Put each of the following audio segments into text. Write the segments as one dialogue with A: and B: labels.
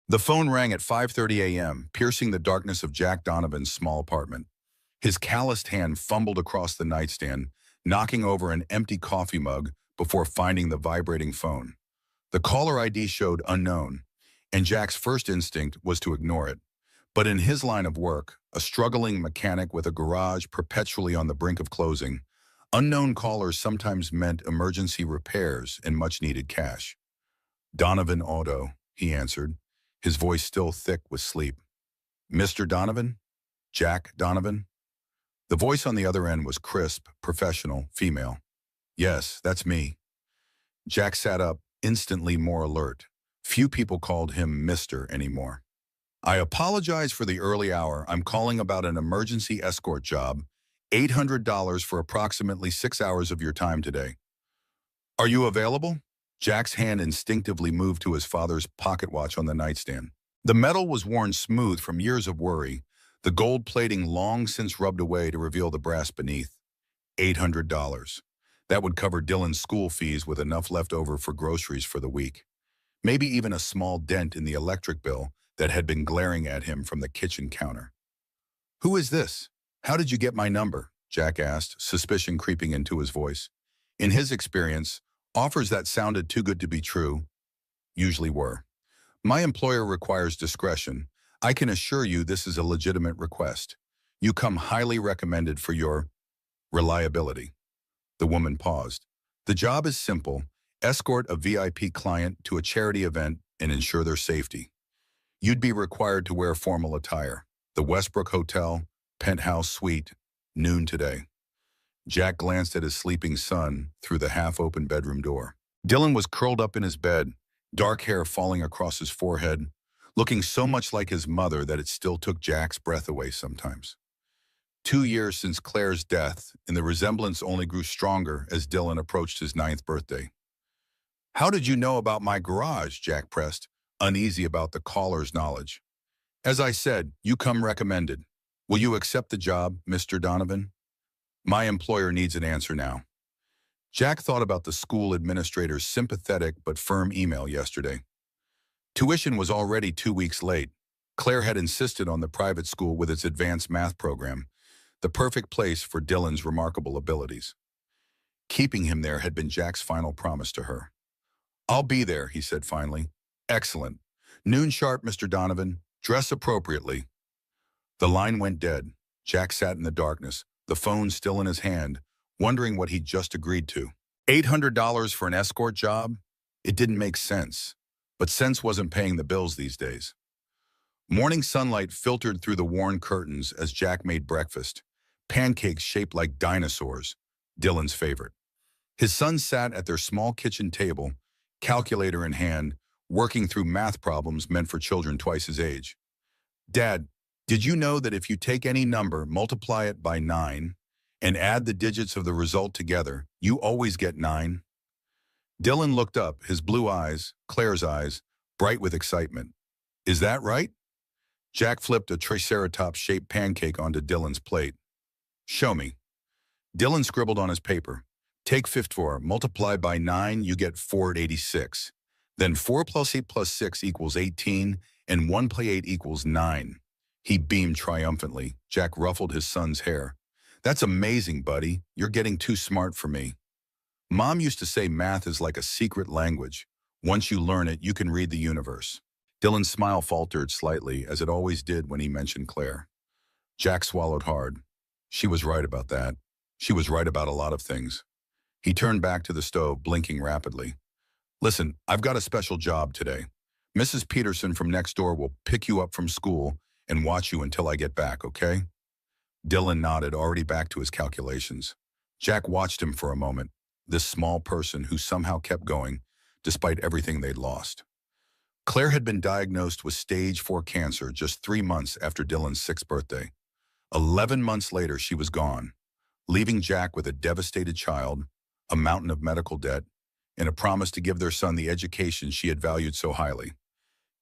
A: The phone rang at 5:30 a.m., piercing the darkness of Jack Donovan's small apartment. His calloused hand fumbled across the nightstand, knocking over an empty coffee mug before finding the vibrating phone. The caller ID showed unknown, and Jack's first instinct was to ignore it. But in his line of work, a struggling mechanic with a garage perpetually on the brink of closing, unknown callers sometimes meant emergency repairs and much-needed cash. "Donovan Auto," he answered, his voice still thick with sleep. "Mr. Donovan? Jack Donovan?" The voice on the other end was crisp, professional, female. "Yes, that's me." Jack sat up, instantly more alert. Few people called him Mr. anymore. "I apologize for the early hour. I'm calling about an emergency escort job. $800 for approximately 6 hours of your time today. Are you available?" Jack's hand instinctively moved to his father's pocket watch on the nightstand. The metal was worn smooth from years of worry, the gold plating long since rubbed away to reveal the brass beneath. $800. That would cover Dylan's school fees with enough left over for groceries for the week. Maybe even a small dent in the electric bill that had been glaring at him from the kitchen counter. "Who is this? How did you get my number?" Jack asked, suspicion creeping into his voice. In his experience, offers that sounded too good to be true usually were. "My employer requires discretion. I can assure you this is a legitimate request. You come highly recommended for your reliability." The woman paused. "The job is simple. Escort a VIP client to a charity event and ensure their safety. You'd be required to wear formal attire. The Westbrook Hotel, penthouse suite, noon today." Jack glanced at his sleeping son through the half-open bedroom door. Dylan was curled up in his bed, dark hair falling across his forehead, looking so much like his mother that it still took Jack's breath away sometimes. 2 years since Claire's death, and the resemblance only grew stronger as Dylan approached his 9th birthday. "How did you know about my garage?" Jack pressed, uneasy about the caller's knowledge. "As I said, you come recommended. Will you accept the job, Mr. Donovan? My employer needs an answer now." Jack thought about the school administrator's sympathetic but firm email yesterday. Tuition was already 2 weeks late. Claire had insisted on the private school with its advanced math program, the perfect place for Dylan's remarkable abilities. Keeping him there had been Jack's final promise to her. "I'll be there," he said finally. "Excellent. Noon sharp, Mr. Donovan. Dress appropriately." The line went dead. Jack sat in the darkness, the phone still in his hand, wondering what he'd just agreed to. $800 for an escort job? It didn't make sense. But sense wasn't paying the bills these days. Morning sunlight filtered through the worn curtains as Jack made breakfast. Pancakes shaped like dinosaurs, Dylan's favorite. His sons sat at their small kitchen table, calculator in hand, working through math problems meant for children twice his age. "Dad, did you know that if you take any number, multiply it by 9, and add the digits of the result together, you always get 9? Dylan looked up, his blue eyes, Claire's eyes, bright with excitement. "Is that right?" Jack flipped a triceratops-shaped pancake onto Dylan's plate. "Show me." Dylan scribbled on his paper. "Take 54, multiply by 9, you get 486. Then 4 plus 8 plus 6 equals 18, and 1 plus 8 equals 9. He beamed triumphantly. Jack ruffled his son's hair. "That's amazing, buddy. You're getting too smart for me. Mom used to say math is like a secret language. Once you learn it, you can read the universe." Dylan's smile faltered slightly, as it always did when he mentioned Claire. Jack swallowed hard. She was right about that. She was right about a lot of things. He turned back to the stove, blinking rapidly. "Listen, I've got a special job today. Mrs. Peterson from next door will pick you up from school and watch you until I get back, okay?" Dylan nodded, already back to his calculations. Jack watched him for a moment, this small person who somehow kept going, despite everything they'd lost. Claire had been diagnosed with stage 4 cancer just 3 months after Dylan's 6th birthday. 11 months later, she was gone, leaving Jack with a devastated child, a mountain of medical debt, and a promise to give their son the education she had valued so highly.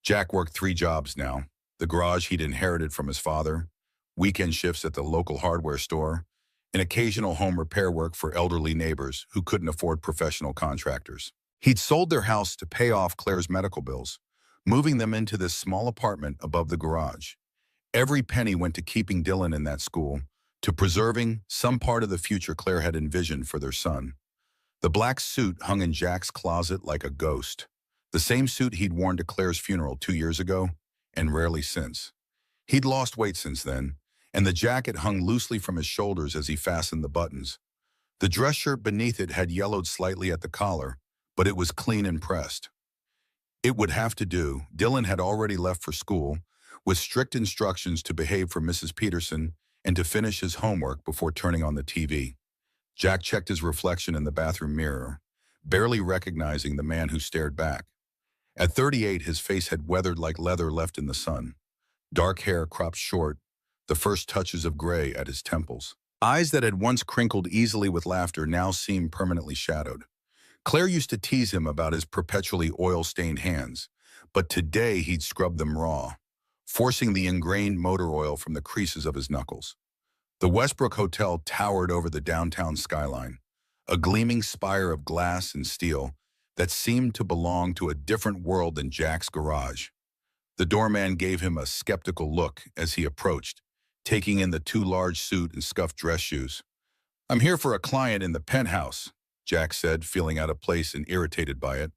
A: Jack worked 3 jobs now: the garage he'd inherited from his father, weekend shifts at the local hardware store, and occasional home repair work for elderly neighbors who couldn't afford professional contractors. He'd sold their house to pay off Claire's medical bills, moving them into this small apartment above the garage. Every penny went to keeping Dylan in that school, to preserving some part of the future Claire had envisioned for their son. The black suit hung in Jack's closet like a ghost, the same suit he'd worn to Claire's funeral 2 years ago, and rarely since. He'd lost weight since then, and the jacket hung loosely from his shoulders as he fastened the buttons. The dress shirt beneath it had yellowed slightly at the collar, but it was clean and pressed. It would have to do. Dylan had already left for school, with strict instructions to behave for Mrs. Peterson and to finish his homework before turning on the TV. Jack checked his reflection in the bathroom mirror, barely recognizing the man who stared back. At 38, his face had weathered like leather left in the sun. Dark hair cropped short, the first touches of gray at his temples. Eyes that had once crinkled easily with laughter now seemed permanently shadowed. Claire used to tease him about his perpetually oil-stained hands, but today he'd scrubbed them raw, forcing the ingrained motor oil from the creases of his knuckles. The Westbrook Hotel towered over the downtown skyline, a gleaming spire of glass and steel that seemed to belong to a different world than Jack's garage. The doorman gave him a skeptical look as he approached, taking in the too large suit and scuffed dress shoes. "I'm here for a client in the penthouse," Jack said, feeling out of place and irritated by it.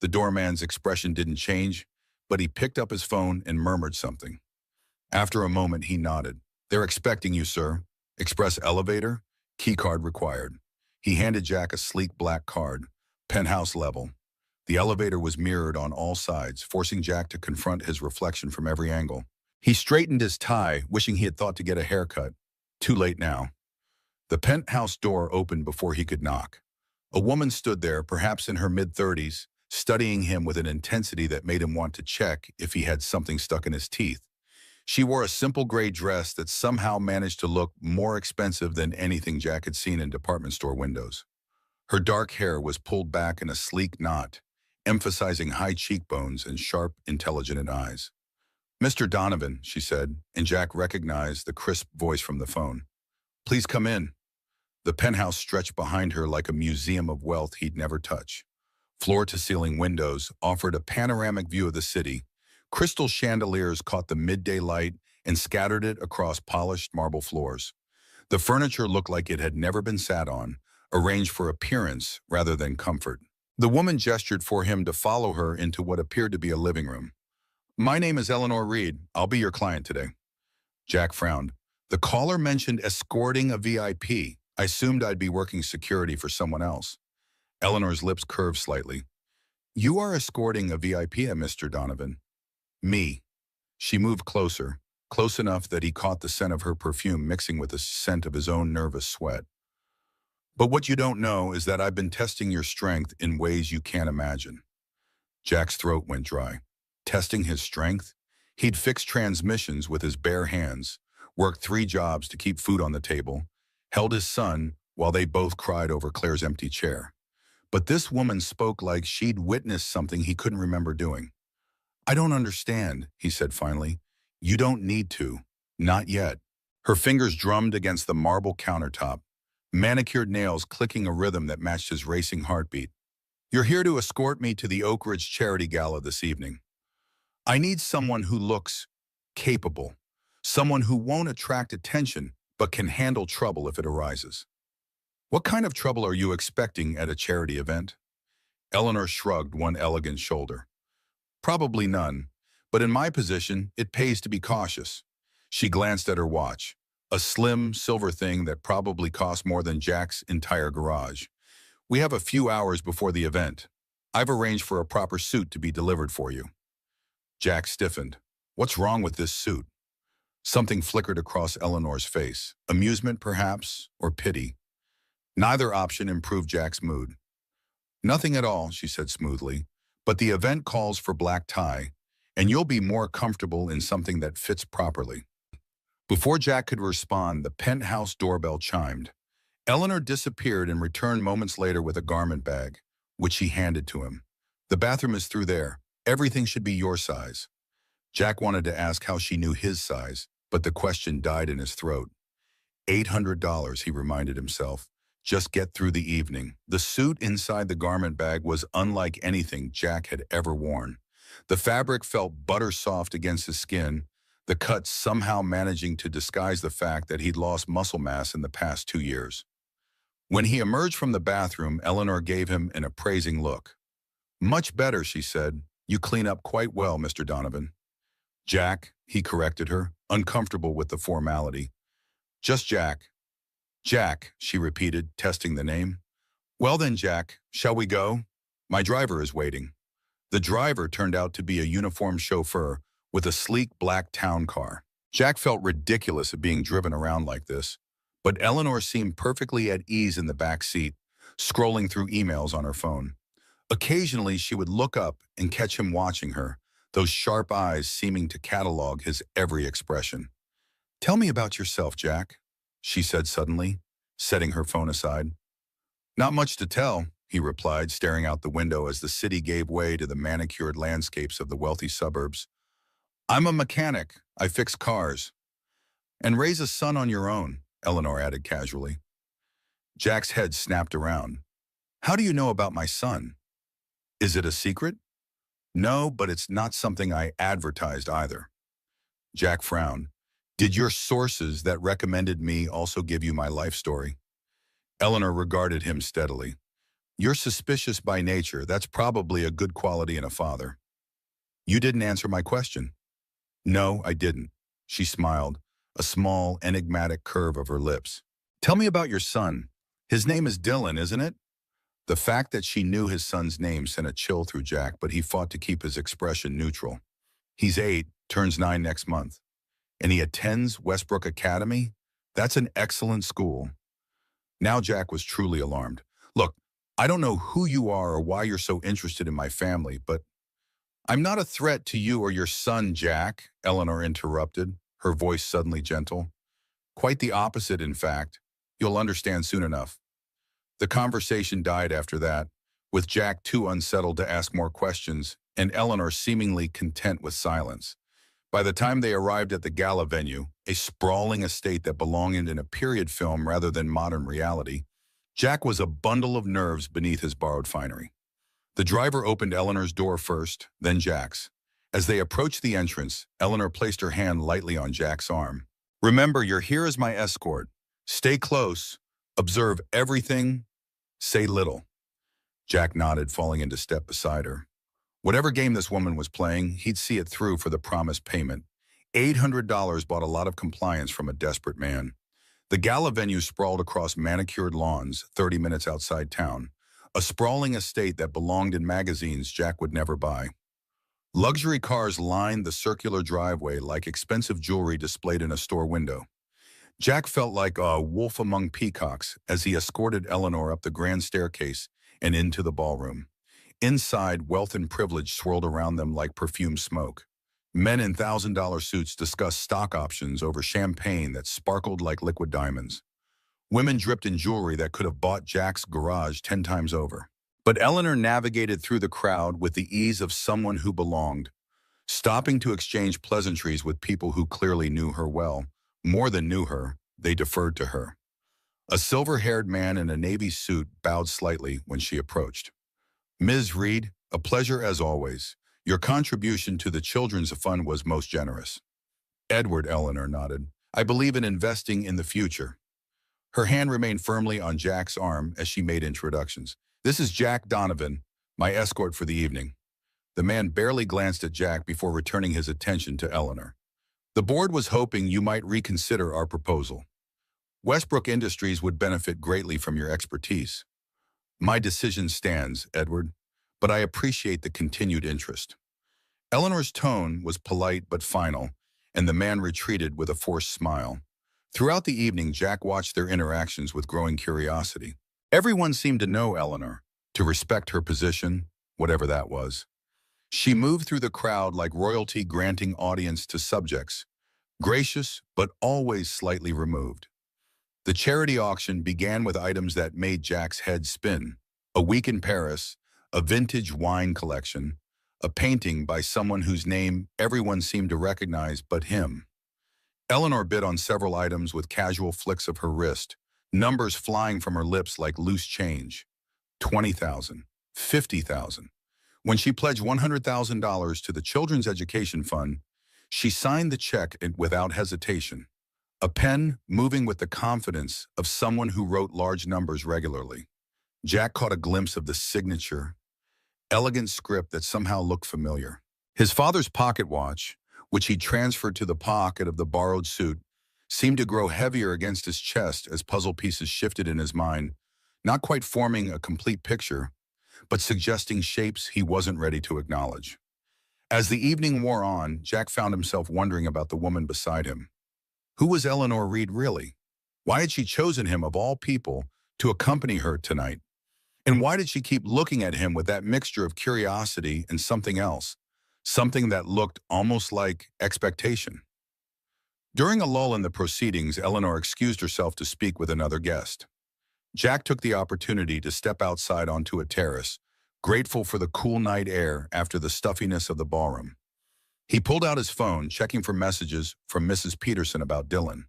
A: The doorman's expression didn't change, but he picked up his phone and murmured something. After a moment, he nodded. "They're expecting you, sir. Express elevator, key card required." He handed Jack a sleek black card, penthouse level. The elevator was mirrored on all sides, forcing Jack to confront his reflection from every angle. He straightened his tie, wishing he had thought to get a haircut. Too late now. The penthouse door opened before he could knock. A woman stood there, perhaps in her mid-30s, studying him with an intensity that made him want to check if he had something stuck in his teeth. She wore a simple gray dress that somehow managed to look more expensive than anything Jack had seen in department store windows. Her dark hair was pulled back in a sleek knot, emphasizing high cheekbones and sharp, intelligent eyes. "Mr. Donovan," she said, and Jack recognized the crisp voice from the phone. "Please come in." The penthouse stretched behind her like a museum of wealth he'd never touch. Floor-to-ceiling windows offered a panoramic view of the city. Crystal chandeliers caught the midday light and scattered it across polished marble floors. The furniture looked like it had never been sat on, arranged for appearance rather than comfort. The woman gestured for him to follow her into what appeared to be a living room. "My name is Eleanor Reed. I'll be your client today." Jack frowned. The caller mentioned escorting a VIP. I assumed I'd be working security for someone else. Eleanor's lips curved slightly. "You are escorting a VIP, Mr. Donovan." "Me." She moved closer, close enough that he caught the scent of her perfume mixing with the scent of his own nervous sweat. "But what you don't know is that I've been testing your strength in ways you can't imagine." Jack's throat went dry. Testing his strength? He'd fixed transmissions with his bare hands, worked 3 jobs to keep food on the table, held his son while they both cried over Claire's empty chair. But this woman spoke like she'd witnessed something he couldn't remember doing. "I don't understand," he said finally. "You don't need to. Not yet." Her fingers drummed against the marble countertop, manicured nails clicking a rhythm that matched his racing heartbeat. "You're here to escort me to the Oak Ridge Charity Gala this evening. I need someone who looks capable, someone who won't attract attention but can handle trouble if it arises." "What kind of trouble are you expecting at a charity event?" Eleanor shrugged one elegant shoulder. "Probably none, but in my position, it pays to be cautious." She glanced at her watch, a slim, silver thing that probably cost more than Jack's entire garage. "We have a few hours before the event. I've arranged for a proper suit to be delivered for you." Jack stiffened. What's wrong with this suit? Something flickered across Eleanor's face. Amusement, perhaps, or pity. Neither option improved Jack's mood. "Nothing at all," she said smoothly, "but the event calls for black tie, and you'll be more comfortable in something that fits properly." Before Jack could respond, the penthouse doorbell chimed. Eleanor disappeared and returned moments later with a garment bag, which she handed to him. "The bathroom is through there. Everything should be your size." Jack wanted to ask how she knew his size, but the question died in his throat. $800, he reminded himself. Just get through the evening. The suit inside the garment bag was unlike anything Jack had ever worn. The fabric felt butter soft against his skin, the cut somehow managing to disguise the fact that he'd lost muscle mass in the past 2 years. When he emerged from the bathroom, Eleanor gave him an appraising look. "Much better," she said. "You clean up quite well, Mr. Donovan." "Jack," he corrected her, uncomfortable with the formality. "Just Jack." "Jack," she repeated, testing the name. "Well then, Jack, shall we go? My driver is waiting." The driver turned out to be a uniformed chauffeur with a sleek black town car. Jack felt ridiculous at being driven around like this, but Eleanor seemed perfectly at ease in the back seat, scrolling through emails on her phone. Occasionally, she would look up and catch him watching her, those sharp eyes seeming to catalog his every expression. "Tell me about yourself, Jack," she said suddenly, setting her phone aside. "Not much to tell," he replied, staring out the window as the city gave way to the manicured landscapes of the wealthy suburbs. "I'm a mechanic. I fix cars." "And raise a son on your own," Eleanor added casually. Jack's head snapped around. "How do you know about my son? Is it a secret?" "No, but it's not something I advertised either." Jack frowned. "Did your sources that recommended me also give you my life story?" Eleanor regarded him steadily. "You're suspicious by nature. That's probably a good quality in a father." "You didn't answer my question." "No, I didn't." She smiled, a small, enigmatic curve of her lips. "Tell me about your son. His name is Dylan, isn't it?" The fact that she knew his son's name sent a chill through Jack, but he fought to keep his expression neutral. "He's 8, turns 9 next month. And he attends Westbrook Academy? That's an excellent school." Now Jack was truly alarmed. "Look, I don't know who you are or why you're so interested in my family, but—" "I'm not a threat to you or your son, Jack," Eleanor interrupted, her voice suddenly gentle. "Quite the opposite, in fact. You'll understand soon enough." The conversation died after that, with Jack too unsettled to ask more questions and Eleanor seemingly content with silence. By the time they arrived at the gala venue, a sprawling estate that belonged in a period film rather than modern reality, Jack was a bundle of nerves beneath his borrowed finery. The driver opened Eleanor's door first, then Jack's. As they approached the entrance, Eleanor placed her hand lightly on Jack's arm. "Remember, you're here as my escort. Stay close, observe everything, say little." Jack nodded, falling into step beside her. Whatever game this woman was playing, he'd see it through for the promised payment. $800 bought a lot of compliance from a desperate man. The gala venue sprawled across manicured lawns, 30 minutes outside town, a sprawling estate that belonged in magazines Jack would never buy. Luxury cars lined the circular driveway like expensive jewelry displayed in a store window. Jack felt like a wolf among peacocks as he escorted Eleanor up the grand staircase and into the ballroom. Inside, wealth and privilege swirled around them like perfumed smoke. Men in $1,000 suits discussed stock options over champagne that sparkled like liquid diamonds. Women dripped in jewelry that could have bought Jack's garage 10 times over. But Eleanor navigated through the crowd with the ease of someone who belonged, stopping to exchange pleasantries with people who clearly knew her well. More than knew her, they deferred to her. A silver-haired man in a navy suit bowed slightly when she approached. "Ms. Reed, a pleasure as always. Your contribution to the children's fund was most generous." "Edward," Eleanor nodded. "I believe in investing in the future." Her hand remained firmly on Jack's arm as she made introductions. "This is Jack Donovan, my escort for the evening." The man barely glanced at Jack before returning his attention to Eleanor. "The board was hoping you might reconsider our proposal. Westbrook Industries would benefit greatly from your expertise." "My decision stands, Edward, but I appreciate the continued interest." Eleanor's tone was polite but final, and the man retreated with a forced smile. Throughout the evening, Jack watched their interactions with growing curiosity. Everyone seemed to know Eleanor, to respect her position, whatever that was. She moved through the crowd like royalty granting audience to subjects, gracious but always slightly removed. The charity auction began with items that made Jack's head spin. A week in Paris, a vintage wine collection, a painting by someone whose name everyone seemed to recognize but him. Eleanor bid on several items with casual flicks of her wrist, numbers flying from her lips like loose change. 20,000, 50,000. When she pledged $100,000 to the Children's Education Fund, she signed the check without hesitation, a pen moving with the confidence of someone who wrote large numbers regularly. Jack caught a glimpse of the signature, elegant script that somehow looked familiar. His father's pocket watch, which he transferred to the pocket of the borrowed suit, seemed to grow heavier against his chest as puzzle pieces shifted in his mind, not quite forming a complete picture, but suggesting shapes he wasn't ready to acknowledge. As the evening wore on, Jack found himself wondering about the woman beside him. Who was Eleanor Reed really? Why had she chosen him of all people to accompany her tonight? And why did she keep looking at him with that mixture of curiosity and something else, something that looked almost like expectation? During a lull in the proceedings, Eleanor excused herself to speak with another guest. Jack took the opportunity to step outside onto a terrace, grateful for the cool night air after the stuffiness of the ballroom. He pulled out his phone, checking for messages from Mrs. Peterson about Dylan.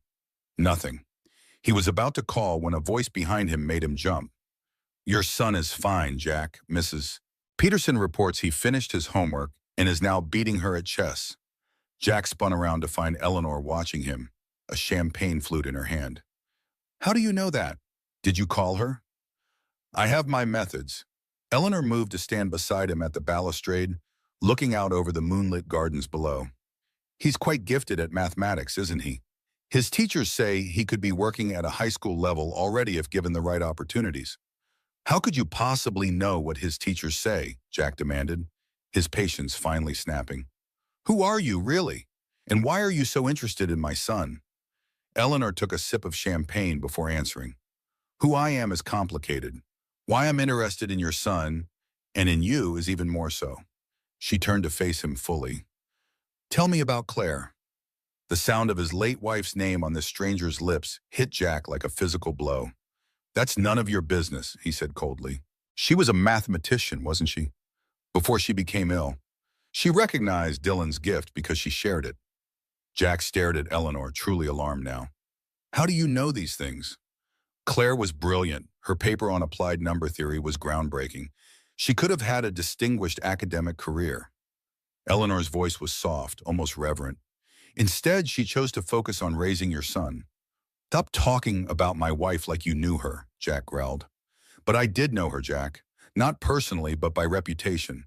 A: Nothing. He was about to call when a voice behind him made him jump. "Your son is fine, Jack," Mrs. Peterson reports he finished his homework and is now beating her at chess. Jack spun around to find Eleanor watching him, a champagne flute in her hand. "How do you know that? Did you call her?" "I have my methods." Eleanor moved to stand beside him at the balustrade, looking out over the moonlit gardens below. "He's quite gifted at mathematics, isn't he? His teachers say he could be working at a high school level already if given the right opportunities." "How could you possibly know what his teachers say?" Jack demanded, his patience finally snapping. "Who are you, really? And why are you so interested in my son?" Eleanor took a sip of champagne before answering. "Who I am is complicated. Why I'm interested in your son, and in you, is even more so." She turned to face him fully. "Tell me about Claire." The sound of his late wife's name on this stranger's lips hit Jack like a physical blow. "That's none of your business," he said coldly. "She was a mathematician, wasn't she? Before she became ill. She recognized Dylan's gift because she shared it." Jack stared at Eleanor, truly alarmed now. "How do you know these things?" Claire was brilliant. Her paper on applied number theory was groundbreaking. She could have had a distinguished academic career. Eleanor's voice was soft, almost reverent. "Instead, she chose to focus on raising your son." "Stop talking about my wife like you knew her," Jack growled. "But I did know her, Jack. Not personally, but by reputation.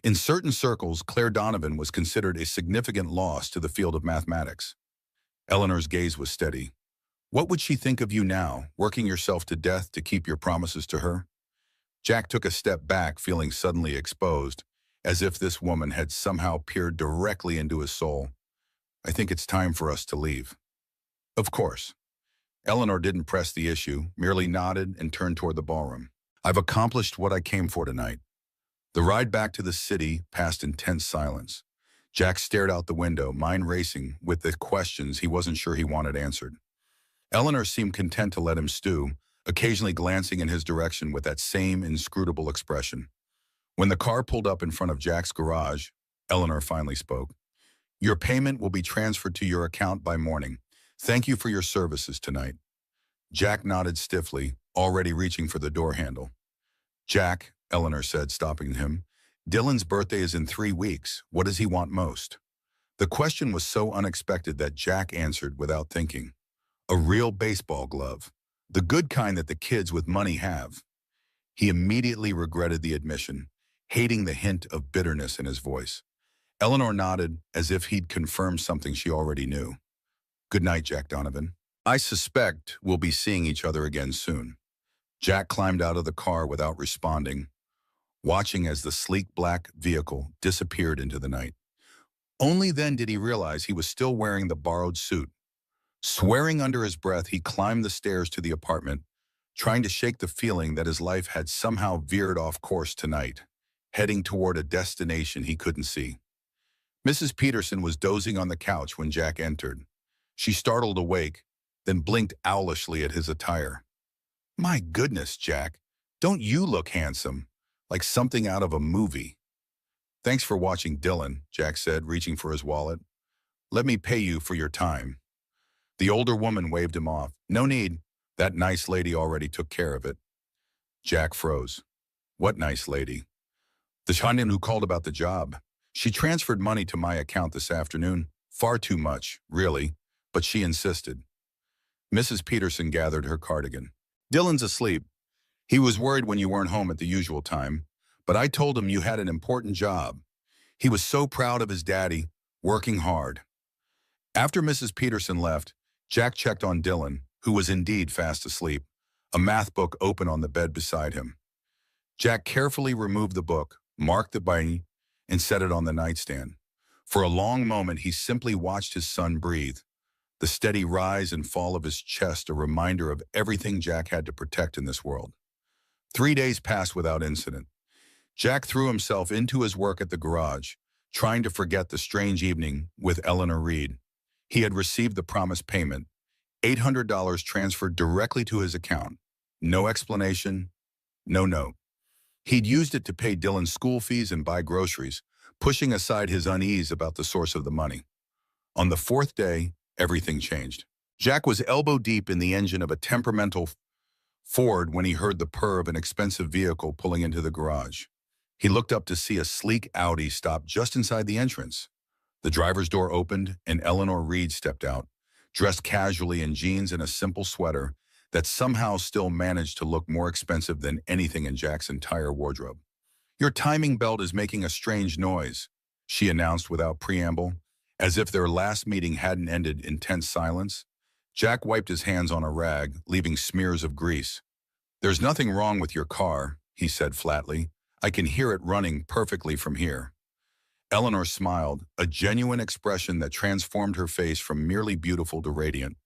A: In certain circles, Claire Donovan was considered a significant loss to the field of mathematics." Eleanor's gaze was steady. "What would she think of you now, working yourself to death to keep your promises to her?" Jack took a step back, feeling suddenly exposed, as if this woman had somehow peered directly into his soul. "I think it's time for us to leave." "Of course." Eleanor didn't press the issue, merely nodded and turned toward the ballroom. "I've accomplished what I came for tonight." The ride back to the city passed in tense silence. Jack stared out the window, mind racing with the questions he wasn't sure he wanted answered. Eleanor seemed content to let him stew, occasionally glancing in his direction with that same inscrutable expression. When the car pulled up in front of Jack's garage, Eleanor finally spoke. "Your payment will be transferred to your account by morning. Thank you for your services tonight." Jack nodded stiffly, already reaching for the door handle. "Jack," Eleanor said, stopping him, "Dylan's birthday is in 3 weeks. What does he want most?" The question was so unexpected that Jack answered without thinking. "A real baseball glove. The good kind that the kids with money have." He immediately regretted the admission, hating the hint of bitterness in his voice. Eleanor nodded as if he'd confirmed something she already knew. "Good night, Jack Donovan. I suspect we'll be seeing each other again soon." Jack climbed out of the car without responding, watching as the sleek black vehicle disappeared into the night. Only then did he realize he was still wearing the borrowed suit. Swearing under his breath, he climbed the stairs to the apartment, trying to shake the feeling that his life had somehow veered off course tonight, heading toward a destination he couldn't see. Mrs. Peterson was dozing on the couch when Jack entered. She startled awake, then blinked owlishly at his attire. "My goodness, Jack, don't you look handsome, like something out of a movie." "Thanks for watching Dylan," Jack said, reaching for his wallet. "Let me pay you for your time." The older woman waved him off. "No need. That nice lady already took care of it." Jack froze. "What nice lady?" The Chinese who called about the job. She transferred money to my account this afternoon. Far too much, really, but she insisted. Mrs. Peterson gathered her cardigan. Dylan's asleep. He was worried when you weren't home at the usual time, but I told him you had an important job. He was so proud of his daddy, working hard. After Mrs. Peterson left, Jack checked on Dylan, who was indeed fast asleep, a math book open on the bed beside him. Jack carefully removed the book, marked it by, and set it on the nightstand. For a long moment, he simply watched his son breathe, the steady rise and fall of his chest a reminder of everything Jack had to protect in this world. 3 days passed without incident. Jack threw himself into his work at the garage, trying to forget the strange evening with Eleanor Reed. He had received the promised payment, $800 transferred directly to his account. No explanation, no note. He'd used it to pay Dylan's school fees and buy groceries, pushing aside his unease about the source of the money. On the 4th day, everything changed. Jack was elbow deep in the engine of a temperamental Ford when he heard the purr of an expensive vehicle pulling into the garage. He looked up to see a sleek Audi stop just inside the entrance. The driver's door opened and Eleanor Reed stepped out, dressed casually in jeans and a simple sweater that somehow still managed to look more expensive than anything in Jack's entire wardrobe. "Your timing belt is making a strange noise," she announced without preamble, as if their last meeting hadn't ended in tense silence. Jack wiped his hands on a rag, leaving smears of grease. "There's nothing wrong with your car," he said flatly. "I can hear it running perfectly from here." Eleanor smiled, a genuine expression that transformed her face from merely beautiful to radiant.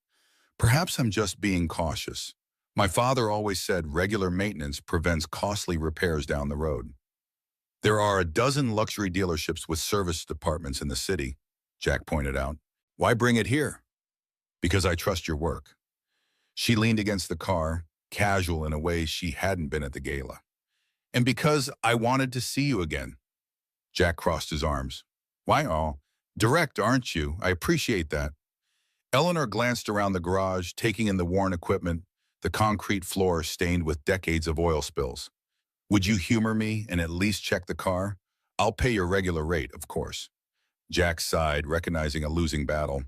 A: "Perhaps I'm just being cautious. My father always said regular maintenance prevents costly repairs down the road." "There are a dozen luxury dealerships with service departments in the city," Jack pointed out. "Why bring it here?" "Because I trust your work." She leaned against the car, casual in a way she hadn't been at the gala. "And because I wanted to see you again." Jack crossed his arms. "Why all? Direct, aren't you? I appreciate that." Eleanor glanced around the garage, taking in the worn equipment, the concrete floor stained with decades of oil spills. "Would you humor me and at least check the car? I'll pay your regular rate, of course." Jack sighed, recognizing a losing battle.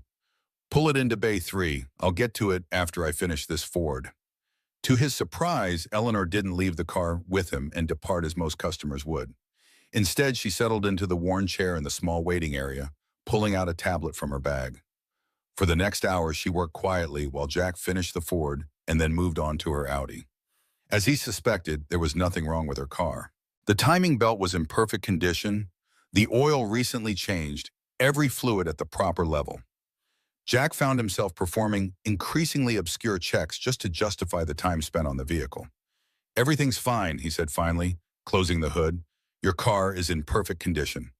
A: "Pull it into Bay 3. I'll get to it after I finish this Ford." To his surprise, Eleanor didn't leave the car with him and depart as most customers would. Instead, she settled into the worn chair in the small waiting area, pulling out a tablet from her bag. For the next hour, she worked quietly while Jack finished the Ford and then moved on to her Audi. As he suspected, there was nothing wrong with her car. The timing belt was in perfect condition, the oil recently changed, every fluid at the proper level. Jack found himself performing increasingly obscure checks just to justify the time spent on the vehicle. "Everything's fine," he said finally, closing the hood. "Your car is in perfect condition."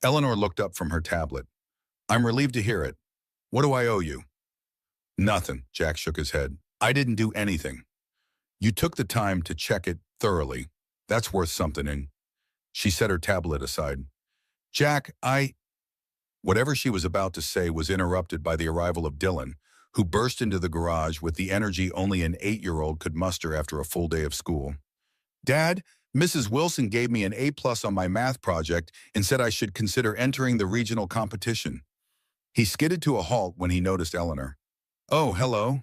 A: Eleanor looked up from her tablet. "I'm relieved to hear it. What do I owe you?" "Nothing," Jack shook his head. "I didn't do anything. You took the time to check it thoroughly. That's worth something." And she set her tablet aside. "Jack, Whatever she was about to say was interrupted by the arrival of Dylan, who burst into the garage with the energy only an 8-year-old could muster after a full day of school. "Dad, Mrs. Wilson gave me an A+ on my math project and said I should consider entering the regional competition." He skidded to a halt when he noticed Eleanor. "Oh, hello."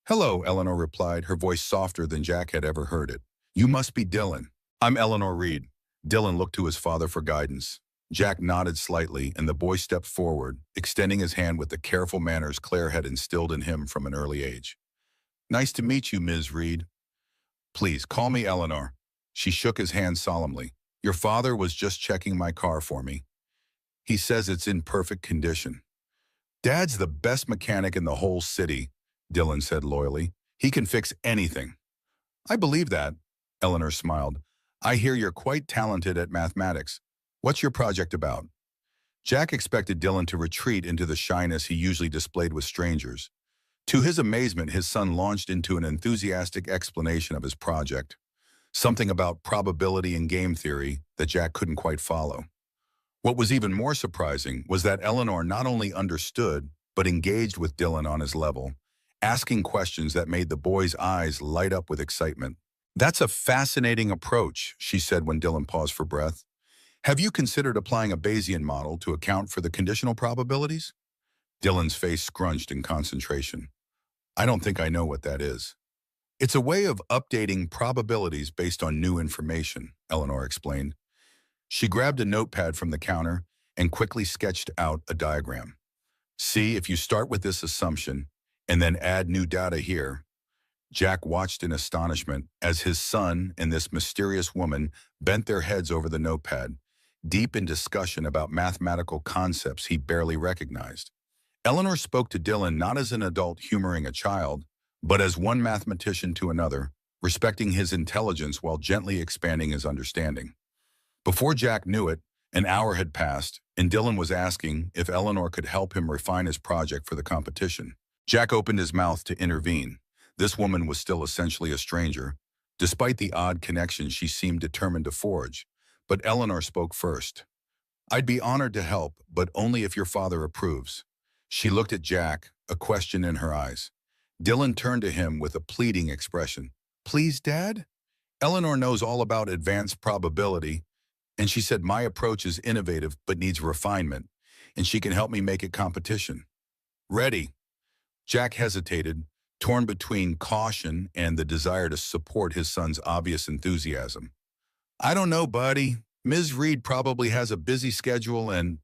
A: "Hello," Eleanor replied, her voice softer than Jack had ever heard it. "You must be Dylan." "I'm Eleanor Reed." Dylan looked to his father for guidance. Jack nodded slightly, and the boy stepped forward, extending his hand with the careful manners Claire had instilled in him from an early age. "Nice to meet you, Ms. Reed." "Please, call me Eleanor." She shook his hand solemnly. "Your father was just checking my car for me. He says it's in perfect condition." "Dad's the best mechanic in the whole city," Dylan said loyally. "He can fix anything." "I believe that," Eleanor smiled. "I hear you're quite talented at mathematics. What's your project about?" Jack expected Dylan to retreat into the shyness he usually displayed with strangers. To his amazement, his son launched into an enthusiastic explanation of his project, something about probability and game theory that Jack couldn't quite follow. What was even more surprising was that Eleanor not only understood, but engaged with Dylan on his level, asking questions that made the boy's eyes light up with excitement. That's a fascinating approach, she said when Dylan paused for breath. Have you considered applying a Bayesian model to account for the conditional probabilities? Dylan's face scrunched in concentration. I don't think I know what that is. It's a way of updating probabilities based on new information, Eleanor explained. She grabbed a notepad from the counter and quickly sketched out a diagram. See, if you start with this assumption and then add new data here. Jack watched in astonishment as his son and this mysterious woman bent their heads over the notepad, deep in discussion about mathematical concepts he barely recognized. Eleanor spoke to Dylan not as an adult humoring a child, but as one mathematician to another, respecting his intelligence while gently expanding his understanding. Before Jack knew it, an hour had passed, and Dylan was asking if Eleanor could help him refine his project for the competition. Jack opened his mouth to intervene. This woman was still essentially a stranger. Despite the odd connection she seemed determined to forge, but Eleanor spoke first. I'd be honored to help, but only if your father approves. She looked at Jack, a question in her eyes. Dylan turned to him with a pleading expression. Please, Dad? Eleanor knows all about advanced probability, and she said my approach is innovative but needs refinement, and she can help me make it competition. Ready. Jack hesitated, torn between caution and the desire to support his son's obvious enthusiasm. I don't know, buddy. Ms. Reed probably has a busy schedule and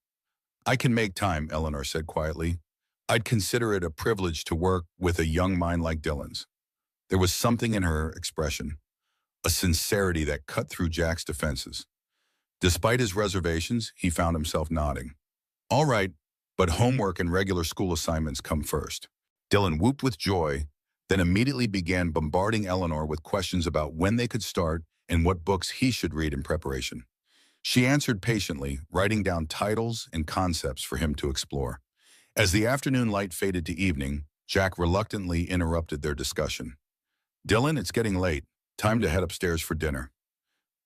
A: I can make time, Eleanor said quietly. I'd consider it a privilege to work with a young mind like Dylan's. There was something in her expression, a sincerity that cut through Jack's defenses. Despite his reservations, he found himself nodding. All right, but homework and regular school assignments come first. Dylan whooped with joy, then immediately began bombarding Eleanor with questions about when they could start and what books he should read in preparation. She answered patiently, writing down titles and concepts for him to explore. As the afternoon light faded to evening, Jack reluctantly interrupted their discussion. Dylan, it's getting late. Time to head upstairs for dinner.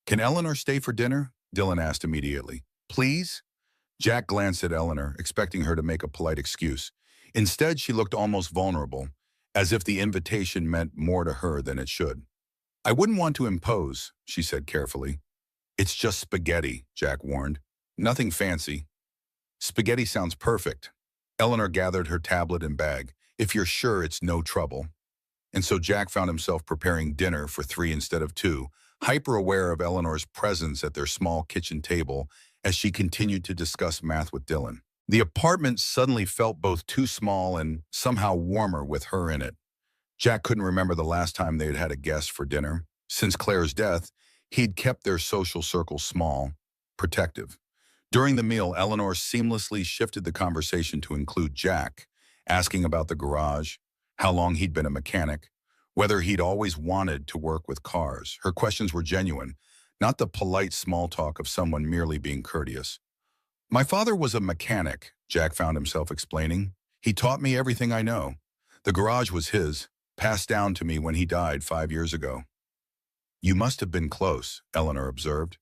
A: Can Eleanor stay for dinner? Dylan asked immediately. Please? Jack glanced at Eleanor, expecting her to make a polite excuse. Instead, she looked almost vulnerable, as if the invitation meant more to her than it should. I wouldn't want to impose, she said carefully. It's just spaghetti, Jack warned. Nothing fancy. Spaghetti sounds perfect. Eleanor gathered her tablet and bag. If you're sure it's no trouble. And so Jack found himself preparing dinner for 3 instead of 2, hyper-aware of Eleanor's presence at their small kitchen table as she continued to discuss math with Dylan. The apartment suddenly felt both too small and somehow warmer with her in it. Jack couldn't remember the last time they had had a guest for dinner. Since Claire's death, he'd kept their social circle small, protective. During the meal, Eleanor seamlessly shifted the conversation to include Jack, asking about the garage, how long he'd been a mechanic, whether he'd always wanted to work with cars. Her questions were genuine, not the polite small talk of someone merely being courteous. My father was a mechanic, Jack found himself explaining. He taught me everything I know. The garage was his, passed down to me when he died 5 years ago. You must have been close, Eleanor observed.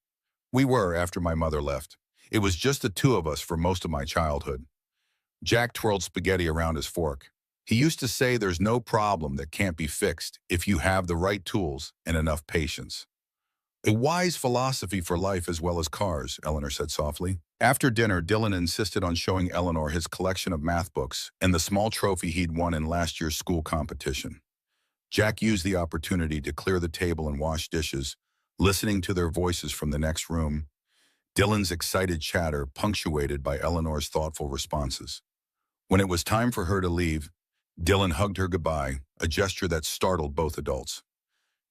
A: We were after my mother left. It was just the two of us for most of my childhood. Jack twirled spaghetti around his fork. He used to say there's no problem that can't be fixed if you have the right tools and enough patience. A wise philosophy for life as well as cars, Eleanor said softly. After dinner, Dylan insisted on showing Eleanor his collection of math books and the small trophy he'd won in last year's school competition. Jack used the opportunity to clear the table and wash dishes, listening to their voices from the next room. Dylan's excited chatter punctuated by Eleanor's thoughtful responses. When it was time for her to leave, Dylan hugged her goodbye, a gesture that startled both adults.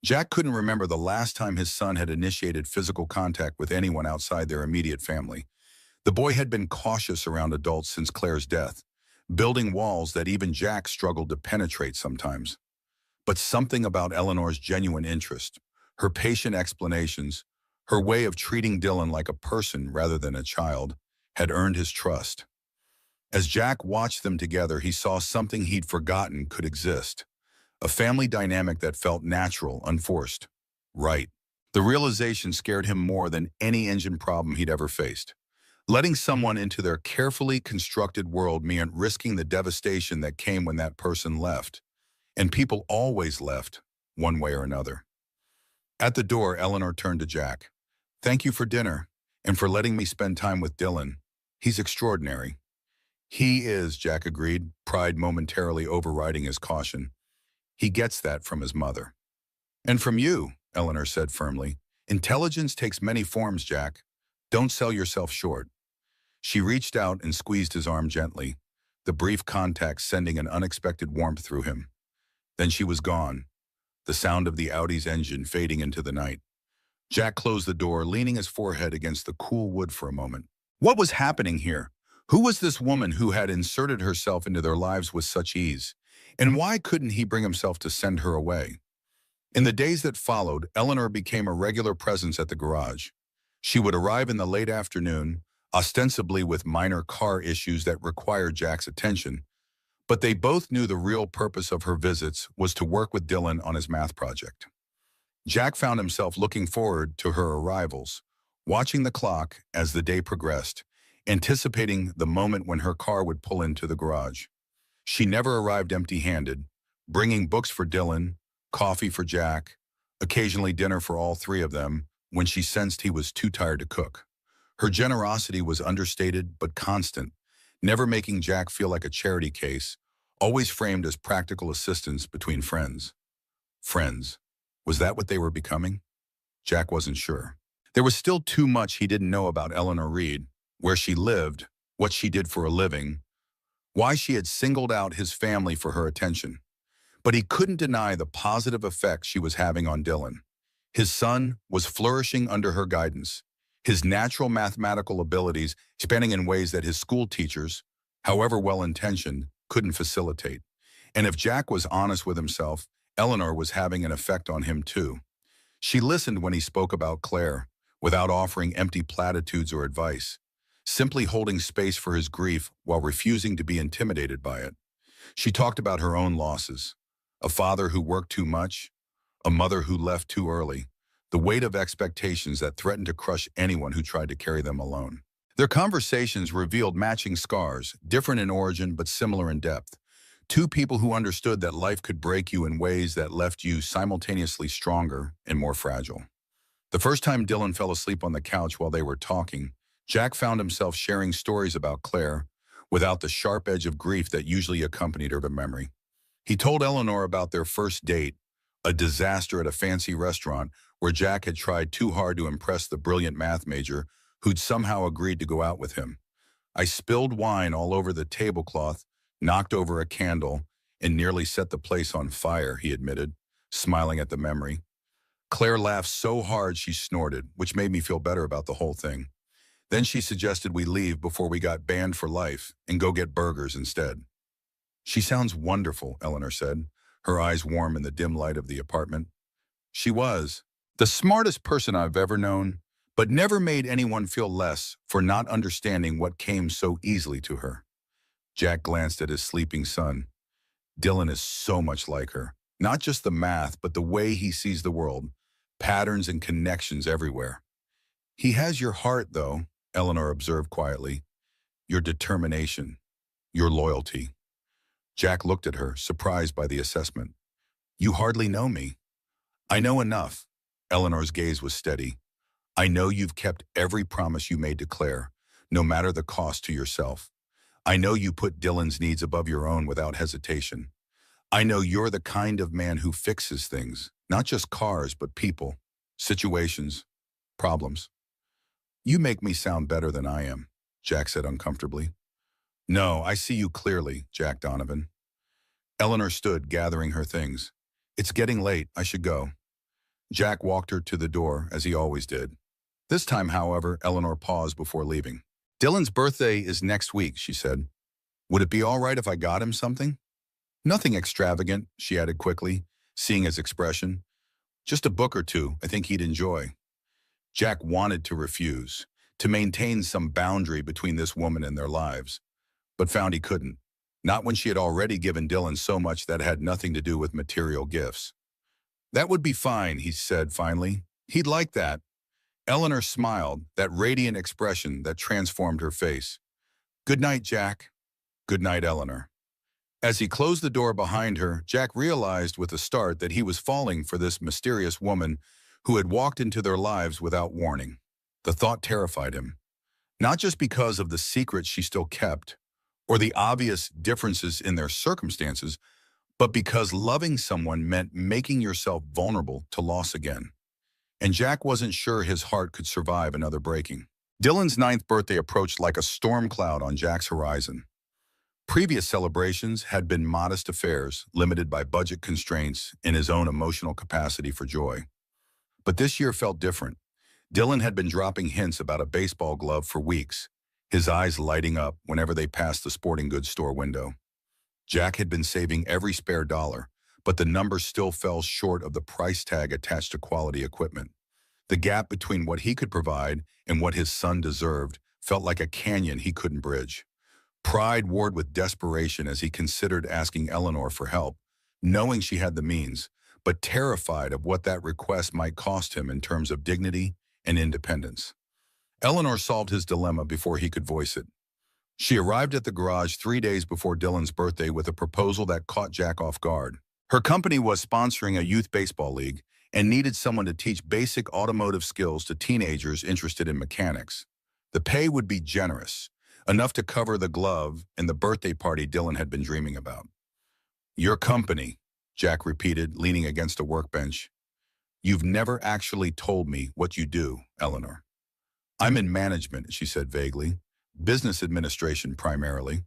A: Jack couldn't remember the last time his son had initiated physical contact with anyone outside their immediate family. The boy had been cautious around adults since Claire's death, building walls that even Jack struggled to penetrate sometimes. But something about Eleanor's genuine interest, her patient explanations, her way of treating Dylan like a person rather than a child, had earned his trust. As Jack watched them together, he saw something he'd forgotten could exist. A family dynamic that felt natural, unforced. Right. The realization scared him more than any engine problem he'd ever faced. Letting someone into their carefully constructed world meant risking the devastation that came when that person left. And people always left, one way or another. At the door, Eleanor turned to Jack. "Thank you for dinner, and for letting me spend time with Dylan. He's extraordinary." "He is," Jack agreed, pride momentarily overriding his caution. "He gets that from his mother." "And from you," Eleanor said firmly. "Intelligence takes many forms, Jack. Don't sell yourself short." She reached out and squeezed his arm gently, the brief contact sending an unexpected warmth through him. Then she was gone, the sound of the Audi's engine fading into the night. Jack closed the door, leaning his forehead against the cool wood for a moment. What was happening here? Who was this woman who had inserted herself into their lives with such ease? And why couldn't he bring himself to send her away? In the days that followed, Eleanor became a regular presence at the garage. She would arrive in the late afternoon, ostensibly with minor car issues that required Jack's attention, but they both knew the real purpose of her visits was to work with Dylan on his math project. Jack found himself looking forward to her arrivals, watching the clock as the day progressed, anticipating the moment when her car would pull into the garage. She never arrived empty-handed, bringing books for Dylan, coffee for Jack, occasionally dinner for all three of them when she sensed he was too tired to cook. Her generosity was understated but constant, never making Jack feel like a charity case, always framed as practical assistance between friends. Friends. Was that what they were becoming? Jack wasn't sure. There was still too much he didn't know about Eleanor Reed, where she lived, what she did for a living, why she had singled out his family for her attention. But he couldn't deny the positive effect she was having on Dylan. His son was flourishing under her guidance, his natural mathematical abilities expanding in ways that his school teachers, however well-intentioned, couldn't facilitate. And if Jack was honest with himself, Eleanor was having an effect on him too. She listened when he spoke about Claire, without offering empty platitudes or advice, simply holding space for his grief while refusing to be intimidated by it. She talked about her own losses, a father who worked too much, a mother who left too early, the weight of expectations that threatened to crush anyone who tried to carry them alone. Their conversations revealed matching scars, different in origin but similar in depth. Two people who understood that life could break you in ways that left you simultaneously stronger and more fragile. The first time Dylan fell asleep on the couch while they were talking, Jack found himself sharing stories about Claire without the sharp edge of grief that usually accompanied her memory. He told Eleanor about their first date, a disaster at a fancy restaurant where Jack had tried too hard to impress the brilliant math major who'd somehow agreed to go out with him. "I spilled wine all over the tablecloth, knocked over a candle, and nearly set the place on fire," he admitted, smiling at the memory. "Claire laughed so hard she snorted, which made me feel better about the whole thing. Then she suggested we leave before we got banned for life and go get burgers instead." "She sounds wonderful," Eleanor said, her eyes warm in the dim light of the apartment. She was. The smartest person I've ever known, but never made anyone feel less for not understanding what came so easily to her. Jack glanced at his sleeping son. Dylan is so much like her. Not just the math, but the way he sees the world. Patterns and connections everywhere. "He has your heart, though," Eleanor observed quietly. "Your determination. Your loyalty." Jack looked at her, surprised by the assessment. "You hardly know me." "I know enough." Eleanor's gaze was steady. "I know you've kept every promise you made to Claire, no matter the cost to yourself. I know you put Dylan's needs above your own without hesitation. I know you're the kind of man who fixes things, not just cars, but people, situations, problems." "You make me sound better than I am," Jack said uncomfortably. "No, I see you clearly, Jack Donovan." Eleanor stood, gathering her things. "It's getting late. I should go." Jack walked her to the door, as he always did. This time, however, Eleanor paused before leaving. "Dylan's birthday is next week," she said. "Would it be all right if I got him something?" "Nothing extravagant," she added quickly, seeing his expression. "Just a book or two I think he'd enjoy." Jack wanted to refuse, to maintain some boundary between this woman and their lives, but found he couldn't. Not when she had already given Dylan so much that had nothing to do with material gifts. "That would be fine," he said finally. "He'd like that." Eleanor smiled, that radiant expression that transformed her face. "Good night, Jack." "Good night, Eleanor." As he closed the door behind her, Jack realized with a start that he was falling for this mysterious woman who had walked into their lives without warning. The thought terrified him, not just because of the secrets she still kept, or the obvious differences in their circumstances, but because loving someone meant making yourself vulnerable to loss again. And Jack wasn't sure his heart could survive another breaking. Dylan's ninth birthday approached like a storm cloud on Jack's horizon. Previous celebrations had been modest affairs, limited by budget constraints and his own emotional capacity for joy. But this year felt different. Dylan had been dropping hints about a baseball glove for weeks, his eyes lighting up whenever they passed the sporting goods store window. Jack had been saving every spare dollar, but the numbers still fell short of the price tag attached to quality equipment. The gap between what he could provide and what his son deserved felt like a canyon he couldn't bridge. Pride warred with desperation as he considered asking Eleanor for help, knowing she had the means, but terrified of what that request might cost him in terms of dignity and independence. Eleanor solved his dilemma before he could voice it. She arrived at the garage 3 days before Dylan's birthday with a proposal that caught Jack off guard. Her company was sponsoring a youth baseball league and needed someone to teach basic automotive skills to teenagers interested in mechanics. The pay would be generous, enough to cover the glove and the birthday party Dylan had been dreaming about. "Your company," Jack repeated, leaning against a workbench. "You've never actually told me what you do, Eleanor." "I'm in management," she said vaguely. "Business administration primarily.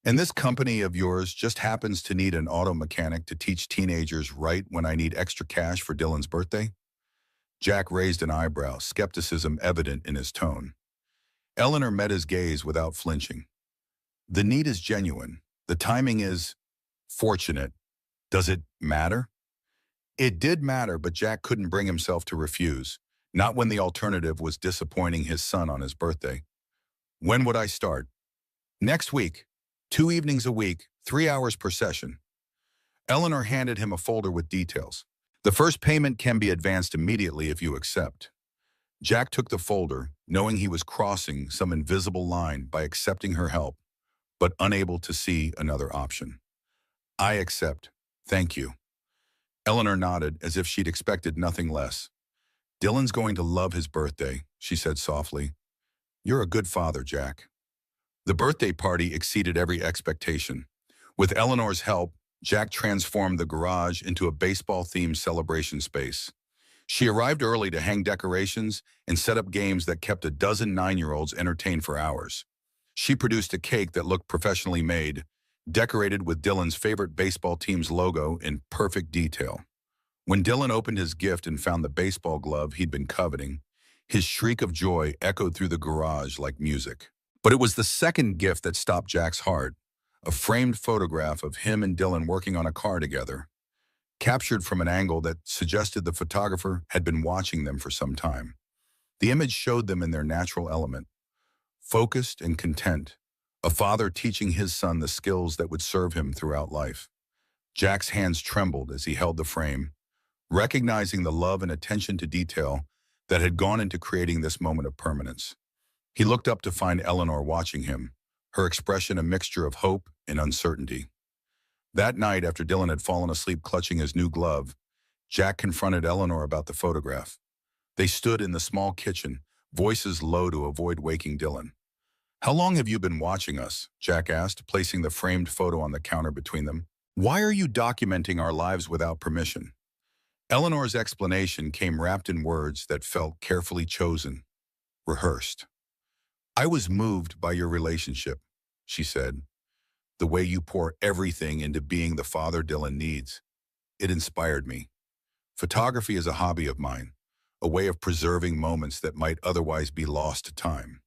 A: And this company of yours just happens to need an auto mechanic to teach teenagers right when I need extra cash for Dylan's birthday?" Jack raised an eyebrow, skepticism evident in his tone. Eleanor met his gaze without flinching. "The need is genuine. The timing is fortunate. Does it matter?" It did matter, but Jack couldn't bring himself to refuse, not when the alternative was disappointing his son on his birthday. "When would I start?" "Next week. 2 evenings a week, 3 hours per session." Eleanor handed him a folder with details. "The first payment can be advanced immediately if you accept." Jack took the folder, knowing he was crossing some invisible line by accepting her help, but unable to see another option. "I accept. Thank you." Eleanor nodded as if she'd expected nothing less. "Dylan's going to love his birthday," she said softly. "You're a good father, Jack." The birthday party exceeded every expectation. With Eleanor's help, Jack transformed the garage into a baseball-themed celebration space. She arrived early to hang decorations and set up games that kept a dozen 9-year-olds entertained for hours. She produced a cake that looked professionally made, decorated with Dylan's favorite baseball team's logo in perfect detail. When Dylan opened his gift and found the baseball glove he'd been coveting, his shriek of joy echoed through the garage like music. But it was the second gift that stopped Jack's heart, a framed photograph of him and Dylan working on a car together, captured from an angle that suggested the photographer had been watching them for some time. The image showed them in their natural element, focused and content, a father teaching his son the skills that would serve him throughout life. Jack's hands trembled as he held the frame, recognizing the love and attention to detail that had gone into creating this moment of permanence. He looked up to find Eleanor watching him, her expression a mixture of hope and uncertainty. That night, after Dylan had fallen asleep clutching his new glove, Jack confronted Eleanor about the photograph. They stood in the small kitchen, voices low to avoid waking Dylan. "How long have you been watching us?" Jack asked, placing the framed photo on the counter between them. "Why are you documenting our lives without permission?" Eleanor's explanation came wrapped in words that felt carefully chosen, rehearsed. "I was moved by your relationship," she said. "The way you pour everything into being the father Dylan needs. It inspired me. Photography is a hobby of mine, a way of preserving moments that might otherwise be lost to time."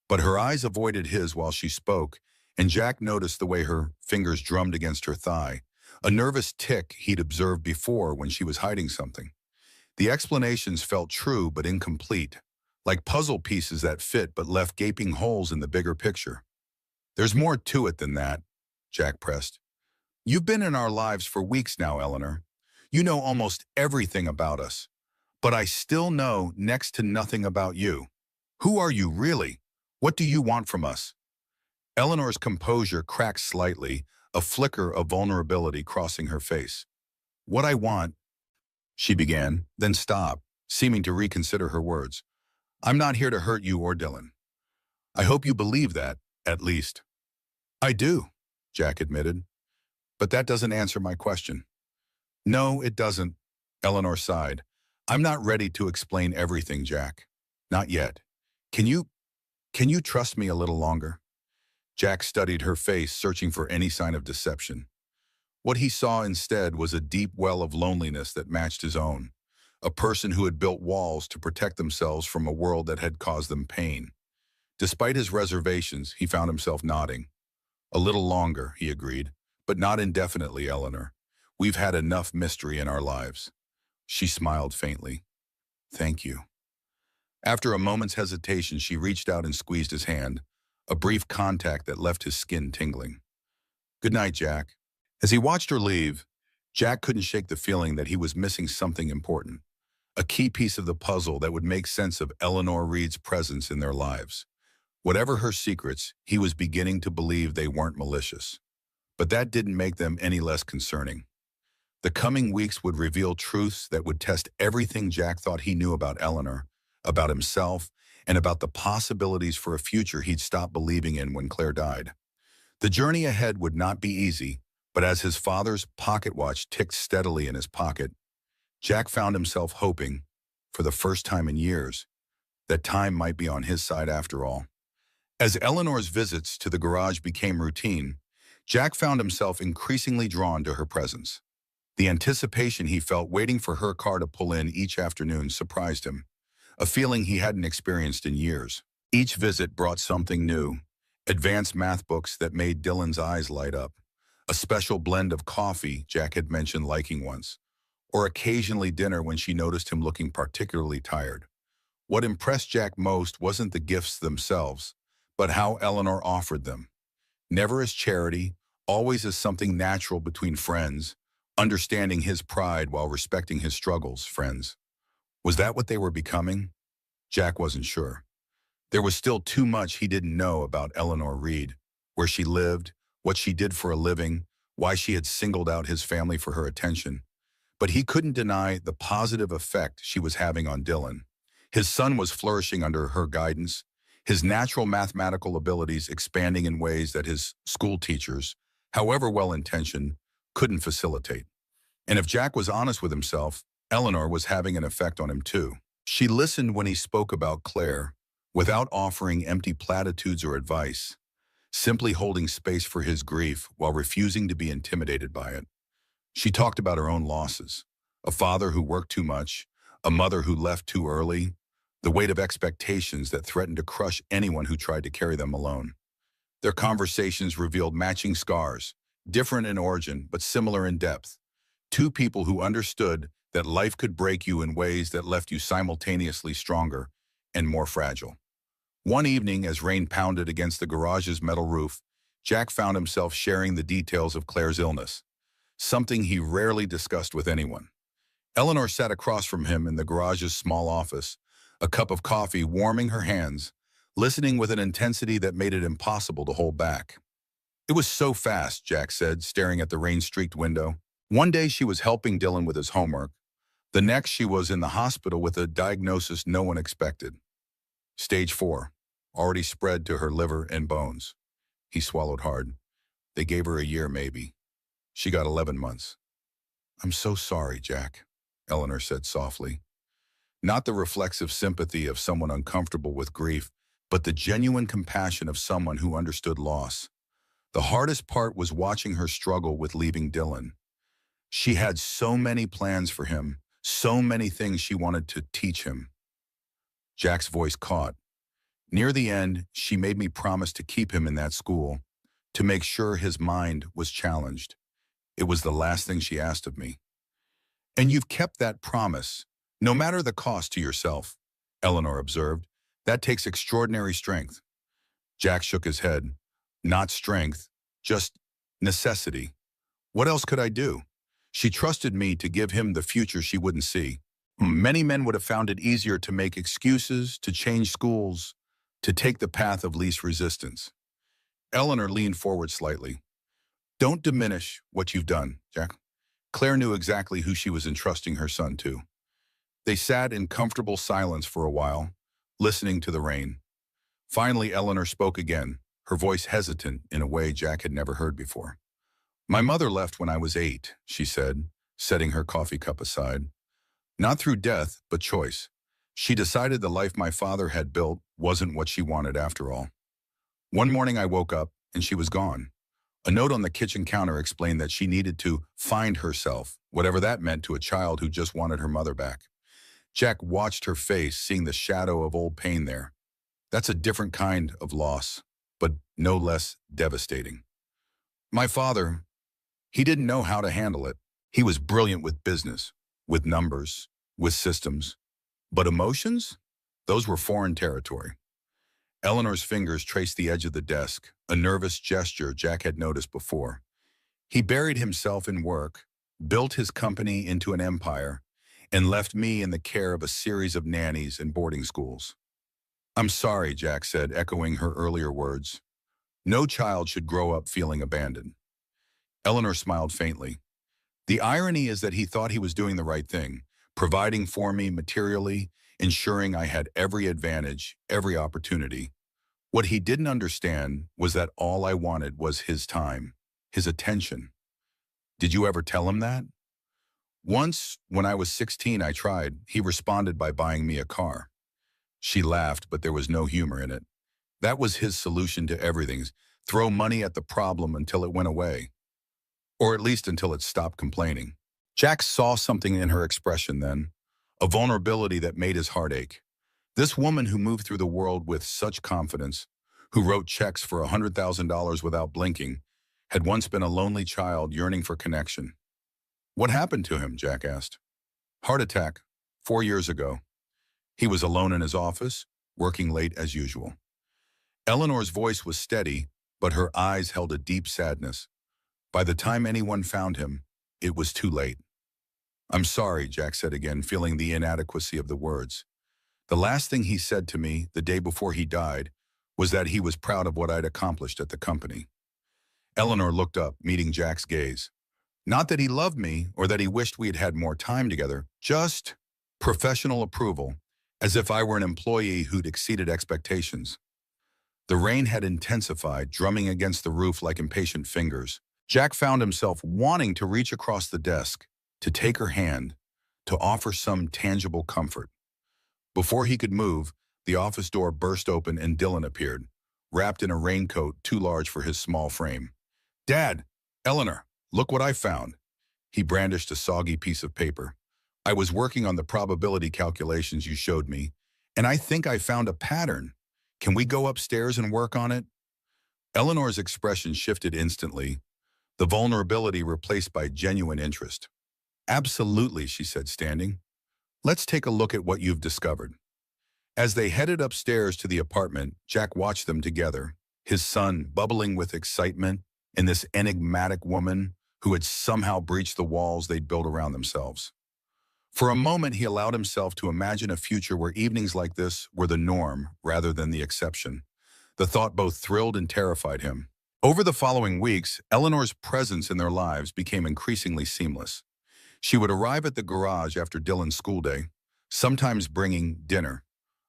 A: But her eyes avoided his while she spoke, and Jack noticed the way her fingers drummed against her thigh, a nervous tick he'd observed before when she was hiding something. The explanations felt true but incomplete, like puzzle pieces that fit but left gaping holes in the bigger picture. "There's more to it than that," Jack pressed. "You've been in our lives for weeks now, Eleanor. You know almost everything about us. But I still know next to nothing about you. Who are you really? What do you want from us?" Eleanor's composure cracked slightly, a flicker of vulnerability crossing her face. "What I want," she began, then stopped, seeming to reconsider her words. I'm not here to hurt you or Dylan. I hope you believe that, at least. I do, Jack admitted. But that doesn't answer my question. No, it doesn't, Eleanor sighed. I'm not ready to explain everything, Jack. Not yet. Can you, can you trust me a little longer? Jack studied her face, searching for any sign of deception. What he saw instead was a deep well of loneliness that matched his own, a person who had built walls to protect themselves from a world that had caused them pain. Despite his reservations, he found himself nodding. A little longer, he agreed, but not indefinitely, Eleanor. We've had enough mystery in our lives. She smiled faintly. Thank you. After a moment's hesitation, she reached out and squeezed his hand, a brief contact that left his skin tingling. Good night, Jack. As he watched her leave, Jack couldn't shake the feeling that he was missing something important, a key piece of the puzzle that would make sense of Eleanor Reed's presence in their lives. Whatever her secrets, he was beginning to believe they weren't malicious. But that didn't make them any less concerning. The coming weeks would reveal truths that would test everything Jack thought he knew about Eleanor, about himself, and about the possibilities for a future he'd stopped believing in when Claire died. The journey ahead would not be easy, but as his father's pocket watch ticked steadily in his pocket, Jack found himself hoping, for the first time in years, that time might be on his side after all. As Eleanor's visits to the garage became routine, Jack found himself increasingly drawn to her presence. The anticipation he felt waiting for her car to pull in each afternoon surprised him, a feeling he hadn't experienced in years. Each visit brought something new, advanced math books that made Dylan's eyes light up, a special blend of coffee Jack had mentioned liking once, or occasionally dinner when she noticed him looking particularly tired. What impressed Jack most wasn't the gifts themselves, but how Eleanor offered them. Never as charity, always as something natural between friends, understanding his pride while respecting his struggles, friends. Was that what they were becoming? Jack wasn't sure. There was still too much he didn't know about Eleanor Reed, where she lived, what she did for a living, why she had singled out his family for her attention. But he couldn't deny the positive effect she was having on Dylan. His son was flourishing under her guidance, his natural mathematical abilities expanding in ways that his school teachers, however well-intentioned, couldn't facilitate. And if Jack was honest with himself, Eleanor was having an effect on him too. She listened when he spoke about Claire, without offering empty platitudes or advice, simply holding space for his grief while refusing to be intimidated by it. She talked about her own losses, a father who worked too much, a mother who left too early, the weight of expectations that threatened to crush anyone who tried to carry them alone. Their conversations revealed matching scars, different in origin but similar in depth. Two people who understood that life could break you in ways that left you simultaneously stronger and more fragile. One evening, as rain pounded against the garage's metal roof, Jack found himself sharing the details of Claire's illness, something he rarely discussed with anyone. Eleanor sat across from him in the garage's small office, a cup of coffee warming her hands, listening with an intensity that made it impossible to hold back. It was so fast, Jack said, staring at the rain-streaked window. One day she was helping Dylan with his homework. The next she was in the hospital with a diagnosis no one expected. Stage 4, already spread to her liver and bones. He swallowed hard. They gave her a year, maybe. She got 11 months. I'm so sorry, Jack, Eleanor said softly. Not the reflexive sympathy of someone uncomfortable with grief, but the genuine compassion of someone who understood loss. The hardest part was watching her struggle with leaving Dylan. She had so many plans for him, so many things she wanted to teach him. Jack's voice caught. Near the end, she made me promise to keep him in that school, to make sure his mind was challenged. It was the last thing she asked of me. And you've kept that promise, no matter the cost to yourself, Eleanor observed. That takes extraordinary strength. Jack shook his head. Not strength, just necessity. What else could I do? She trusted me to give him the future she wouldn't see. Many men would have found it easier to make excuses, to change schools, to take the path of least resistance. Eleanor leaned forward slightly. Don't diminish what you've done, Jack. Claire knew exactly who she was entrusting her son to. They sat in comfortable silence for a while, listening to the rain. Finally, Eleanor spoke again, her voice hesitant in a way Jack had never heard before. "My mother left when I was 8, she said, setting her coffee cup aside. Not through death, but choice. She decided the life my father had built wasn't what she wanted after all. One morning I woke up and she was gone. A note on the kitchen counter explained that she needed to find herself, whatever that meant to a child who just wanted her mother back." Jack watched her face, seeing the shadow of old pain there. That's a different kind of loss, but no less devastating. "My father, he didn't know how to handle it. He was brilliant with business, with numbers, with systems. But emotions? Those were foreign territory." Eleanor's fingers traced the edge of the desk, a nervous gesture Jack had noticed before. "He buried himself in work, built his company into an empire, and left me in the care of a series of nannies and boarding schools." "I'm sorry," Jack said, echoing her earlier words. "No child should grow up feeling abandoned." Eleanor smiled faintly. "The irony is that he thought he was doing the right thing, providing for me materially, ensuring I had every advantage, every opportunity. What he didn't understand was that all I wanted was his time, his attention." "Did you ever tell him that?" "Once, when I was 16, I tried. He responded by buying me a car." She laughed, but there was no humor in it. That was his solution to everything. Throw money at the problem until it went away. Or at least until it stopped complaining. Jack saw something in her expression then, a vulnerability that made his heart ache. This woman who moved through the world with such confidence, who wrote checks for $100,000 without blinking, had once been a lonely child yearning for connection. "What happened to him?" Jack asked. "Heart attack, 4 years ago. He was alone in his office, working late as usual." Eleanor's voice was steady, but her eyes held a deep sadness. By the time anyone found him, it was too late. "I'm sorry," Jack said again, feeling the inadequacy of the words. "The last thing he said to me the day before he died was that he was proud of what I'd accomplished at the company." Eleanor looked up, meeting Jack's gaze. "Not that he loved me or that he wished we had had more time together, just professional approval, as if I were an employee who'd exceeded expectations." The rain had intensified, drumming against the roof like impatient fingers. Jack found himself wanting to reach across the desk, to take her hand, to offer some tangible comfort. Before he could move, the office door burst open and Dylan appeared, wrapped in a raincoat too large for his small frame. "Dad, Eleanor, look what I found." He brandished a soggy piece of paper. "I was working on the probability calculations you showed me, and I think I found a pattern. Can we go upstairs and work on it?" Eleanor's expression shifted instantly, the vulnerability replaced by genuine interest. "Absolutely," she said, standing. "Let's take a look at what you've discovered." As they headed upstairs to the apartment, Jack watched them together, his son bubbling with excitement and this enigmatic woman who had somehow breached the walls they'd built around themselves. For a moment, he allowed himself to imagine a future where evenings like this were the norm rather than the exception. The thought both thrilled and terrified him. Over the following weeks, Eleanor's presence in their lives became increasingly seamless. She would arrive at the garage after Dylan's school day, sometimes bringing dinner,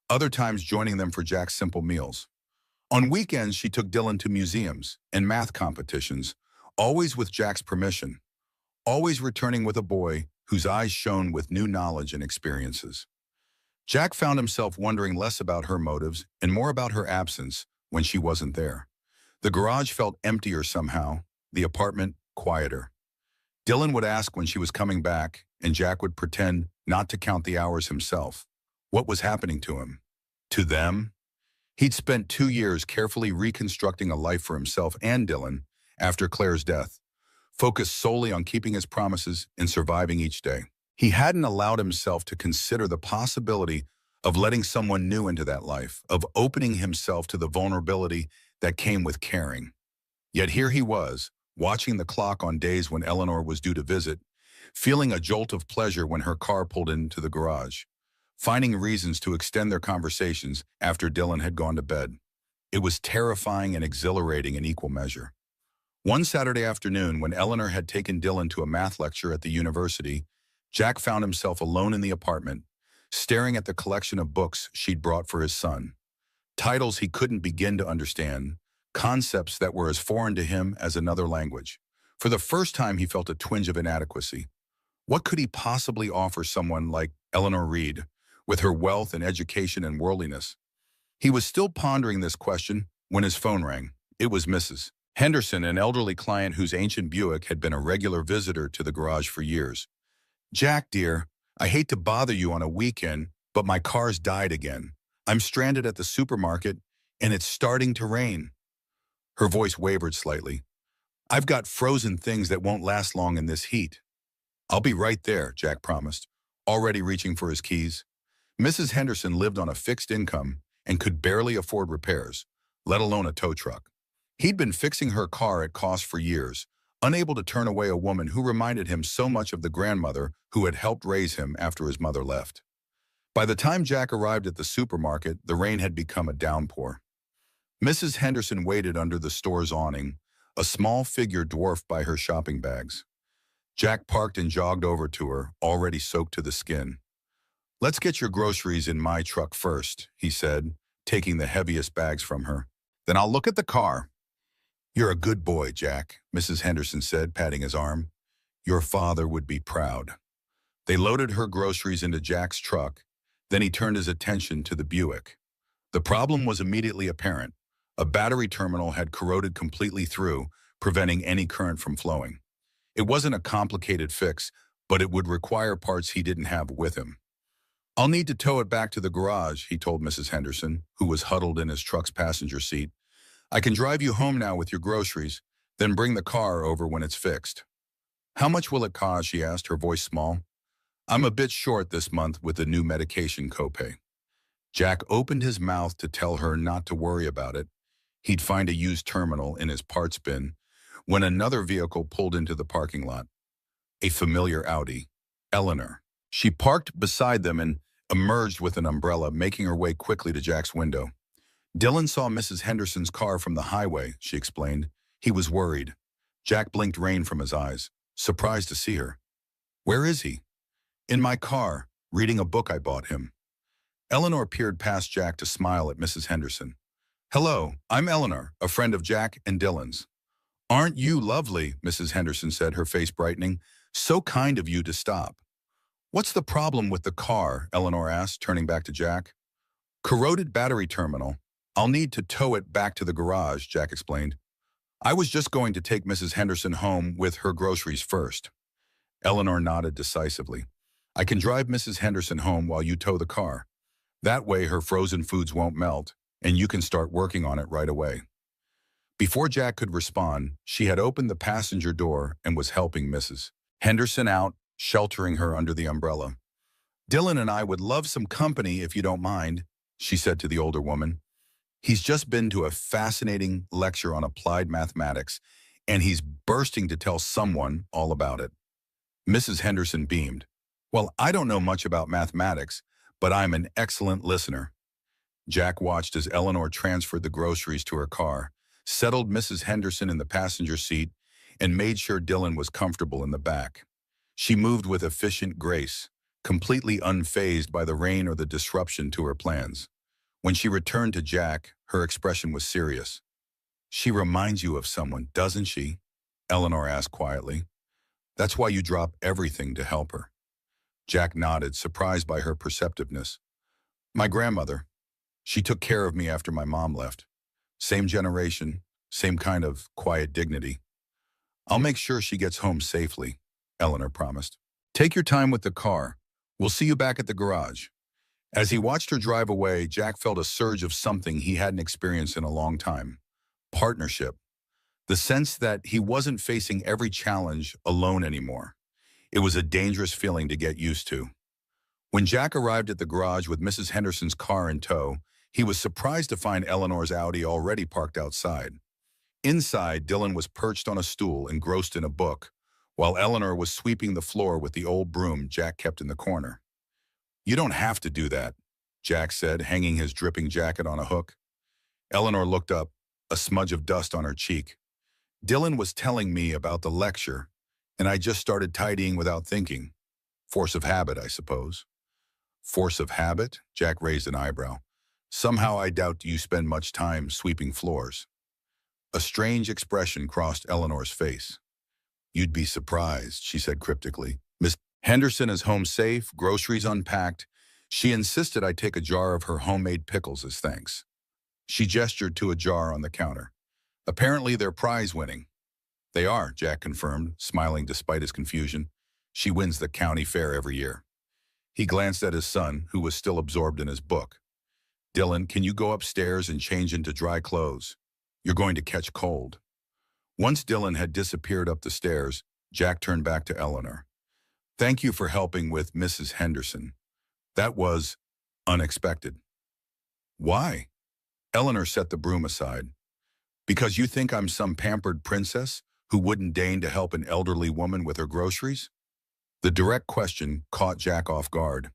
A: other times joining them for Jack's simple meals. On weekends, she took Dylan to museums and math competitions, always with Jack's permission, always returning with a boy whose eyes shone with new knowledge and experiences. Jack found himself wondering less about her motives and more about her absence when she wasn't there. The garage felt emptier somehow, the apartment quieter. Dylan would ask when she was coming back, and Jack would pretend not to count the hours himself. What was happening to him? To them? He'd spent 2 years carefully reconstructing a life for himself and Dylan after Claire's death, focused solely on keeping his promises and surviving each day. He hadn't allowed himself to consider the possibility of letting someone new into that life, of opening himself to the vulnerability that came with caring. Yet here he was, watching the clock on days when Eleanor was due to visit, feeling a jolt of pleasure when her car pulled into the garage, finding reasons to extend their conversations after Dylan had gone to bed. It was terrifying and exhilarating in equal measure. One Saturday afternoon, when Eleanor had taken Dylan to a math lecture at the university, Jack found himself alone in the apartment, staring at the collection of books she'd brought for his son. Titles he couldn't begin to understand, concepts that were as foreign to him as another language. For the first time, he felt a twinge of inadequacy. What could he possibly offer someone like Eleanor Reed, with her wealth and education and worldliness? He was still pondering this question when his phone rang. It was Mrs. Henderson, an elderly client whose ancient Buick had been a regular visitor to the garage for years. "Jack, dear, I hate to bother you on a weekend, but my car's died again. I'm stranded at the supermarket, and it's starting to rain." Her voice wavered slightly. "I've got frozen things that won't last long in this heat." "I'll be right there," Jack promised, already reaching for his keys. Mrs. Henderson lived on a fixed income and could barely afford repairs, let alone a tow truck. He'd been fixing her car at cost for years, unable to turn away a woman who reminded him so much of the grandmother who had helped raise him after his mother left. By the time Jack arrived at the supermarket, the rain had become a downpour. Mrs. Henderson waited under the store's awning, a small figure dwarfed by her shopping bags. Jack parked and jogged over to her, already soaked to the skin. "Let's get your groceries in my truck first," he said, taking the heaviest bags from her. "Then I'll look at the car." "You're a good boy, Jack," Mrs. Henderson said, patting his arm. "Your father would be proud." They loaded her groceries into Jack's truck. Then he turned his attention to the Buick. The problem was immediately apparent. A battery terminal had corroded completely through, preventing any current from flowing. It wasn't a complicated fix, but it would require parts he didn't have with him. "I'll need to tow it back to the garage," he told Mrs. Henderson, who was huddled in his truck's passenger seat. "I can drive you home now with your groceries, then bring the car over when it's fixed." "How much will it cost?" she asked, her voice small. "I'm a bit short this month with the new medication copay." Jack opened his mouth to tell her not to worry about it. He'd find a used terminal in his parts bin when another vehicle pulled into the parking lot. A familiar Audi. Eleanor. She parked beside them and emerged with an umbrella, making her way quickly to Jack's window. "Dylan saw Mrs. Henderson's car from the highway," she explained. "He was worried." Jack blinked rain from his eyes, surprised to see her. "Where is he?" "In my car, reading a book I bought him." Eleanor peered past Jack to smile at Mrs. Henderson. "Hello, I'm Eleanor, a friend of Jack and Dylan's." "Aren't you lovely?" Mrs. Henderson said, her face brightening. "So kind of you to stop." "What's the problem with the car?" Eleanor asked, turning back to Jack. "Corroded battery terminal. I'll need to tow it back to the garage," Jack explained. "I was just going to take Mrs. Henderson home with her groceries first." Eleanor nodded decisively. "I can drive Mrs. Henderson home while you tow the car. That way her frozen foods won't melt, and you can start working on it right away." Before Jack could respond, she had opened the passenger door and was helping Mrs. Henderson out, sheltering her under the umbrella. "Dylan and I would love some company if you don't mind," she said to the older woman. "He's just been to a fascinating lecture on applied mathematics, and he's bursting to tell someone all about it." Mrs. Henderson beamed. "Well, I don't know much about mathematics, but I'm an excellent listener." Jack watched as Eleanor transferred the groceries to her car, settled Mrs. Henderson in the passenger seat, and made sure Dylan was comfortable in the back. She moved with efficient grace, completely unfazed by the rain or the disruption to her plans. When she returned to Jack, her expression was serious. "She reminds you of someone, doesn't she?" Eleanor asked quietly. "That's why you drop everything to help her." Jack nodded, surprised by her perceptiveness. "My grandmother. She took care of me after my mom left. Same generation, same kind of quiet dignity." "I'll make sure she gets home safely," Eleanor promised. "Take your time with the car. We'll see you back at the garage." As he watched her drive away, Jack felt a surge of something he hadn't experienced in a long time. Partnership. The sense that he wasn't facing every challenge alone anymore. It was a dangerous feeling to get used to. When Jack arrived at the garage with Mrs. Henderson's car in tow, he was surprised to find Eleanor's Audi already parked outside. Inside, Dylan was perched on a stool, engrossed in a book, while Eleanor was sweeping the floor with the old broom Jack kept in the corner. "You don't have to do that," Jack said, hanging his dripping jacket on a hook. Eleanor looked up, a smudge of dust on her cheek. Dylan was telling me about the lecture, and I just started tidying without thinking. Force of habit, I suppose. Force of habit? Jack raised an eyebrow. Somehow I doubt you spend much time sweeping floors. A strange expression crossed Eleanor's face. You'd be surprised, she said cryptically. Miss Henderson is home safe, groceries unpacked. She insisted I take a jar of her homemade pickles as thanks. She gestured to a jar on the counter. Apparently they're prize-winning. They are, Jack confirmed, smiling despite his confusion. She wins the county fair every year. He glanced at his son, who was still absorbed in his book. Dylan, can you go upstairs and change into dry clothes? You're going to catch cold. Once Dylan had disappeared up the stairs, Jack turned back to Eleanor. Thank you for helping with Mrs. Henderson. That was unexpected. Why? Eleanor set the broom aside. Because you think I'm some pampered princess who wouldn't deign to help an elderly woman with her groceries? The direct question caught Jack off guard.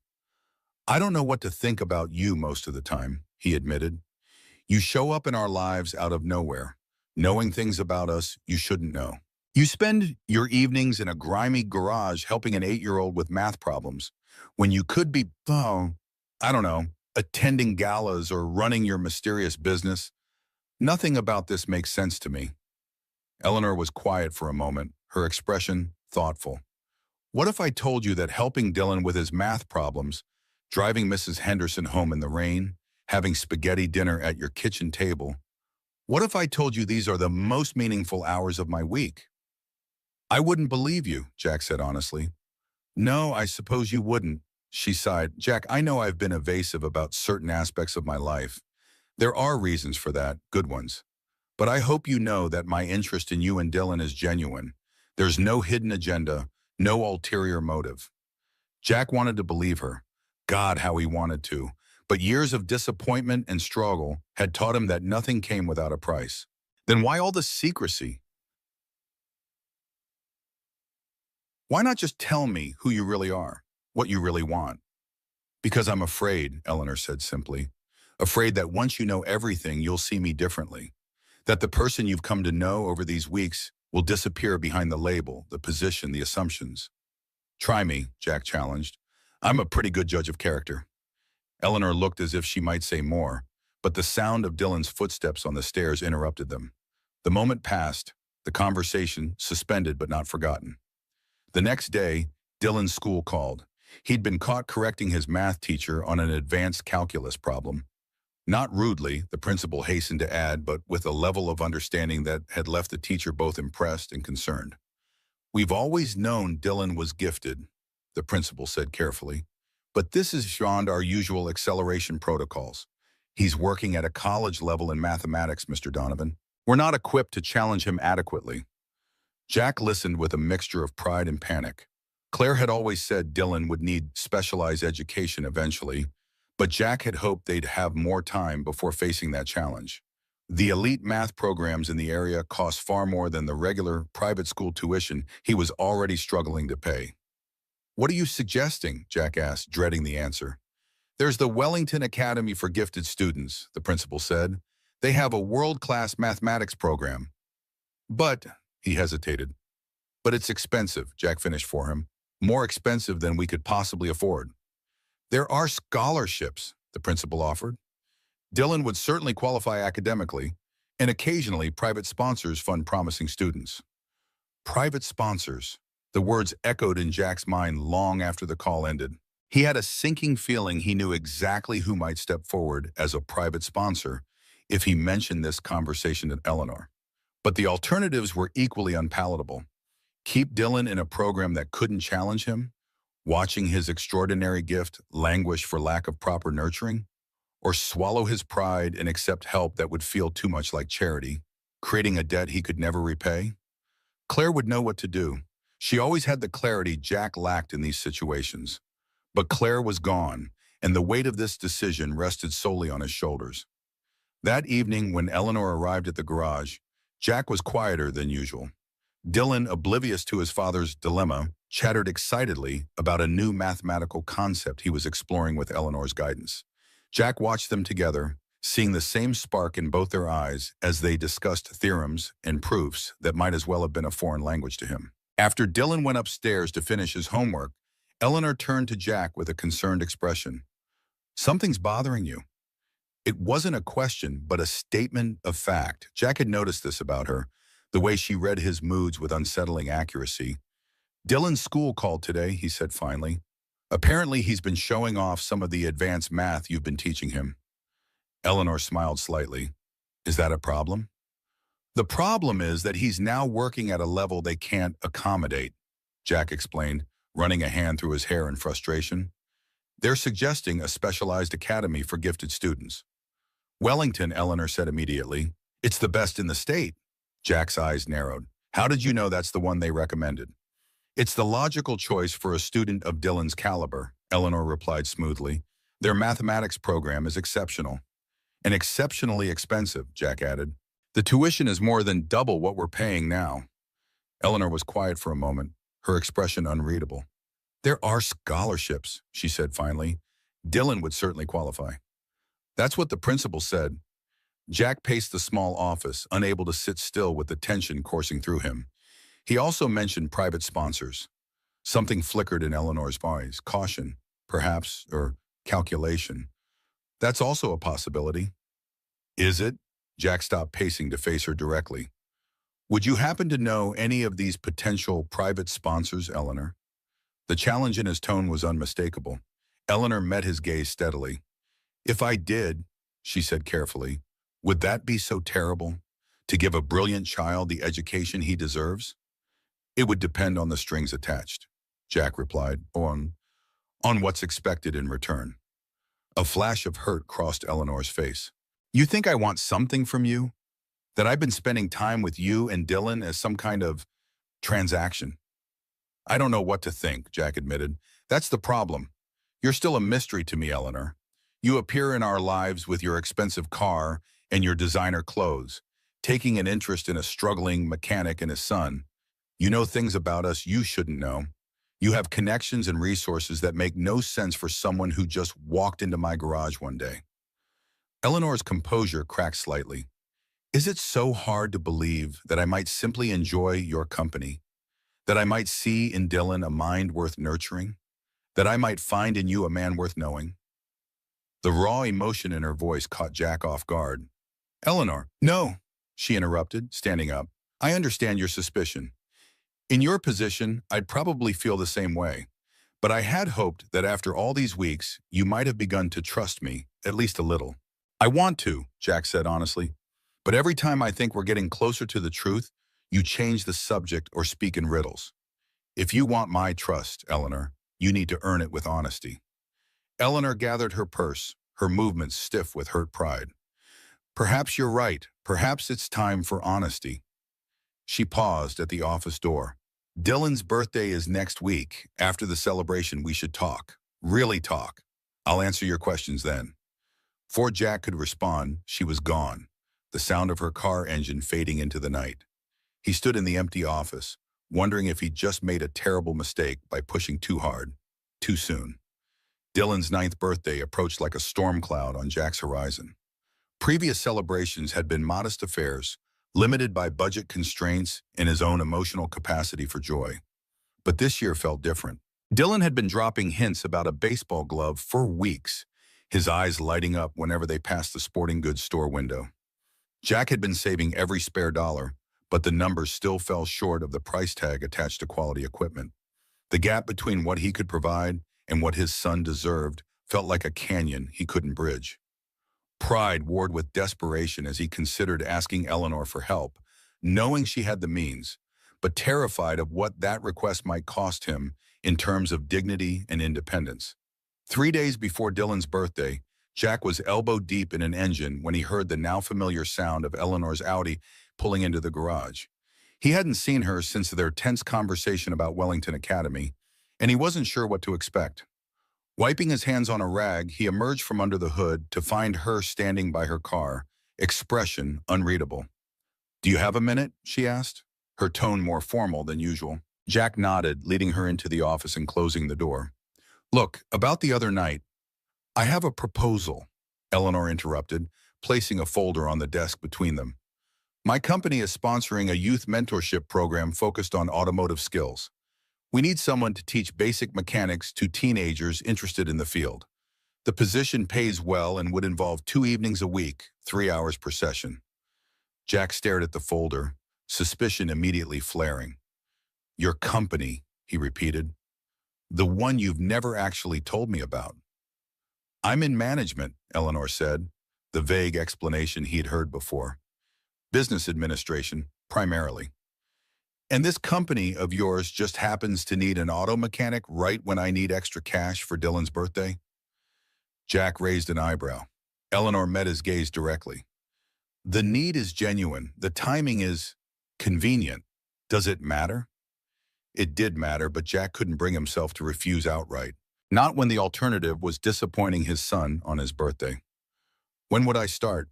A: I don't know what to think about you most of the time, he admitted. You show up in our lives out of nowhere, knowing things about us you shouldn't know. You spend your evenings in a grimy garage helping an 8-year-old with math problems, when you could be, I don't know, attending galas or running your mysterious business. Nothing about this makes sense to me. Eleanor was quiet for a moment, her expression thoughtful. What if I told you that helping Dylan with his math problems, driving Mrs. Henderson home in the rain, having spaghetti dinner at your kitchen table, what if I told you these are the most meaningful hours of my week? I wouldn't believe you, Jack said honestly. No, I suppose you wouldn't, she sighed. Jack, I know I've been evasive about certain aspects of my life. There are reasons for that, good ones. But I hope you know that my interest in you and Dylan is genuine. There's no hidden agenda, no ulterior motive. Jack wanted to believe her. God, how he wanted to. But years of disappointment and struggle had taught him that nothing came without a price. Then why all the secrecy? Why not just tell me who you really are, what you really want? Because I'm afraid, Eleanor said simply. Afraid that once you know everything, you'll see me differently. That the person you've come to know over these weeks will disappear behind the label, the position, the assumptions. Try me, Jack challenged. I'm a pretty good judge of character. Eleanor looked as if she might say more, but the sound of Dylan's footsteps on the stairs interrupted them. The moment passed, the conversation suspended but not forgotten. The next day, Dylan's school called. He'd been caught correcting his math teacher on an advanced calculus problem. Not rudely, the principal hastened to add, but with a level of understanding that had left the teacher both impressed and concerned. We've always known Dylan was gifted, the principal said carefully, but this is beyond our usual acceleration protocols. He's working at a college level in mathematics, Mr. Donovan. We're not equipped to challenge him adequately. Jack listened with a mixture of pride and panic. Claire had always said Dylan would need specialized education eventually, but Jack had hoped they'd have more time before facing that challenge. The elite math programs in the area cost far more than the regular private school tuition he was already struggling to pay. What are you suggesting? Jack asked, dreading the answer. There's the Wellington Academy for Gifted Students, the principal said. They have a world-class mathematics program. But, he hesitated. But it's expensive, Jack finished for him. More expensive than we could possibly afford. There are scholarships, the principal offered. Dylan would certainly qualify academically, and occasionally private sponsors fund promising students. Private sponsors. The words echoed in Jack's mind long after the call ended. He had a sinking feeling he knew exactly who might step forward as a private sponsor if he mentioned this conversation to Eleanor. But the alternatives were equally unpalatable. Keep Dylan in a program that couldn't challenge him, watching his extraordinary gift languish for lack of proper nurturing, or swallow his pride and accept help that would feel too much like charity, creating a debt he could never repay? Claire would know what to do. She always had the clarity Jack lacked in these situations. But Claire was gone, and the weight of this decision rested solely on his shoulders. That evening, when Eleanor arrived at the garage, Jack was quieter than usual. Dylan, oblivious to his father's dilemma, chattered excitedly about a new mathematical concept he was exploring with Eleanor's guidance. Jack watched them together, seeing the same spark in both their eyes as they discussed theorems and proofs that might as well have been a foreign language to him. After Dylan went upstairs to finish his homework, Eleanor turned to Jack with a concerned expression. "Something's bothering you." It wasn't a question, but a statement of fact. Jack had noticed this about her, the way she read his moods with unsettling accuracy. "Dylan's school called today," he said finally. "Apparently he's been showing off some of the advanced math you've been teaching him." Eleanor smiled slightly. "Is that a problem?" "The problem is that he's now working at a level they can't accommodate," Jack explained, running a hand through his hair in frustration. "They're suggesting a specialized academy for gifted students." "Wellington," Eleanor said immediately. "It's the best in the state." Jack's eyes narrowed. "How did you know that's the one they recommended?" "It's the logical choice for a student of Dylan's caliber," Eleanor replied smoothly. "Their mathematics program is exceptional." "And exceptionally expensive," Jack added. "The tuition is more than double what we're paying now." Eleanor was quiet for a moment, her expression unreadable. "There are scholarships," she said finally. "Dylan would certainly qualify." "That's what the principal said." Jack paced the small office, unable to sit still with the tension coursing through him. He also mentioned private sponsors. Something flickered in Eleanor's eyes. Caution, perhaps, or calculation. "That's also a possibility." "Is it?" Jack stopped pacing to face her directly. "Would you happen to know any of these potential private sponsors, Eleanor?" The challenge in his tone was unmistakable. Eleanor met his gaze steadily. "If I did," she said carefully, "would that be so terrible? To give a brilliant child the education he deserves?" "It would depend on the strings attached," Jack replied, on what's expected in return." A flash of hurt crossed Eleanor's face. "You think I want something from you? That I've been spending time with you and Dylan as some kind of transaction?" "I don't know what to think," Jack admitted. "That's the problem. You're still a mystery to me, Eleanor. You appear in our lives with your expensive car and your designer clothes, taking an interest in a struggling mechanic and his son. You know things about us you shouldn't know. You have connections and resources that make no sense for someone who just walked into my garage one day." Eleanor's composure cracked slightly. "Is it so hard to believe that I might simply enjoy your company? That I might see in Dylan a mind worth nurturing? That I might find in you a man worth knowing?" The raw emotion in her voice caught Jack off guard. "Eleanor." "No," she interrupted, standing up. "I understand your suspicion. In your position, I'd probably feel the same way. But I had hoped that after all these weeks, you might have begun to trust me, at least a little." "I want to," Jack said honestly. "But every time I think we're getting closer to the truth, you change the subject or speak in riddles. If you want my trust, Eleanor, you need to earn it with honesty." Eleanor gathered her purse, her movements stiff with hurt pride. "Perhaps you're right. Perhaps it's time for honesty." She paused at the office door. "Dylan's birthday is next week. After the celebration, we should talk. Really talk. I'll answer your questions then." Before Jack could respond, she was gone, the sound of her car engine fading into the night. He stood in the empty office, wondering if he'd just made a terrible mistake by pushing too hard, too soon. Dylan's 9th birthday approached like a storm cloud on Jack's horizon. Previous celebrations had been modest affairs, limited by budget constraints and his own emotional capacity for joy. But this year felt different. Dylan had been dropping hints about a baseball glove for weeks, his eyes lighting up whenever they passed the sporting goods store window. Jack had been saving every spare dollar, but the numbers still fell short of the price tag attached to quality equipment. The gap between what he could provide and what his son deserved felt like a canyon he couldn't bridge. Pride warred with desperation as he considered asking Eleanor for help, knowing she had the means, but terrified of what that request might cost him in terms of dignity and independence. 3 days before Dylan's birthday, Jack was elbow deep in an engine when he heard the now familiar sound of Eleanor's Audi pulling into the garage. He hadn't seen her since their tense conversation about Wellington Academy, and he wasn't sure what to expect. Wiping his hands on a rag, he emerged from under the hood to find her standing by her car, expression unreadable. "Do you have a minute?" she asked, her tone more formal than usual. Jack nodded, leading her into the office and closing the door. "Look, about the other night, I have a proposal," Eleanor interrupted, placing a folder on the desk between them. My company is sponsoring a youth mentorship program focused on automotive skills. We need someone to teach basic mechanics to teenagers interested in the field. The position pays well and would involve 2 evenings a week, 3 hours per session. Jack stared at the folder, suspicion immediately flaring. Your company, he repeated. The one you've never actually told me about. I'm in management, Eleanor said, the vague explanation he'd heard before. Business administration, primarily. And this company of yours just happens to need an auto mechanic right when I need extra cash for Dylan's birthday? Jack raised an eyebrow. Eleanor met his gaze directly. The need is genuine. The timing is convenient. Does it matter? It did matter, but Jack couldn't bring himself to refuse outright. Not when the alternative was disappointing his son on his birthday. When would I start?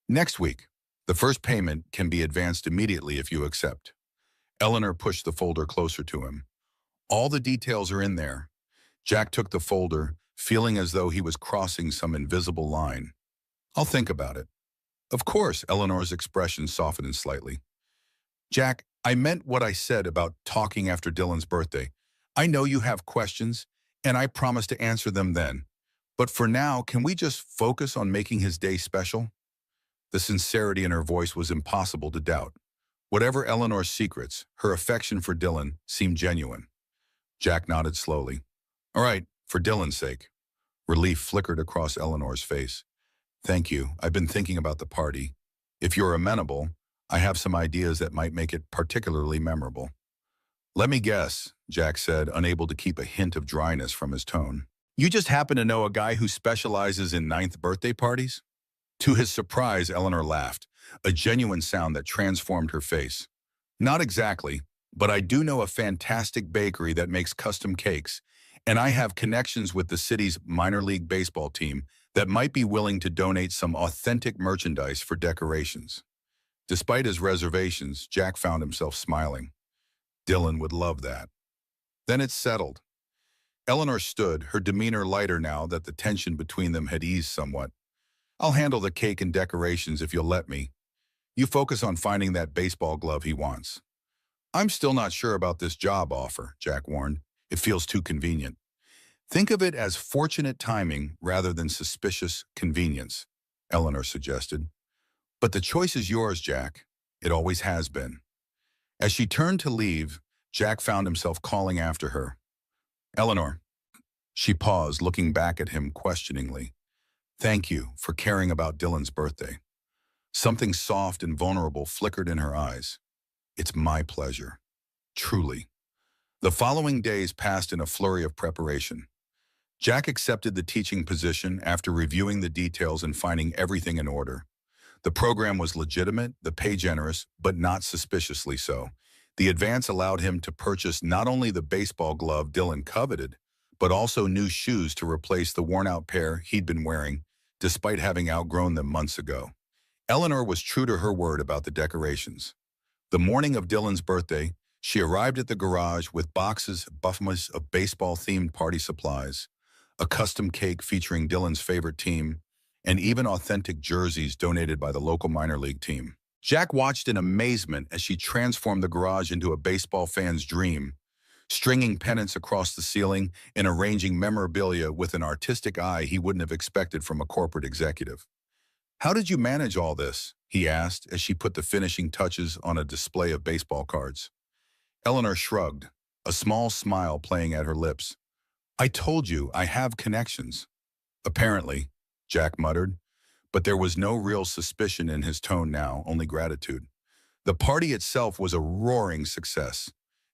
A: Next week. The first payment can be advanced immediately if you accept. Eleanor pushed the folder closer to him. All the details are in there. Jack took the folder, feeling as though he was crossing some invisible line. I'll think about it. Of course, Eleanor's expression softened slightly. Jack, I meant what I said about talking after Dylan's birthday. I know you have questions, and I promise to answer them then. But for now, can we just focus on making his day special? The sincerity in her voice was impossible to doubt. Whatever Eleanor's secrets, her affection for Dylan seemed genuine. Jack nodded slowly. All right, for Dylan's sake. Relief flickered across Eleanor's face. Thank you. I've been thinking about the party. If you're amenable, I have some ideas that might make it particularly memorable. Let me guess, Jack said, unable to keep a hint of dryness from his tone. You just happen to know a guy who specializes in 9th birthday parties? To his surprise, Eleanor laughed, a genuine sound that transformed her face. Not exactly, but I do know a fantastic bakery that makes custom cakes, and I have connections with the city's minor league baseball team that might be willing to donate some authentic merchandise for decorations. Despite his reservations, Jack found himself smiling. Dylan would love that. Then it's settled. Eleanor stood, her demeanor lighter now that the tension between them had eased somewhat. I'll handle the cake and decorations if you'll let me. You focus on finding that baseball glove he wants. I'm still not sure about this job offer, Jack warned. It feels too convenient. Think of it as fortunate timing rather than suspicious convenience, Eleanor suggested. But the choice is yours, Jack. It always has been. As she turned to leave, Jack found himself calling after her. Eleanor. She paused, looking back at him questioningly. Thank you for caring about Dylan's birthday. Something soft and vulnerable flickered in her eyes. It's my pleasure. Truly. The following days passed in a flurry of preparation. Jack accepted the teaching position after reviewing the details and finding everything in order. The program was legitimate, the pay generous, but not suspiciously so. The advance allowed him to purchase not only the baseball glove Dylan coveted, but also new shoes to replace the worn-out pair he'd been wearing, despite having outgrown them months ago. Eleanor was true to her word about the decorations. The morning of Dylan's birthday, she arrived at the garage with boxes of baseball-themed party supplies, a custom cake featuring Dylan's favorite team, and even authentic jerseys donated by the local minor league team. Jack watched in amazement as she transformed the garage into a baseball fan's dream, stringing pennants across the ceiling and arranging memorabilia with an artistic eye he wouldn't have expected from a corporate executive. How did you manage all this? He asked as she put the finishing touches on a display of baseball cards. Eleanor shrugged, a small smile playing at her lips. I told you I have connections. Apparently, Jack muttered, but there was no real suspicion in his tone now, only gratitude. The party itself was a roaring success.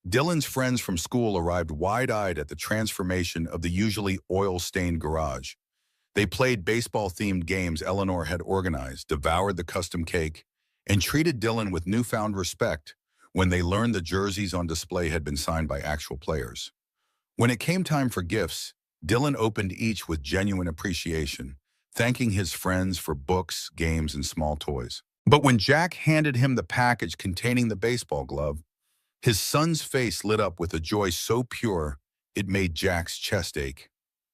A: Dylan's friends from school arrived wide-eyed at the transformation of the usually oil-stained garage. They played baseball-themed games Eleanor had organized, devoured the custom cake, and treated Dylan with newfound respect when they learned the jerseys on display had been signed by actual players. When it came time for gifts, Dylan opened each with genuine appreciation, thanking his friends for books, games, and small toys. But when Jack handed him the package containing the baseball glove, his son's face lit up with a joy so pure it made Jack's chest ache.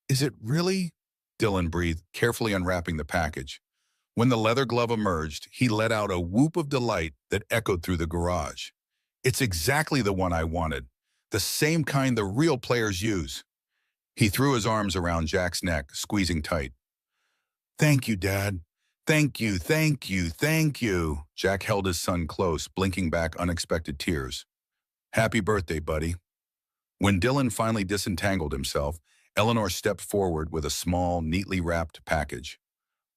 A: Is it really? Dylan breathed, carefully unwrapping the package. When the leather glove emerged, he let out a whoop of delight that echoed through the garage. It's exactly the one I wanted. The same kind the real players use. He threw his arms around Jack's neck, squeezing tight. Thank you, Dad. Thank you, thank you, thank you. Jack held his son close, blinking back unexpected tears. Happy birthday, buddy. When Dylan finally disentangled himself, Eleanor stepped forward with a small, neatly wrapped package.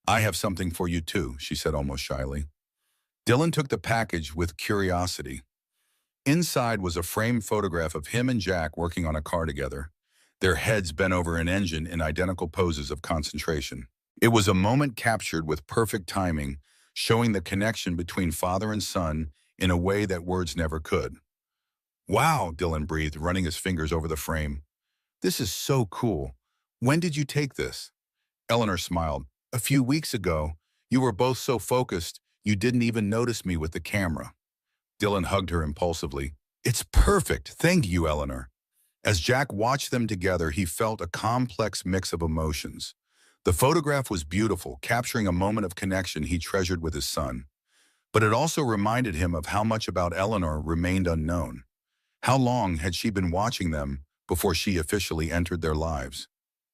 A: I have something for you too, she said almost shyly. Dylan took the package with curiosity. Inside was a framed photograph of him and Jack working on a car together, their heads bent over an engine in identical poses of concentration. It was a moment captured with perfect timing, showing the connection between father and son in a way that words never could. Wow, Dylan breathed, running his fingers over the frame. This is so cool. When did you take this? Eleanor smiled. A few weeks ago. You were both so focused, you didn't even notice me with the camera. Dylan hugged her impulsively. It's perfect. Thank you, Eleanor. As Jack watched them together, he felt a complex mix of emotions. The photograph was beautiful, capturing a moment of connection he treasured with his son. But it also reminded him of how much about Eleanor remained unknown. How long had she been watching them before she officially entered their lives?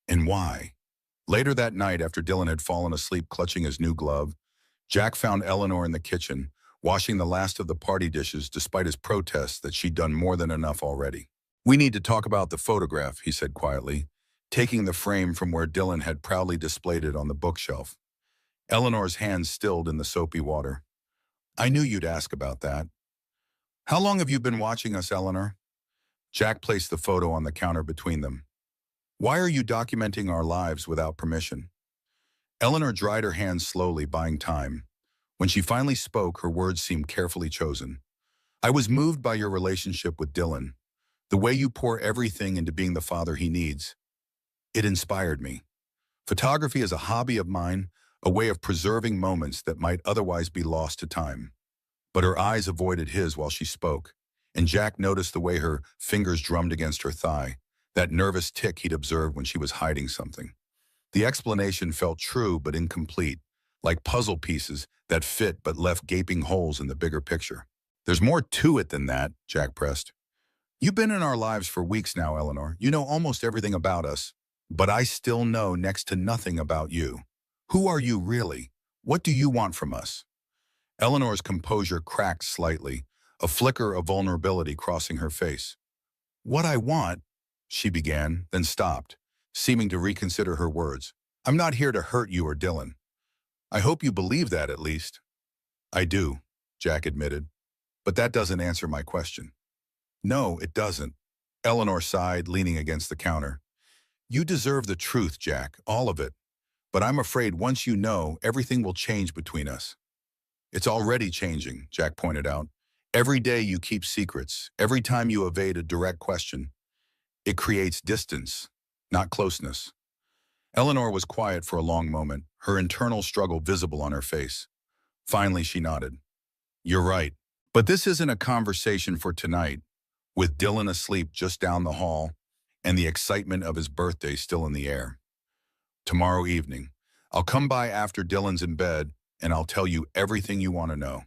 A: And why? Later that night, after Dylan had fallen asleep clutching his new glove, Jack found Eleanor in the kitchen, washing the last of the party dishes despite his protests that she'd done more than enough already. We need to talk about the photograph, he said quietly, taking the frame from where Dylan had proudly displayed it on the bookshelf. Eleanor's hands stilled in the soapy water. I knew you'd ask about that. How long have you been watching us, Eleanor? Jack placed the photo on the counter between them. Why are you documenting our lives without permission? Eleanor dried her hands slowly, buying time. When she finally spoke, her words seemed carefully chosen. I was moved by your relationship with Dylan, the way you pour everything into being the father he needs. It inspired me. Photography is a hobby of mine, a way of preserving moments that might otherwise be lost to time. But her eyes avoided his while she spoke, and Jack noticed the way her fingers drummed against her thigh, that nervous tick he'd observed when she was hiding something. The explanation felt true but incomplete, like puzzle pieces that fit but left gaping holes in the bigger picture. There's more to it than that, Jack pressed. You've been in our lives for weeks now, Eleanor. You know almost everything about us. But I still know next to nothing about you. Who are you really? What do you want from us? Eleanor's composure cracked slightly, a flicker of vulnerability crossing her face. What I want, she began, then stopped, seeming to reconsider her words. I'm not here to hurt you or Dylan. I hope you believe that at least. I do, Jack admitted, but that doesn't answer my question. No, it doesn't. Eleanor sighed, leaning against the counter. You deserve the truth, Jack, all of it. But I'm afraid once you know, everything will change between us. It's already changing, Jack pointed out. Every day you keep secrets, every time you evade a direct question. It creates distance, not closeness. Eleanor was quiet for a long moment, her internal struggle visible on her face. Finally, she nodded. You're right. But this isn't a conversation for tonight, with Dylan asleep just down the hall and the excitement of his birthday still in the air. Tomorrow evening, I'll come by after Dylan's in bed and I'll tell you everything you want to know.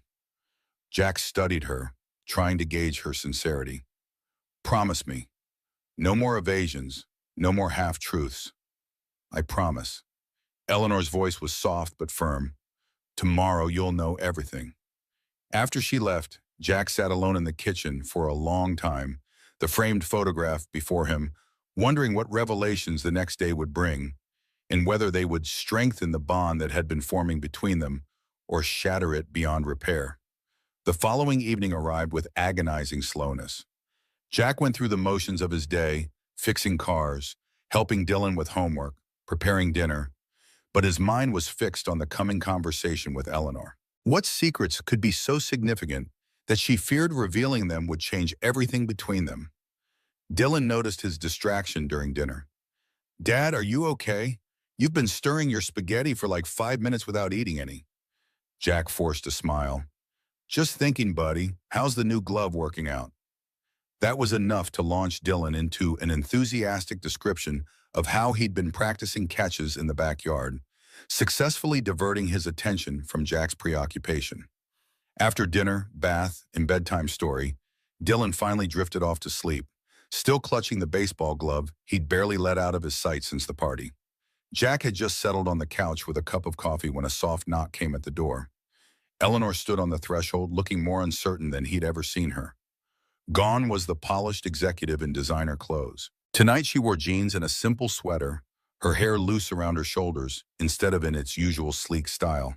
A: Jack studied her, trying to gauge her sincerity. Promise me. No more evasions, no more half-truths. I promise. Eleanor's voice was soft but firm. Tomorrow you'll know everything. After she left, Jack sat alone in the kitchen for a long time, the framed photograph before him, wondering what revelations the next day would bring, and whether they would strengthen the bond that had been forming between them or shatter it beyond repair. The following evening arrived with agonizing slowness. Jack went through the motions of his day, fixing cars, helping Dylan with homework, preparing dinner, but his mind was fixed on the coming conversation with Eleanor. What secrets could be so significant that she feared revealing them would change everything between them? Dylan noticed his distraction during dinner. Dad, are you okay? You've been stirring your spaghetti for like 5 minutes without eating any. Jack forced a smile. Just thinking, buddy, how's the new glove working out? That was enough to launch Dylan into an enthusiastic description of how he'd been practicing catches in the backyard, successfully diverting his attention from Jack's preoccupation. After dinner, bath, and bedtime story, Dylan finally drifted off to sleep, still clutching the baseball glove he'd barely let out of his sight since the party. Jack had just settled on the couch with a cup of coffee when a soft knock came at the door. Eleanor stood on the threshold, looking more uncertain than he'd ever seen her. Gone was the polished executive in designer clothes. Tonight she wore jeans and a simple sweater, her hair loose around her shoulders instead of in its usual sleek style.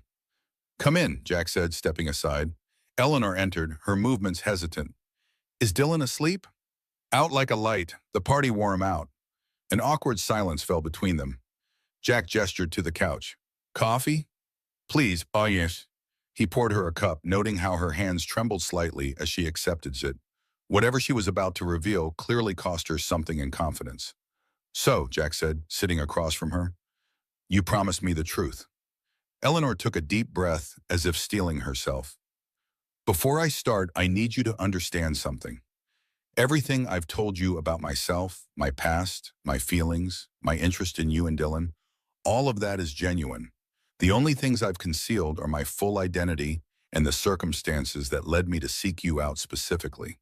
A: "Come in," Jack said, stepping aside. Eleanor entered, her movements hesitant. "Is Dylan asleep?" "Out like a light. The party wore him out." An awkward silence fell between them. Jack gestured to the couch. "Coffee?" "Please." "Oh, yes." He poured her a cup, noting how her hands trembled slightly as she accepted it. Whatever she was about to reveal clearly cost her something in confidence. "So," Jack said, sitting across from her, "you promised me the truth." Eleanor took a deep breath as if steeling herself. "Before I start, I need you to understand something. Everything I've told you about myself, my past, my feelings, my interest in you and Dylan, all of that is genuine. The only things I've concealed are my full identity and the circumstances that led me to seek you out specifically."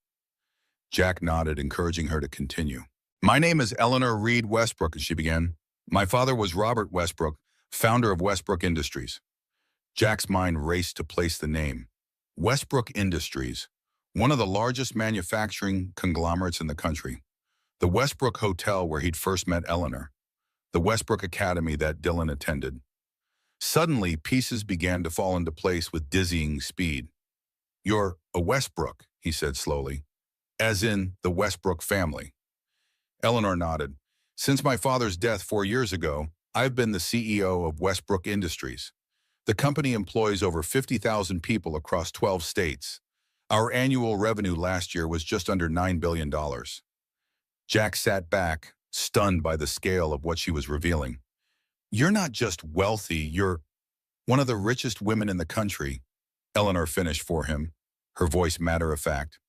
A: Jack nodded, encouraging her to continue. "My name is Eleanor Reed Westbrook," she began. "My father was Robert Westbrook, founder of Westbrook Industries." Jack's mind raced to place the name. Westbrook Industries, one of the largest manufacturing conglomerates in the country. The Westbrook Hotel where he'd first met Eleanor. The Westbrook Academy that Dylan attended. Suddenly, pieces began to fall into place with dizzying speed. "You're a Westbrook," he said slowly. "As in the Westbrook family." Eleanor nodded. "Since my father's death 4 years ago, I've been the CEO of Westbrook Industries. The company employs over 50,000 people across 12 states. Our annual revenue last year was just under $9 billion. Jack sat back, stunned by the scale of what she was revealing. "You're not just wealthy, you're one of the richest women in the country," Eleanor finished for him, her voice matter-of-fact.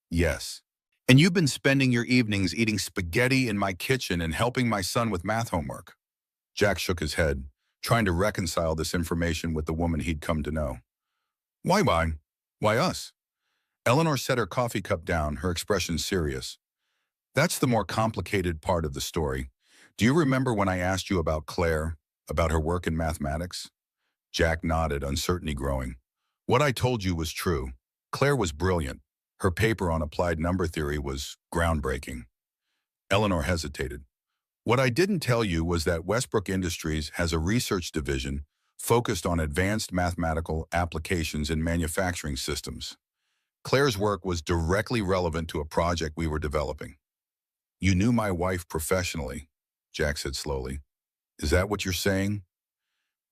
A: "Yes. And you've been spending your evenings eating spaghetti in my kitchen and helping my son with math homework." Jack shook his head, trying to reconcile this information with the woman he'd come to know. "Why? Why us?" Eleanor set her coffee cup down, her expression serious. "That's the more complicated part of the story. Do you remember when I asked you about Claire, about her work in mathematics?" Jack nodded, uncertainty growing. "What I told you was true. Claire was brilliant. Her paper on applied number theory was groundbreaking." Eleanor hesitated. "What I didn't tell you was that Westbrook Industries has a research division focused on advanced mathematical applications in manufacturing systems. Claire's work was directly relevant to a project we were developing." "You knew my wife professionally," Jack said slowly. "Is that what you're saying?"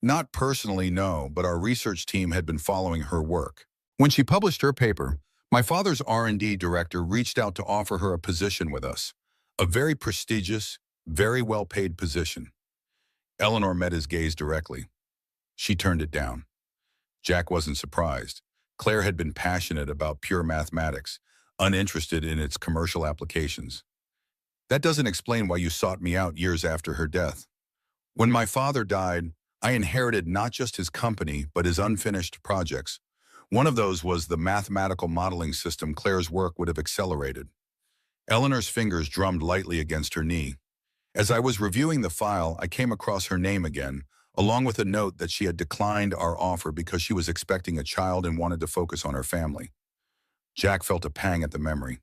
A: "Not personally, no, but our research team had been following her work. When she published her paper, my father's R&D director reached out to offer her a position with us, a very prestigious, very well-paid position." Eleanor met his gaze directly. She turned it down. Jack wasn't surprised. Claire had been passionate about pure mathematics, uninterested in its commercial applications. "That doesn't explain why you sought me out years after her death." "When my father died, I inherited not just his company, but his unfinished projects. One of those was the mathematical modeling system Claire's work would have accelerated." Eleanor's fingers drummed lightly against her knee. "As I was reviewing the file, I came across her name again, along with a note that she had declined our offer because she was expecting a child and wanted to focus on her family." Jack felt a pang at the memory.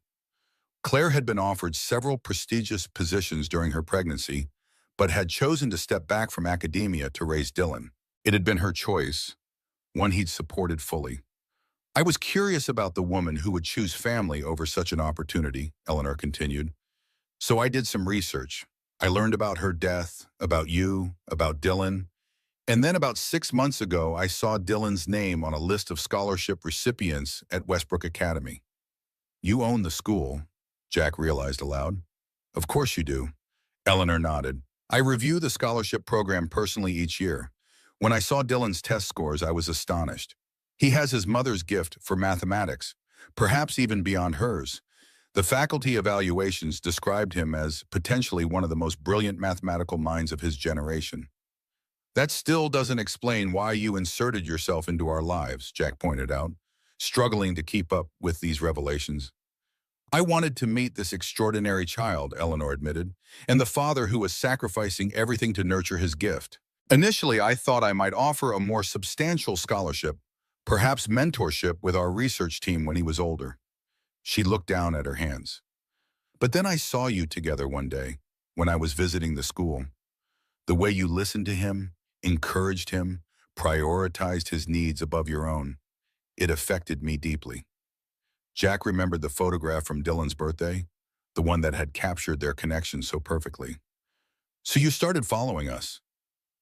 A: Claire had been offered several prestigious positions during her pregnancy, but had chosen to step back from academia to raise Dylan. It had been her choice, one he'd supported fully. "I was curious about the woman who would choose family over such an opportunity," Eleanor continued. "So I did some research. I learned about her death, about you, about Dylan, and then about 6 months ago, I saw Dylan's name on a list of scholarship recipients at Westbrook Academy." "You own the school," Jack realized aloud. "Of course you do." Eleanor nodded. "I review the scholarship program personally each year. When I saw Dylan's test scores, I was astonished. He has his mother's gift for mathematics, perhaps even beyond hers. The faculty evaluations described him as potentially one of the most brilliant mathematical minds of his generation." That still doesn't explain why you inserted yourself into our lives, Jack pointed out, struggling to keep up with these revelations. I wanted to meet this extraordinary child, Eleanor admitted, and the father who was sacrificing everything to nurture his gift. Initially, I thought I might offer a more substantial scholarship, perhaps mentorship with our research team when he was older. She looked down at her hands. But then I saw you together one day, when I was visiting the school. The way you listened to him, encouraged him, prioritized his needs above your own, it affected me deeply. Jack remembered the photograph from Dylan's birthday, the one that had captured their connection so perfectly. So you started following us.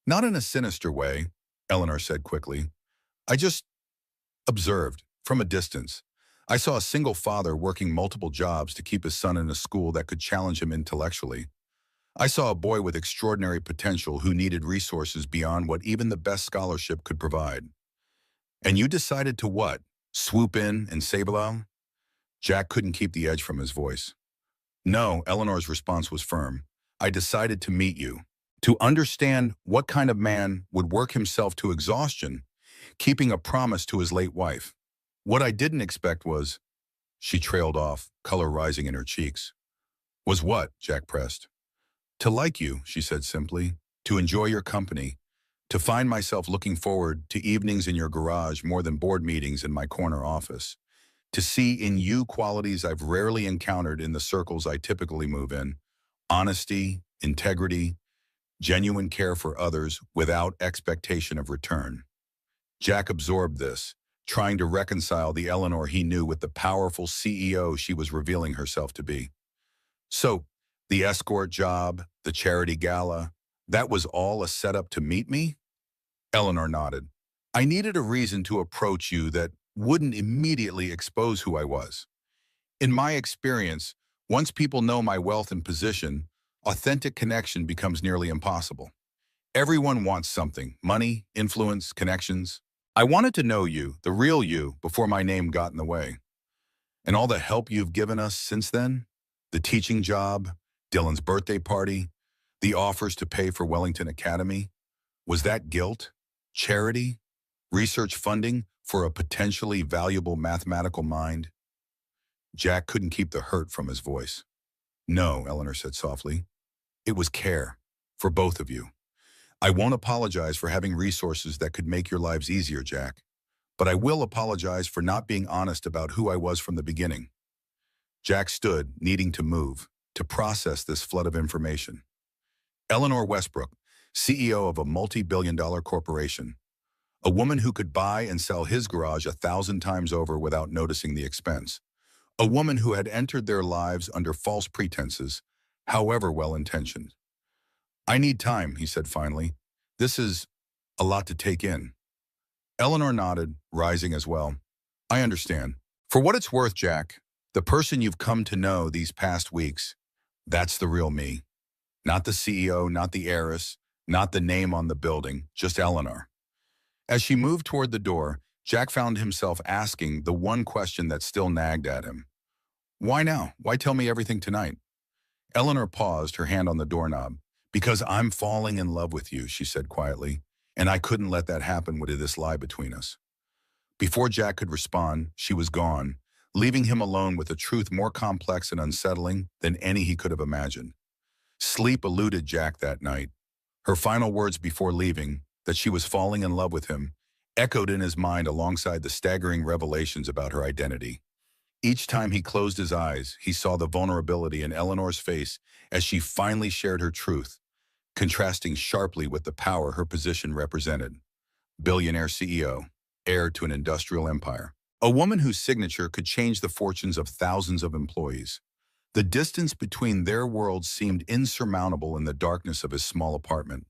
A: Not in a sinister way, Eleanor said quickly. I just observed, from a distance. I saw a single father working multiple jobs to keep his son in a school that could challenge him intellectually. I saw a boy with extraordinary potential who needed resources beyond what even the best scholarship could provide. And you decided to what? Swoop in and save along? Jack couldn't keep the edge from his voice. No, Eleanor's response was firm. I decided to meet you, to understand what kind of man would work himself to exhaustion, keeping a promise to his late wife. What I didn't expect was, she trailed off, color rising in her cheeks. Was what? Jack pressed. To like you, she said simply, to enjoy your company, to find myself looking forward to evenings in your garage more than board meetings in my corner office, to see in you qualities I've rarely encountered in the circles I typically move in, honesty, integrity, genuine care for others without expectation of return. Jack absorbed this, trying to reconcile the Eleanor he knew with the powerful CEO she was revealing herself to be. So, the escort job, the charity gala, that was all a setup to meet me? Eleanor nodded. I needed a reason to approach you that wouldn't immediately expose who I was. In my experience, once people know my wealth and position, authentic connection becomes nearly impossible. Everyone wants something, money, influence, connections. I wanted to know you, the real you, before my name got in the way. And all the help you've given us since then, the teaching job, Dylan's birthday party, the offers to pay for Wellington Academy, was that guilt, charity, research funding for a potentially valuable mathematical mind? Jack couldn't keep the hurt from his voice. No, Eleanor said softly. It was care, for both of you. I won't apologize for having resources that could make your lives easier, Jack. But I will apologize for not being honest about who I was from the beginning. Jack stood, needing to move, to process this flood of information. Eleanor Westbrook, CEO of a multi-billion-dollar corporation, a woman who could buy and sell his garage 1,000 times over without noticing the expense. A woman who had entered their lives under false pretenses, however well-intentioned. I need time, he said finally. This is a lot to take in. Eleanor nodded, rising as well. I understand. For what it's worth, Jack, the person you've come to know these past weeks, that's the real me. Not the CEO, not the heiress, not the name on the building, just Eleanor. As she moved toward the door, Jack found himself asking the one question that still nagged at him. Why now? Why tell me everything tonight? Eleanor paused, her hand on the doorknob. Because I'm falling in love with you, she said quietly, and I couldn't let that happen with this lie between us. Before Jack could respond, she was gone, leaving him alone with a truth more complex and unsettling than any he could have imagined. Sleep eluded Jack that night. Her final words before leaving, that she was falling in love with him, echoed in his mind alongside the staggering revelations about her identity. Each time he closed his eyes, he saw the vulnerability in Eleanor's face as she finally shared her truth, contrasting sharply with the power her position represented. Billionaire CEO, heir to an industrial empire. A woman whose signature could change the fortunes of thousands of employees. The distance between their worlds seemed insurmountable in the darkness of his small apartment.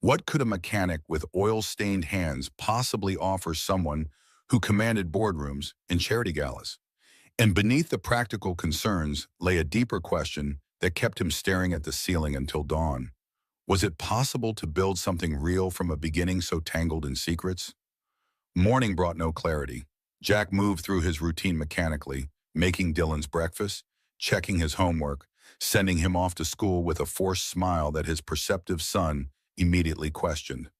A: What could a mechanic with oil-stained hands possibly offer someone who commanded boardrooms and charity galas? And beneath the practical concerns lay a deeper question that kept him staring at the ceiling until dawn. Was it possible to build something real from a beginning so tangled in secrets? Morning brought no clarity. Jack moved through his routine mechanically, making Dylan's breakfast, checking his homework, sending him off to school with a forced smile that his perceptive son immediately questioned.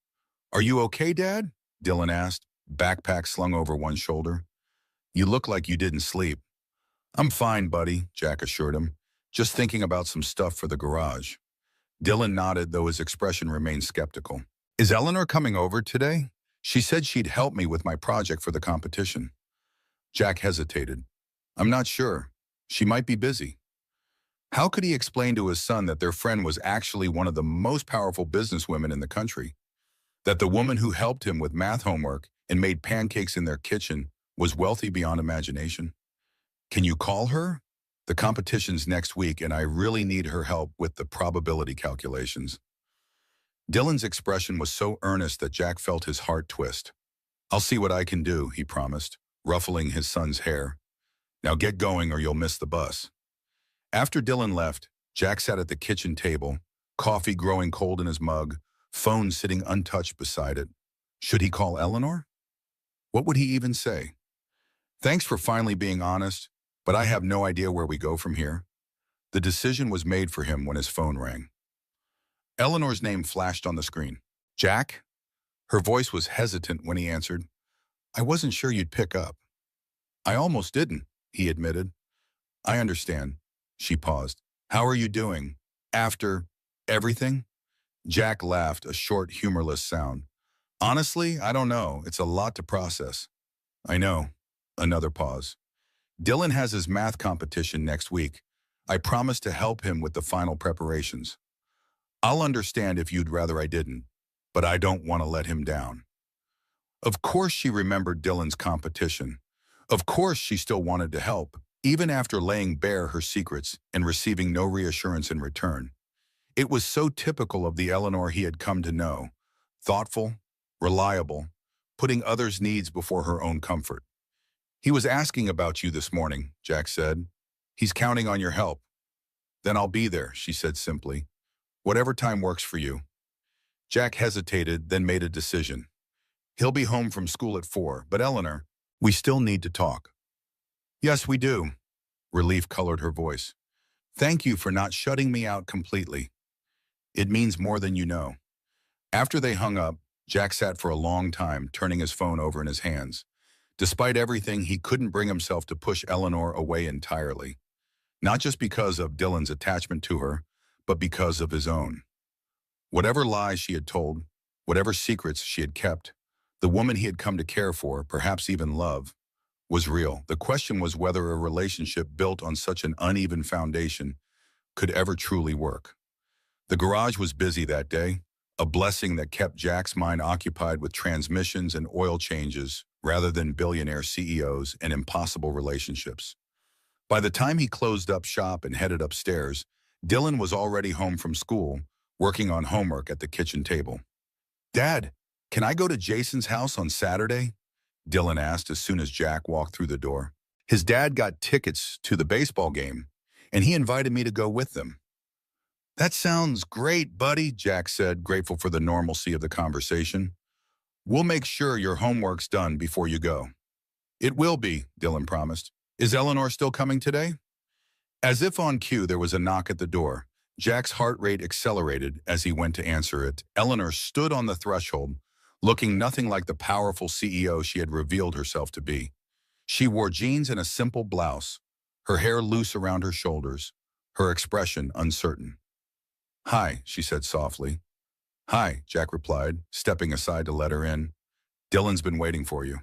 A: Are you okay, Dad? Dylan asked, backpack slung over one shoulder. You look like you didn't sleep. I'm fine, buddy, Jack assured him. Just thinking about some stuff for the garage. Dylan nodded, though his expression remained skeptical. Is Eleanor coming over today? She said she'd help me with my project for the competition. Jack hesitated. I'm not sure. She might be busy. How could he explain to his son that their friend was actually one of the most powerful businesswomen in the country? That the woman who helped him with math homework and made pancakes in their kitchen was wealthy beyond imagination? Can you call her? The competition's next week, and I really need her help with the probability calculations. Dylan's expression was so earnest that Jack felt his heart twist. I'll see what I can do, he promised, ruffling his son's hair. Now get going or you'll miss the bus. After Dylan left, Jack sat at the kitchen table, coffee growing cold in his mug, phone sitting untouched beside it. Should he call Eleanor? What would he even say? Thanks for finally being honest, but I have no idea where we go from here. The decision was made for him when his phone rang. Eleanor's name flashed on the screen. Jack? Her voice was hesitant when he answered. I wasn't sure you'd pick up. I almost didn't, he admitted. I understand. She paused. How are you doing? After everything? Jack laughed, a short, humorless sound. Honestly, I don't know. It's a lot to process. I know. Another pause. Dylan has his math competition next week. I promised to help him with the final preparations. I'll understand if you'd rather I didn't, but I don't want to let him down. Of course she remembered Dylan's competition. Of course she still wanted to help, even after laying bare her secrets and receiving no reassurance in return. It was so typical of the Eleanor he had come to know. Thoughtful, reliable, putting others' needs before her own comfort. He was asking about you this morning, Jack said. He's counting on your help. Then I'll be there, she said simply. Whatever time works for you. Jack hesitated, then made a decision. He'll be home from school at 4, but Eleanor, we still need to talk. Yes, we do. Relief colored her voice. Thank you for not shutting me out completely. It means more than you know. After they hung up, Jack sat for a long time, turning his phone over in his hands. Despite everything, he couldn't bring himself to push Eleanor away entirely. Not just because of Dylan's attachment to her, but because of his own. Whatever lies she had told, whatever secrets she had kept, the woman he had come to care for, perhaps even love, was real. The question was whether a relationship built on such an uneven foundation could ever truly work. The garage was busy that day, a blessing that kept Jack's mind occupied with transmissions and oil changes rather than billionaire CEOs and impossible relationships. By the time he closed up shop and headed upstairs, Dylan was already home from school, working on homework at the kitchen table. Dad, can I go to Jason's house on Saturday? Dylan asked as soon as Jack walked through the door. His dad got tickets to the baseball game, and he invited me to go with them. That sounds great, buddy, Jack said, grateful for the normalcy of the conversation. We'll make sure your homework's done before you go. It will be, Dylan promised. Is Eleanor still coming today? As if on cue, there was a knock at the door. Jack's heart rate accelerated as he went to answer it. Eleanor stood on the threshold, looking nothing like the powerful CEO she had revealed herself to be. She wore jeans and a simple blouse, her hair loose around her shoulders, her expression uncertain. Hi, she said softly. Hi, Jack replied, stepping aside to let her in. Dylan's been waiting for you.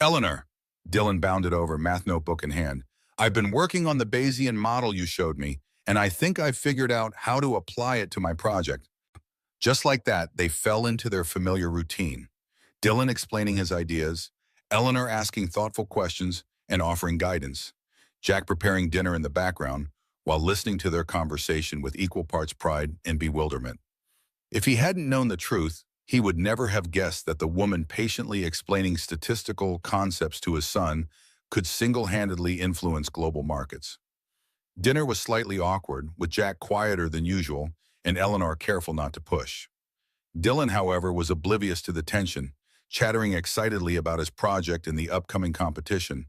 A: Eleanor, Dylan bounded over, math notebook in hand. I've been working on the Bayesian model you showed me, and I think I've figured out how to apply it to my project. Just like that, they fell into their familiar routine. Dylan explaining his ideas, Eleanor asking thoughtful questions and offering guidance, Jack preparing dinner in the background while listening to their conversation with equal parts pride and bewilderment. If he hadn't known the truth, he would never have guessed that the woman patiently explaining statistical concepts to his son could single-handedly influence global markets. Dinner was slightly awkward, with Jack quieter than usual and Eleanor careful not to push. Dylan, however, was oblivious to the tension, chattering excitedly about his project and the upcoming competition.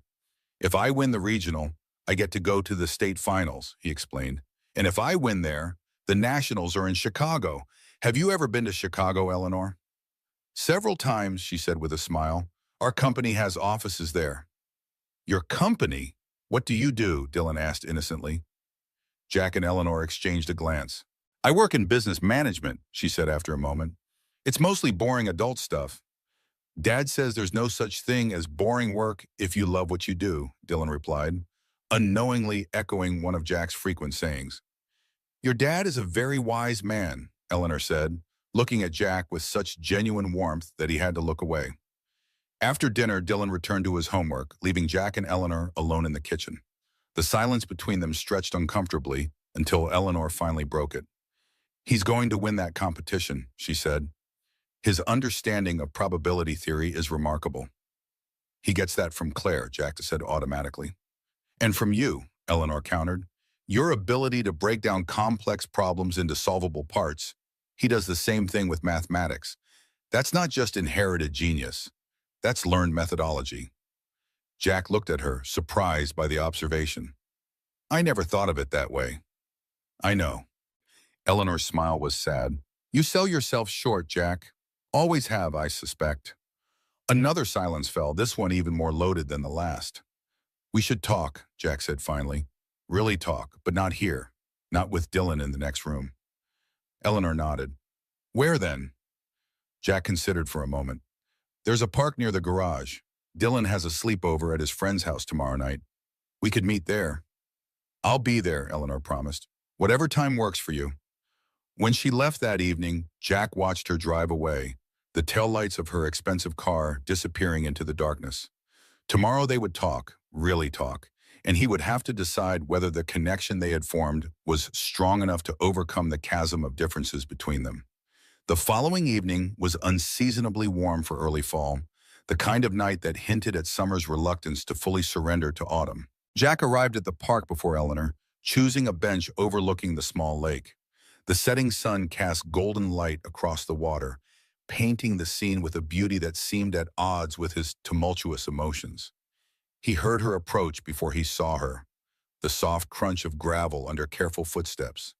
A: If I win the regional, I get to go to the state finals, he explained. And if I win there, the nationals are in Chicago. Have you ever been to Chicago, Eleanor? Several times, she said with a smile. Our company has offices there. Your company? What do you do? Dylan asked innocently. Jack and Eleanor exchanged a glance. I work in business management, she said after a moment. It's mostly boring adult stuff. Dad says there's no such thing as boring work if you love what you do, Dylan replied, unknowingly echoing one of Jack's frequent sayings. Your dad is a very wise man, Eleanor said, looking at Jack with such genuine warmth that he had to look away. After dinner, Dylan returned to his homework, leaving Jack and Eleanor alone in the kitchen. The silence between them stretched uncomfortably until Eleanor finally broke it. He's going to win that competition, she said. His understanding of probability theory is remarkable. He gets that from Claire, Jack said automatically. And from you, Eleanor countered. Your ability to break down complex problems into solvable parts. He does the same thing with mathematics. That's not just inherited genius. That's learned methodology. Jack looked at her, surprised by the observation. I never thought of it that way. I know. Eleanor's smile was sad. You sell yourself short, Jack. Always have, I suspect. Another silence fell, this one even more loaded than the last. We should talk, Jack said finally. Really talk, but not here. Not with Dylan in the next room. Eleanor nodded. Where then? Jack considered for a moment. There's a park near the garage. Dylan has a sleepover at his friend's house tomorrow night. We could meet there. I'll be there, Eleanor promised. Whatever time works for you. When she left that evening, Jack watched her drive away, the taillights of her expensive car disappearing into the darkness. Tomorrow they would talk, really talk, and he would have to decide whether the connection they had formed was strong enough to overcome the chasm of differences between them. The following evening was unseasonably warm for early fall, the kind of night that hinted at summer's reluctance to fully surrender to autumn. Jack arrived at the park before Eleanor, choosing a bench overlooking the small lake. The setting sun cast golden light across the water, painting the scene with a beauty that seemed at odds with his tumultuous emotions. He heard her approach before he saw her, the soft crunch of gravel under careful footsteps.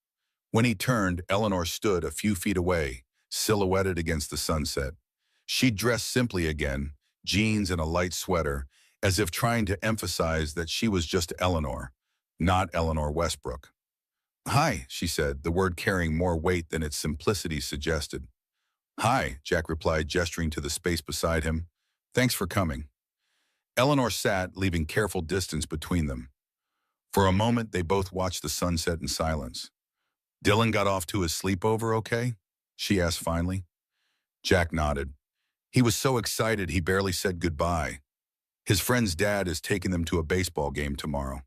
A: When he turned, Eleanor stood a few feet away, silhouetted against the sunset. She dressed simply again, jeans and a light sweater, as if trying to emphasize that she was just Eleanor, not Eleanor Westbrook. Hi, she said, the word carrying more weight than its simplicity suggested. Hi, Jack replied, gesturing to the space beside him. Thanks for coming. Eleanor sat, leaving careful distance between them. For a moment, they both watched the sunset in silence. Dylan got off to his sleepover okay? She asked finally. Jack nodded. He was so excited he barely said goodbye. His friend's dad is taking them to a baseball game tomorrow.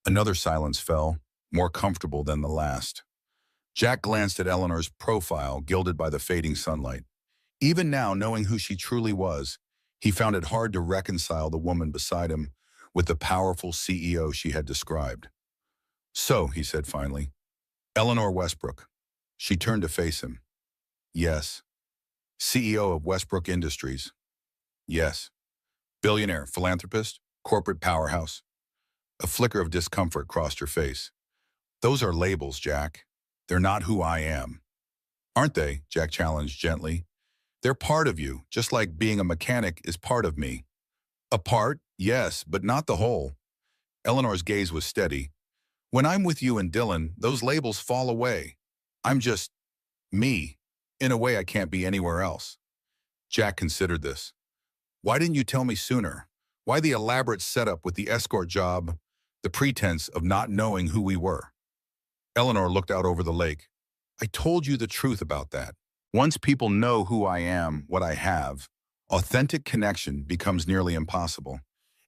A: Another silence fell, more comfortable than the last. Jack glanced at Eleanor's profile, gilded by the fading sunlight. Even now, knowing who she truly was, he found it hard to reconcile the woman beside him with the powerful CEO she had described. So, he said finally, Eleanor Westbrook. She turned to face him. Yes. CEO of Westbrook Industries. Yes. Billionaire, philanthropist, corporate powerhouse. A flicker of discomfort crossed her face. Those are labels, Jack. They're not who I am. Aren't they? Jack challenged gently. They're part of you, just like being a mechanic is part of me. A part, yes, but not the whole. Eleanor's gaze was steady. When I'm with you and Dylan, those labels fall away. I'm just me. In a way I can't be anywhere else. Jack considered this. Why didn't you tell me sooner? Why the elaborate setup with the escort job, the pretense of not knowing who we were? Eleanor looked out over the lake. I told you the truth about that. Once people know who I am, what I have, authentic connection becomes nearly impossible.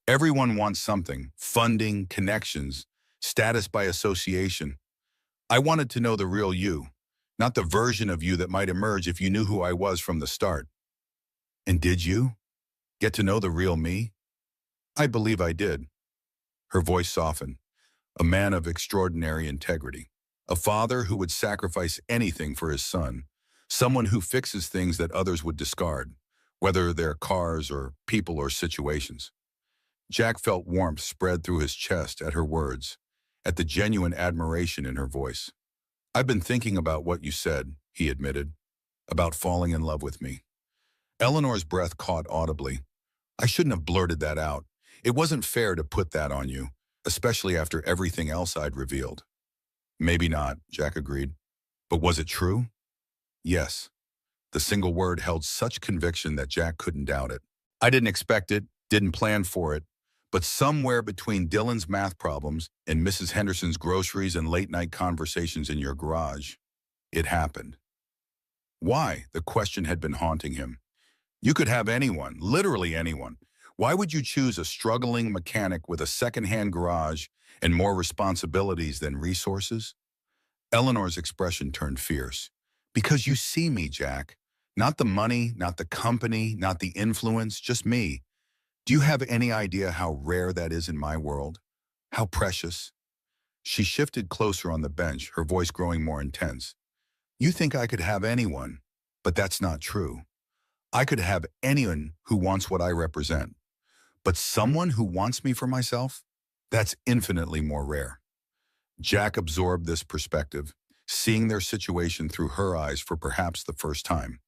A: Everyone wants something, funding, connections, status by association. I wanted to know the real you, not the version of you that might emerge if you knew who I was from the start. And did you get to know the real me? I believe I did. Her voice softened. A man of extraordinary integrity. A father who would sacrifice anything for his son. Someone who fixes things that others would discard, whether they're cars or people or situations. Jack felt warmth spread through his chest at her words, at the genuine admiration in her voice. I've been thinking about what you said, he admitted, about falling in love with me. Eleanor's breath caught audibly. I shouldn't have blurted that out. It wasn't fair to put that on you, especially after everything else I'd revealed. Maybe not, Jack agreed. But was it true? Yes. The single word held such conviction that Jack couldn't doubt it. I didn't expect it, didn't plan for it, but somewhere between Dylan's math problems and Mrs. Henderson's groceries and late-night conversations in your garage, it happened. Why? The question had been haunting him. You could have anyone, literally anyone. Why would you choose a struggling mechanic with a second-hand garage and more responsibilities than resources? Eleanor's expression turned fierce. Because you see me, Jack. Not the money, not the company, not the influence, just me. Do you have any idea how rare that is in my world? How precious? She shifted closer on the bench, her voice growing more intense. You think I could have anyone, but that's not true. I could have anyone who wants what I represent. But someone who wants me for myself? That's infinitely more rare. Jack absorbed this perspective, seeing their situation through her eyes for perhaps the first time.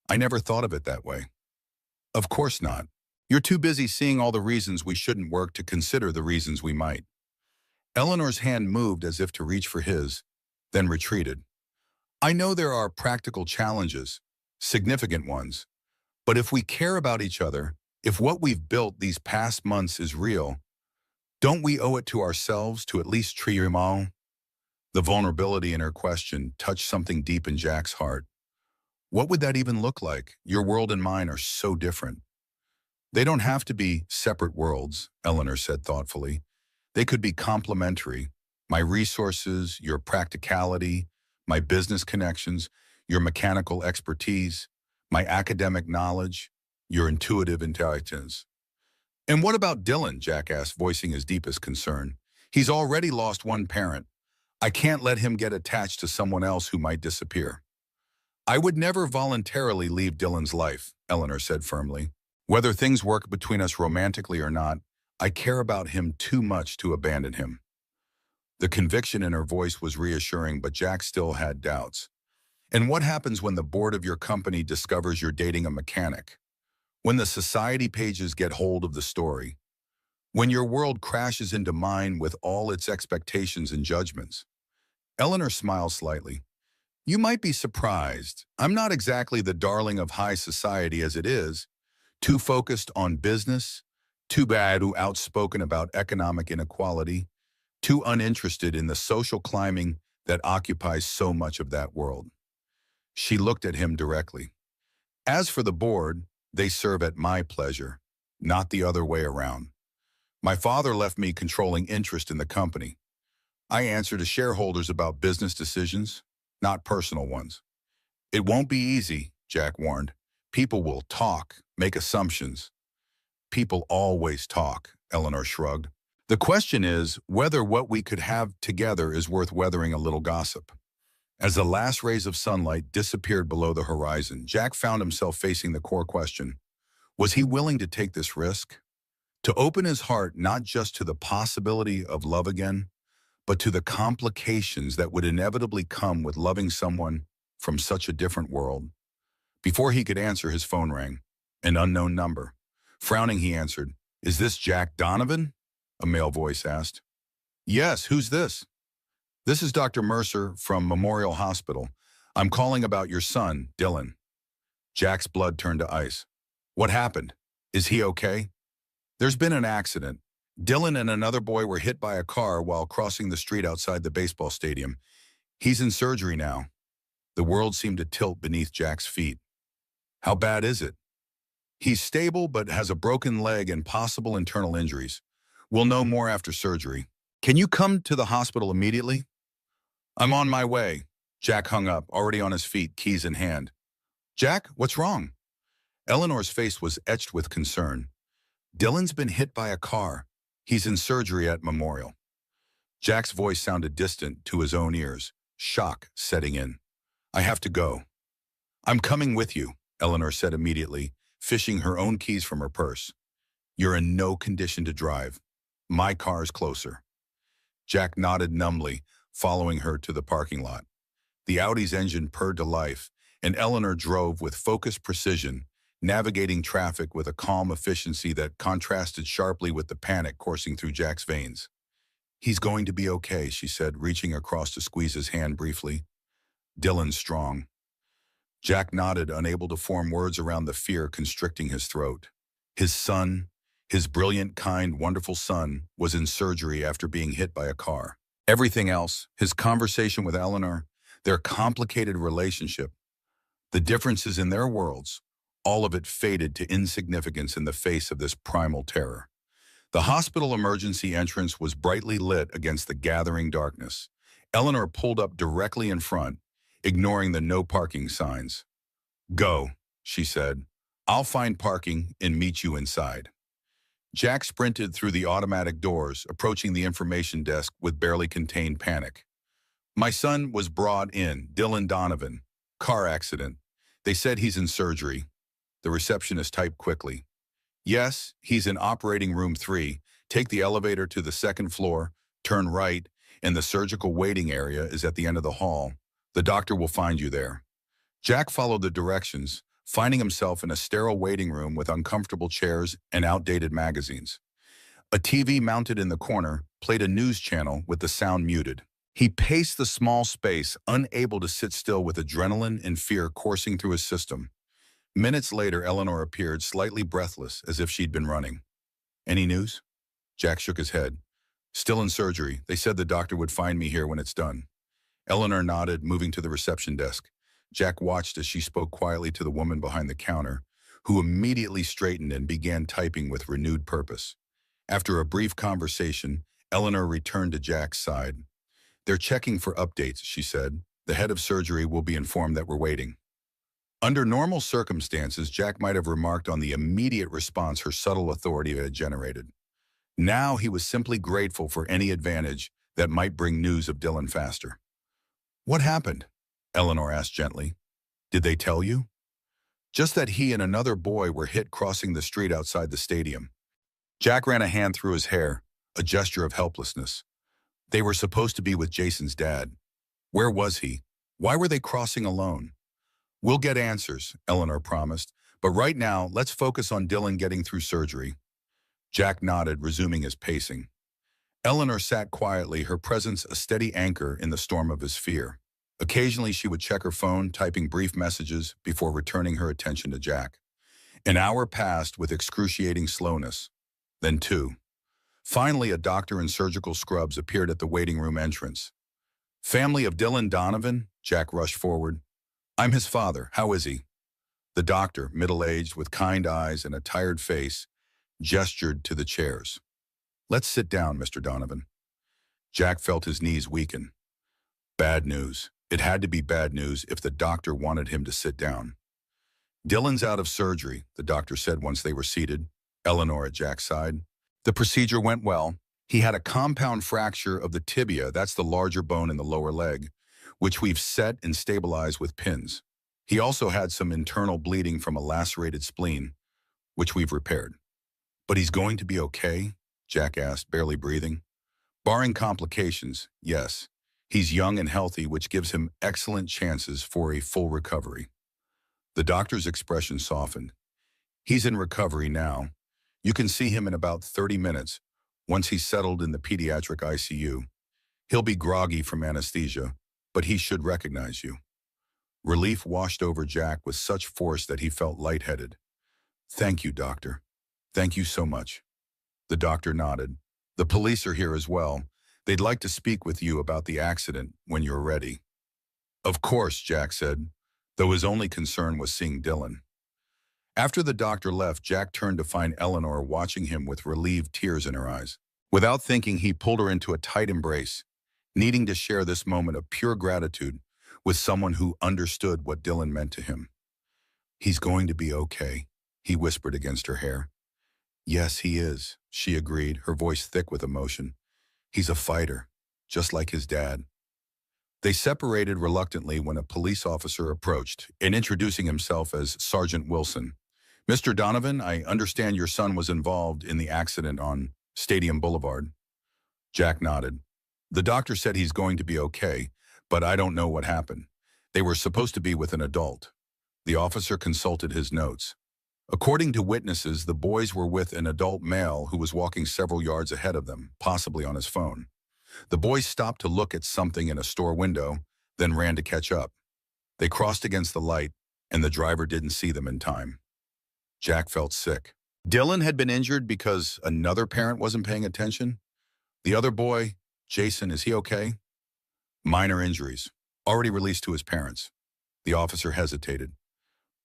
A: I never thought of it that way. Of course not. You're too busy seeing all the reasons we shouldn't work to consider the reasons we might. Eleanor's hand moved as if to reach for his, then retreated. I know there are practical challenges, significant ones, but if we care about each other, if what we've built these past months is real, don't we owe it to ourselves to at least treat him all? The vulnerability in her question touched something deep in Jack's heart. What would that even look like? Your world and mine are so different. They don't have to be separate worlds, Eleanor said thoughtfully. They could be complementary. My resources, your practicality, my business connections, your mechanical expertise, my academic knowledge, your intuitive intelligence. And what about Dylan? Jack asked, voicing his deepest concern. He's already lost one parent. I can't let him get attached to someone else who might disappear. I would never voluntarily leave Dylan's life, Eleanor said firmly. Whether things work between us romantically or not, I care about him too much to abandon him. The conviction in her voice was reassuring, but Jack still had doubts. And what happens when the board of your company discovers you're dating a mechanic? When the society pages get hold of the story? When your world crashes into mine with all its expectations and judgments? Eleanor smiled slightly. You might be surprised. I'm not exactly the darling of high society as it is, too focused on business, too outspoken about economic inequality, too uninterested in the social climbing that occupies so much of that world. She looked at him directly. As for the board, they serve at my pleasure, not the other way around. My father left me controlling interest in the company. I answer to shareholders about business decisions, not personal ones. It won't be easy, Jack warned. People will talk, make assumptions. People always talk, Eleanor shrugged. The question is whether what we could have together is worth weathering a little gossip. As the last rays of sunlight disappeared below the horizon, Jack found himself facing the core question. Was he willing to take this risk? To open his heart not just to the possibility of love again, but to the complications that would inevitably come with loving someone from such a different world. Before he could answer, his phone rang. An unknown number. Frowning, he answered. Is this Jack Donovan? A male voice asked. Yes, who's this? This is Dr. Mercer from Memorial Hospital. I'm calling about your son, Dylan. Jack's blood turned to ice. What happened? Is he okay? There's been an accident. Dylan and another boy were hit by a car while crossing the street outside the baseball stadium. He's in surgery now. The world seemed to tilt beneath Jack's feet. How bad is it? He's stable but has a broken leg and possible internal injuries. We'll know more after surgery. Can you come to the hospital immediately? I'm on my way. Jack hung up, already on his feet, keys in hand. Jack, what's wrong? Eleanor's face was etched with concern. Dylan's been hit by a car. He's in surgery at Memorial. Jack's voice sounded distant to his own ears, shock setting in. I have to go. I'm coming with you, Eleanor said immediately, fishing her own keys from her purse. You're in no condition to drive. My car's closer. Jack nodded numbly, following her to the parking lot. The Audi's engine purred to life, and Eleanor drove with focused precision, navigating traffic with a calm efficiency that contrasted sharply with the panic coursing through Jack's veins. "He's going to be okay," she said, reaching across to squeeze his hand briefly. "Dylan's strong." Jack nodded, unable to form words around the fear constricting his throat. His son, his brilliant, kind, wonderful son, was in surgery after being hit by a car. Everything else, his conversation with Eleanor, their complicated relationship, the differences in their worlds, all of it faded to insignificance in the face of this primal terror. The hospital emergency entrance was brightly lit against the gathering darkness. Eleanor pulled up directly in front, ignoring the no parking signs. "Go," she said. "I'll find parking and meet you inside." Jack sprinted through the automatic doors, approaching the information desk with barely contained panic. "My son was brought in, Dylan Donovan. Car accident. They said he's in surgery." The receptionist typed quickly. "Yes, he's in operating room 3. Take the elevator to the second floor, turn right, and the surgical waiting area is at the end of the hall. The doctor will find you there." Jack followed the directions, finding himself in a sterile waiting room with uncomfortable chairs and outdated magazines. A TV mounted in the corner played a news channel with the sound muted. He paced the small space, unable to sit still with adrenaline and fear coursing through his system. Minutes later, Eleanor appeared, slightly breathless, as if she'd been running. "Any news?" Jack shook his head. "Still in surgery. They said the doctor would find me here when it's done." Eleanor nodded, moving to the reception desk. Jack watched as she spoke quietly to the woman behind the counter, who immediately straightened and began typing with renewed purpose. After a brief conversation, Eleanor returned to Jack's side. "They're checking for updates," she said. "The head of surgery will be informed that we're waiting." Under normal circumstances, Jack might have remarked on the immediate response her subtle authority had generated. Now he was simply grateful for any advantage that might bring news of Dylan faster. "What happened?" Eleanor asked gently. "Did they tell you?" "Just that he and another boy were hit crossing the street outside the stadium." Jack ran a hand through his hair, a gesture of helplessness. "They were supposed to be with Jason's dad. Where was he? Why were they crossing alone?" "We'll get answers," Eleanor promised. "But right now, let's focus on Dylan getting through surgery." Jack nodded, resuming his pacing. Eleanor sat quietly, her presence a steady anchor in the storm of his fear. Occasionally, she would check her phone, typing brief messages before returning her attention to Jack. An hour passed with excruciating slowness. Then 2. Finally, a doctor in surgical scrubs appeared at the waiting room entrance. "Family of Dylan Donovan?" Jack rushed forward. "I'm his father. How is he?" The doctor, middle-aged, with kind eyes and a tired face, gestured to the chairs. "Let's sit down, Mr. Donovan." Jack felt his knees weaken. Bad news. It had to be bad news if the doctor wanted him to sit down. "Dylan's out of surgery," the doctor said once they were seated, Eleanor at Jack's side. "The procedure went well. He had a compound fracture of the tibia, that's the larger bone in the lower leg, which we've set and stabilized with pins. He also had some internal bleeding from a lacerated spleen, which we've repaired." "But he's going to be okay?" Jack asked, barely breathing. "Barring complications, yes. He's young and healthy, which gives him excellent chances for a full recovery." The doctor's expression softened. "He's in recovery now. You can see him in about 30 minutes, once he's settled in the pediatric ICU. He'll be groggy from anesthesia, but he should recognize you." Relief washed over Jack with such force that he felt lightheaded. "Thank you, doctor. Thank you so much." The doctor nodded. "The police are here as well. They'd like to speak with you about the accident when you're ready." "Of course," Jack said, though his only concern was seeing Dylan. After the doctor left, Jack turned to find Eleanor watching him with relieved tears in her eyes. Without thinking, he pulled her into a tight embrace, needing to share this moment of pure gratitude with someone who understood what Dylan meant to him. "He's going to be okay," he whispered against her hair. "Yes, he is," she agreed, her voice thick with emotion. "He's a fighter, just like his dad." They separated reluctantly when a police officer approached, and introducing himself as Sergeant Wilson. "Mr. Donovan, I understand your son was involved in the accident on Stadium Boulevard." Jack nodded. "The doctor said he's going to be okay, but I don't know what happened. They were supposed to be with an adult." The officer consulted his notes. According to witnesses, the boys were with an adult male who was walking several yards ahead of them, possibly on his phone. The boys stopped to look at something in a store window, then ran to catch up. They crossed against the light, and the driver didn't see them in time. Jack felt sick. Dylan had been injured because another parent wasn't paying attention. The other boy, Jason, is he okay? Minor injuries, already released to his parents. The officer hesitated.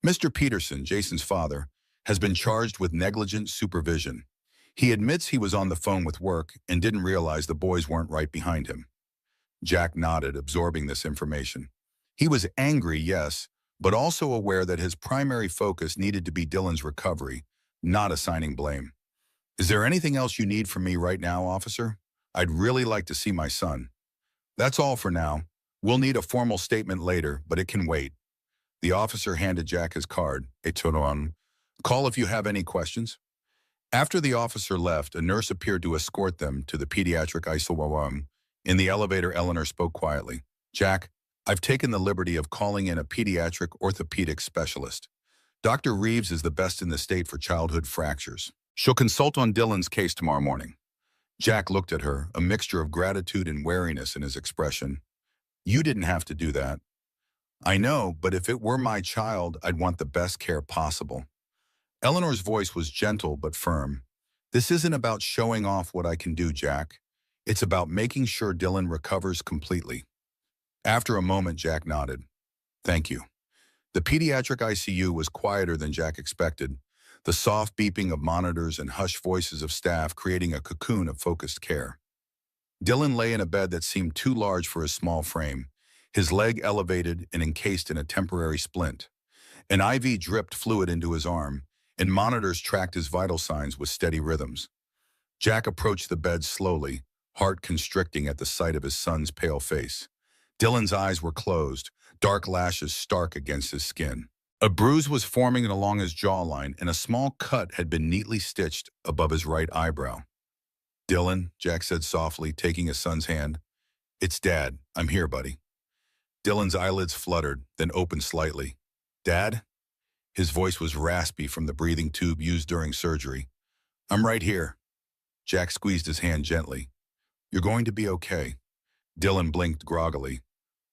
A: Mr. Peterson, Jason's father, has been charged with negligent supervision. He admits he was on the phone with work and didn't realize the boys weren't right behind him. Jack nodded, absorbing this information. He was angry, yes, but also aware that his primary focus needed to be Dylan's recovery, not assigning blame. Is there anything else you need from me right now, officer? I'd really like to see my son. That's all for now. We'll need a formal statement later, but it can wait. The officer handed Jack his card, a tonon. Call if you have any questions. After the officer left, a nurse appeared to escort them to the pediatric ICU. In the elevator, Eleanor spoke quietly. Jack, I've taken the liberty of calling in a pediatric orthopedic specialist. Dr. Reeves is the best in the state for childhood fractures. She'll consult on Dylan's case tomorrow morning. Jack looked at her, a mixture of gratitude and wariness in his expression. You didn't have to do that. I know, but if it were my child, I'd want the best care possible. Eleanor's voice was gentle but firm. This isn't about showing off what I can do, Jack. It's about making sure Dylan recovers completely. After a moment, Jack nodded. Thank you. The pediatric ICU was quieter than Jack expected, the soft beeping of monitors and hushed voices of staff creating a cocoon of focused care. Dylan lay in a bed that seemed too large for his small frame, his leg elevated and encased in a temporary splint. An IV dripped fluid into his arm, and monitors tracked his vital signs with steady rhythms. Jack approached the bed slowly, heart constricting at the sight of his son's pale face. Dylan's eyes were closed, dark lashes stark against his skin. A bruise was forming along his jawline, and a small cut had been neatly stitched above his right eyebrow. Dylan, Jack said softly, taking his son's hand. It's Dad. I'm here, buddy. Dylan's eyelids fluttered, then opened slightly. Dad? His voice was raspy from the breathing tube used during surgery. I'm right here. Jack squeezed his hand gently. You're going to be okay. Dylan blinked groggily.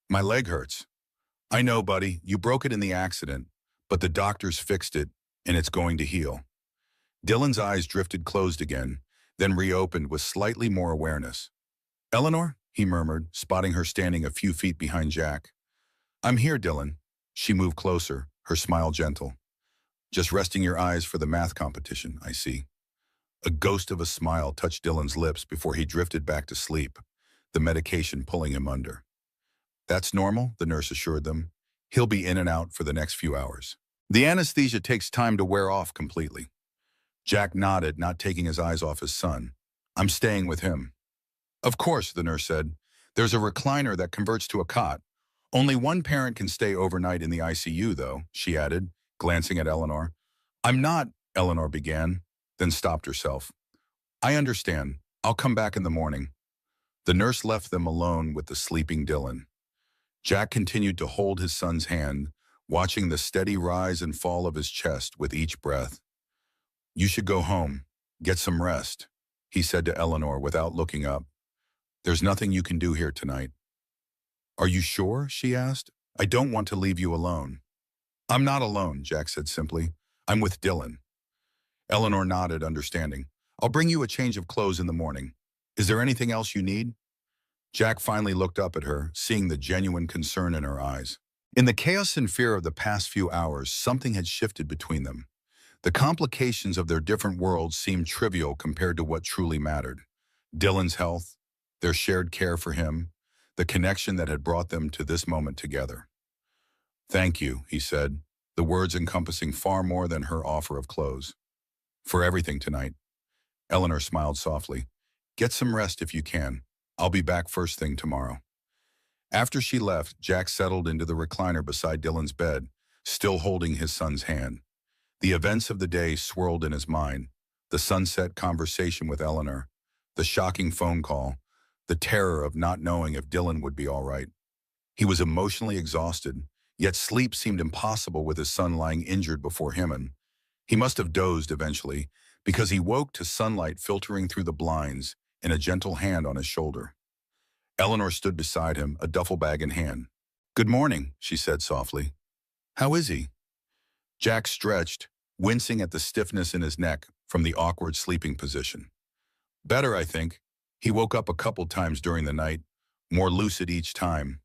A: My leg hurts. I know, buddy. You broke it in the accident, but the doctors fixed it, and it's going to heal. Dylan's eyes drifted closed again, then reopened with slightly more awareness. Eleanor? He murmured, spotting her standing a few feet behind Jack. I'm here, Dylan. She moved closer, her smile gentle. Just resting your eyes for the math competition, I see. A ghost of a smile touched Dylan's lips before he drifted back to sleep, the medication pulling him under. That's normal, the nurse assured them. He'll be in and out for the next few hours. The anesthesia takes time to wear off completely. Jack nodded, not taking his eyes off his son. I'm staying with him. Of course, the nurse said. There's a recliner that converts to a cot. Only one parent can stay overnight in the ICU, though, she added, glancing at Eleanor. I'm not, Eleanor began, then stopped herself. I understand. I'll come back in the morning. The nurse left them alone with the sleeping Dylan. Jack continued to hold his son's hand, watching the steady rise and fall of his chest with each breath. You should go home, get some rest, he said to Eleanor without looking up. There's nothing you can do here tonight. Are you sure? She asked. I don't want to leave you alone. I'm not alone, Jack said simply. I'm with Dylan. Eleanor nodded, understanding. I'll bring you a change of clothes in the morning. Is there anything else you need? Jack finally looked up at her, seeing the genuine concern in her eyes. In the chaos and fear of the past few hours, something had shifted between them. The complications of their different worlds seemed trivial compared to what truly mattered. Dylan's health, their shared care for him, the connection that had brought them to this moment together. Thank you, he said, the words encompassing far more than her offer of clothes. For everything tonight. Eleanor smiled softly. Get some rest if you can. I'll be back first thing tomorrow. After she left, Jack settled into the recliner beside Dylan's bed, still holding his son's hand. The events of the day swirled in his mind, the sunset conversation with Eleanor, the shocking phone call, the terror of not knowing if Dylan would be all right. He was emotionally exhausted, yet sleep seemed impossible with his son lying injured before him, and He must have dozed eventually, because he woke to sunlight filtering through the blinds and a gentle hand on his shoulder. Eleanor stood beside him, a duffel bag in hand. "Good morning," she said softly. "How is he?" Jack stretched, wincing at the stiffness in his neck from the awkward sleeping position. "Better, I think. He woke up a couple times during the night, more lucid each time."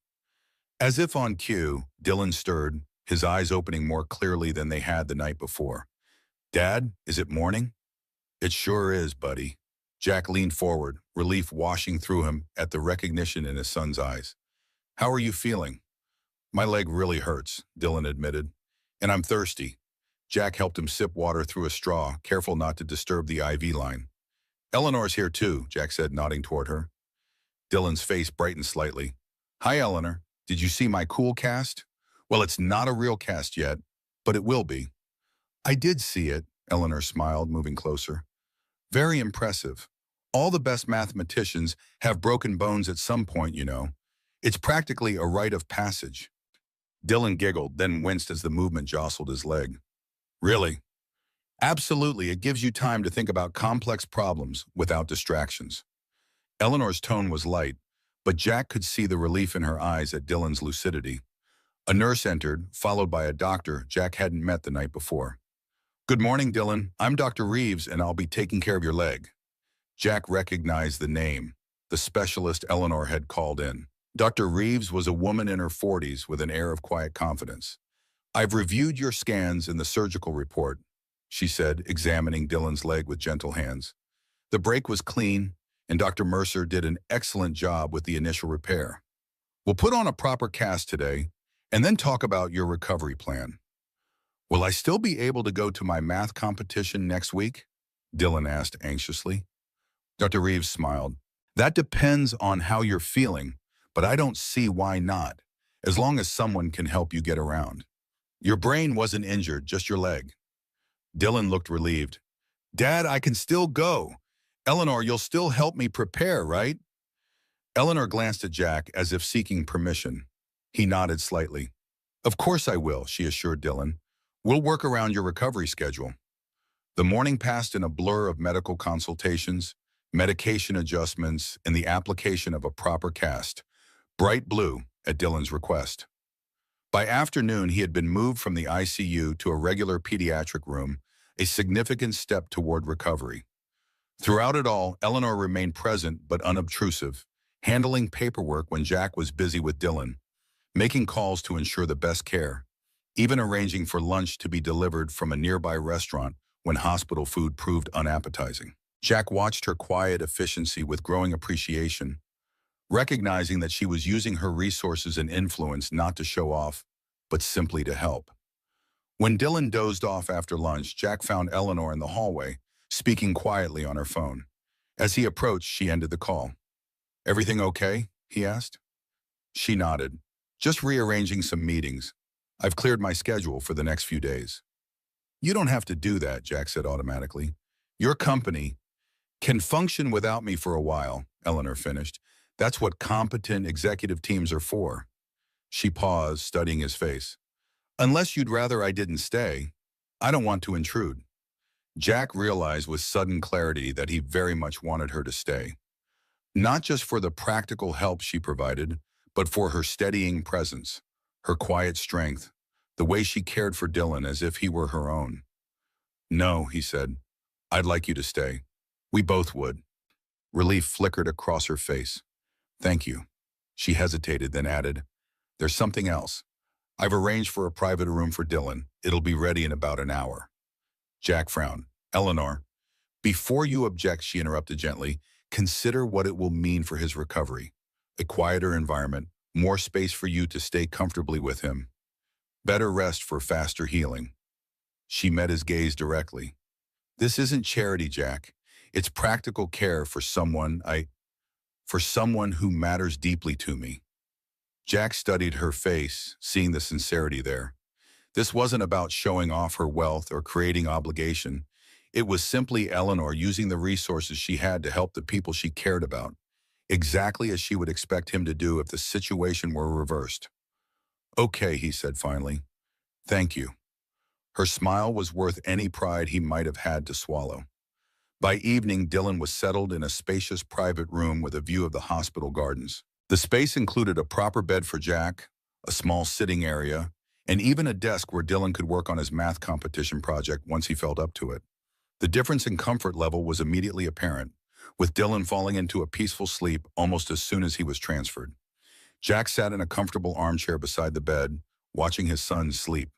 A: As if on cue, Dylan stirred, his eyes opening more clearly than they had the night before. "Dad, is it morning?" "It sure is, buddy." Jack leaned forward, relief washing through him at the recognition in his son's eyes. "How are you feeling?" "My leg really hurts," Dylan admitted. "And I'm thirsty." Jack helped him sip water through a straw, careful not to disturb the IV line. "Eleanor's here too," Jack said, nodding toward her. Dylan's face brightened slightly. "Hi, Eleanor. Did you see my cool cast?" "Well, it's not a real cast yet, but it will be." "I did see it," Eleanor smiled, moving closer. "Very impressive. All the best mathematicians have broken bones at some point, you know. It's practically a rite of passage." Dylan giggled, then winced as the movement jostled his leg. "Really?" "Absolutely. It gives you time to think about complex problems without distractions." Eleanor's tone was light, but Jack could see the relief in her eyes at Dylan's lucidity. A nurse entered, followed by a doctor Jack hadn't met the night before. "Good morning, Dylan. I'm Dr. Reeves, and I'll be taking care of your leg." Jack recognized the name, the specialist Eleanor had called in. Dr. Reeves was a woman in her 40s with an air of quiet confidence. "I've reviewed your scans and the surgical report," she said, examining Dylan's leg with gentle hands. "The break was clean, and Dr. Mercer did an excellent job with the initial repair. We'll put on a proper cast today, and then talk about your recovery plan." "Will I still be able to go to my math competition next week?" Dylan asked anxiously. Dr. Reeves smiled. "That depends on how you're feeling, but I don't see why not, as long as someone can help you get around. Your brain wasn't injured, just your leg." Dylan looked relieved. "Dad, I can still go. Eleanor, you'll still help me prepare, right?" Eleanor glanced at Jack as if seeking permission. He nodded slightly. "Of course I will," she assured Dylan. "We'll work around your recovery schedule." The morning passed in a blur of medical consultations, medication adjustments, and the application of a proper cast, bright blue, at Dylan's request. By afternoon, he had been moved from the ICU to a regular pediatric room, a significant step toward recovery. Throughout it all, Eleanor remained present but unobtrusive, handling paperwork when Jack was busy with Dylan, making calls to ensure the best care, even arranging for lunch to be delivered from a nearby restaurant when hospital food proved unappetizing. Jack watched her quiet efficiency with growing appreciation, recognizing that she was using her resources and influence not to show off, but simply to help. When Dylan dozed off after lunch, Jack found Eleanor in the hallway, speaking quietly on her phone. As he approached, she ended the call. "Everything okay?" he asked. She nodded. "Just rearranging some meetings. I've cleared my schedule for the next few days." "You don't have to do that," Jack said automatically. "Your company can function without me for a while," Eleanor finished. "That's what competent executive teams are for." She paused, studying his face. "Unless you'd rather I didn't stay, I don't want to intrude." Jack realized with sudden clarity that he very much wanted her to stay. Not just for the practical help she provided, but for her steadying presence, her quiet strength, the way she cared for Dylan as if he were her own. "No," he said. "I'd like you to stay. We both would." Relief flickered across her face. "Thank you." She hesitated, then added, "There's something else. I've arranged for a private room for Dylan. It'll be ready in about an hour." Jack frowned. "Eleanor, before you object," she interrupted gently, "consider what it will mean for his recovery. A quieter environment, more space for you to stay comfortably with him. Better rest for faster healing." She met his gaze directly. "This isn't charity, Jack. It's practical care for someone who matters deeply to me." Jack studied her face, seeing the sincerity there. This wasn't about showing off her wealth or creating obligation. It was simply Eleanor using the resources she had to help the people she cared about, exactly as she would expect him to do if the situation were reversed. "Okay," he said finally. "Thank you." Her smile was worth any pride he might have had to swallow. By evening, Dylan was settled in a spacious private room with a view of the hospital gardens. The space included a proper bed for Jack, a small sitting area, and even a desk where Dylan could work on his math competition project once he felt up to it. The difference in comfort level was immediately apparent, with Dylan falling into a peaceful sleep almost as soon as he was transferred. Jack sat in a comfortable armchair beside the bed, watching his son sleep.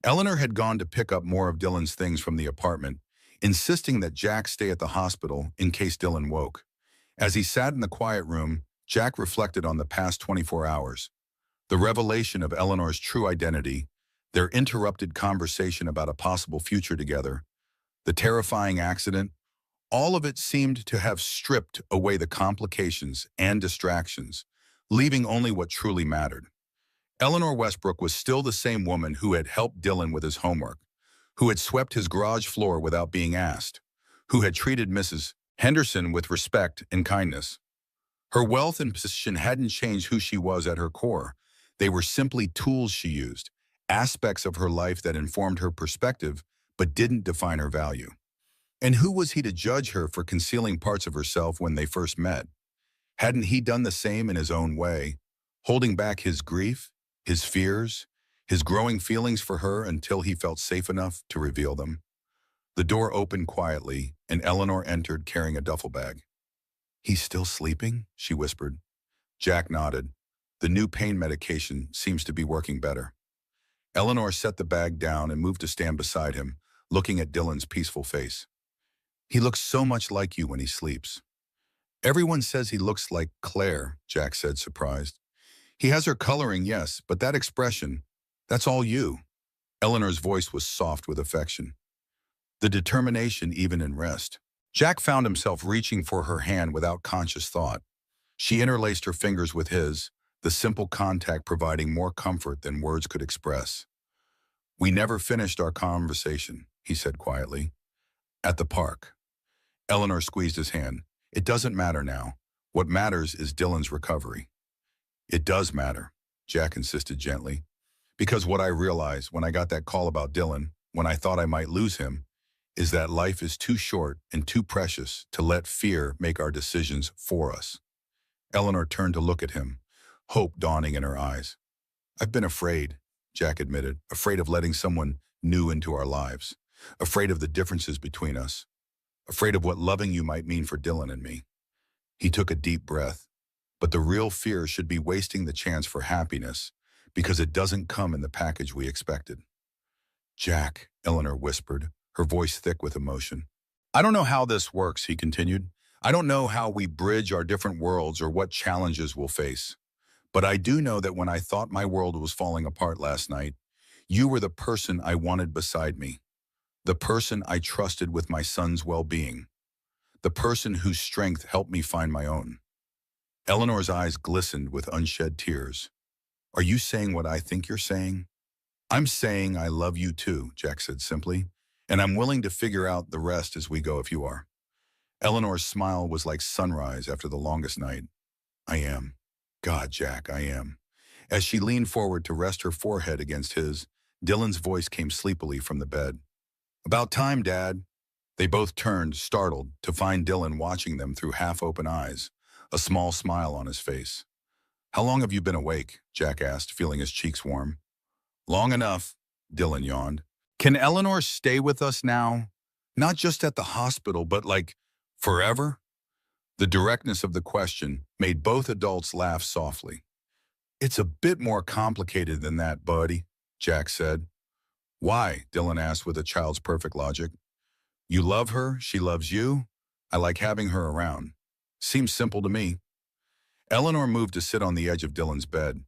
A: Eleanor had gone to pick up more of Dylan's things from the apartment, insisting that Jack stay at the hospital in case Dylan woke. As he sat in the quiet room, Jack reflected on the past 24 hours. The revelation of Eleanor's true identity, their interrupted conversation about a possible future together, the terrifying accident, all of it seemed to have stripped away the complications and distractions, leaving only what truly mattered. Eleanor Westbrook was still the same woman who had helped Dylan with his homework, who had swept his garage floor without being asked, who had treated Mrs. Henderson with respect and kindness. Her wealth and position hadn't changed who she was at her core. They were simply tools she used, aspects of her life that informed her perspective but didn't define her value. And who was he to judge her for concealing parts of herself when they first met? Hadn't he done the same in his own way, holding back his grief, his fears, his growing feelings for her until he felt safe enough to reveal them? The door opened quietly, and Eleanor entered carrying a duffel bag. "He's still sleeping?" she whispered. Jack nodded. "The new pain medication seems to be working better." Eleanor set the bag down and moved to stand beside him, looking at Dylan's peaceful face. "He looks so much like you when he sleeps." "Everyone says he looks like Claire," Jack said, surprised. "He has her coloring, yes, but that expression, that's all you." Eleanor's voice was soft with affection. The determination even in rest. Jack found himself reaching for her hand without conscious thought. She interlaced her fingers with his, the simple contact providing more comfort than words could express. "We never finished our conversation," he said quietly. "At the park." Eleanor squeezed his hand. "It doesn't matter now. What matters is Dylan's recovery." "It does matter," Jack insisted gently. "Because what I realized when I got that call about Dylan, when I thought I might lose him, is that life is too short and too precious to let fear make our decisions for us." Eleanor turned to look at him, hope dawning in her eyes. "I've been afraid," Jack admitted, "afraid of letting someone new into our lives, afraid of the differences between us, afraid of what loving you might mean for Dylan and me." He took a deep breath. "But the real fear should be wasting the chance for happiness, because it doesn't come in the package we expected." "Jack," Eleanor whispered, her voice thick with emotion. "I don't know how this works," he continued. "I don't know how we bridge our different worlds or what challenges we'll face. But I do know that when I thought my world was falling apart last night, you were the person I wanted beside me, the person I trusted with my son's well-being, the person whose strength helped me find my own." Eleanor's eyes glistened with unshed tears. "Are you saying what I think you're saying?" "I'm saying I love you too," Jack said simply, "and I'm willing to figure out the rest as we go if you are." Eleanor's smile was like sunrise after the longest night. "I am. God, Jack, I am." As she leaned forward to rest her forehead against his, Dylan's voice came sleepily from the bed. "About time, Dad." They both turned, startled, to find Dylan watching them through half-open eyes, a small smile on his face. "How long have you been awake?" Jack asked, feeling his cheeks warm. "Long enough," Dylan yawned. "Can Eleanor stay with us now? Not just at the hospital, but like forever?" The directness of the question made both adults laugh softly. "It's a bit more complicated than that, buddy," Jack said. "Why?" Dylan asked with a child's perfect logic. "You love her, she loves you. I like having her around. Seems simple to me." Eleanor moved to sit on the edge of Dylan's bed.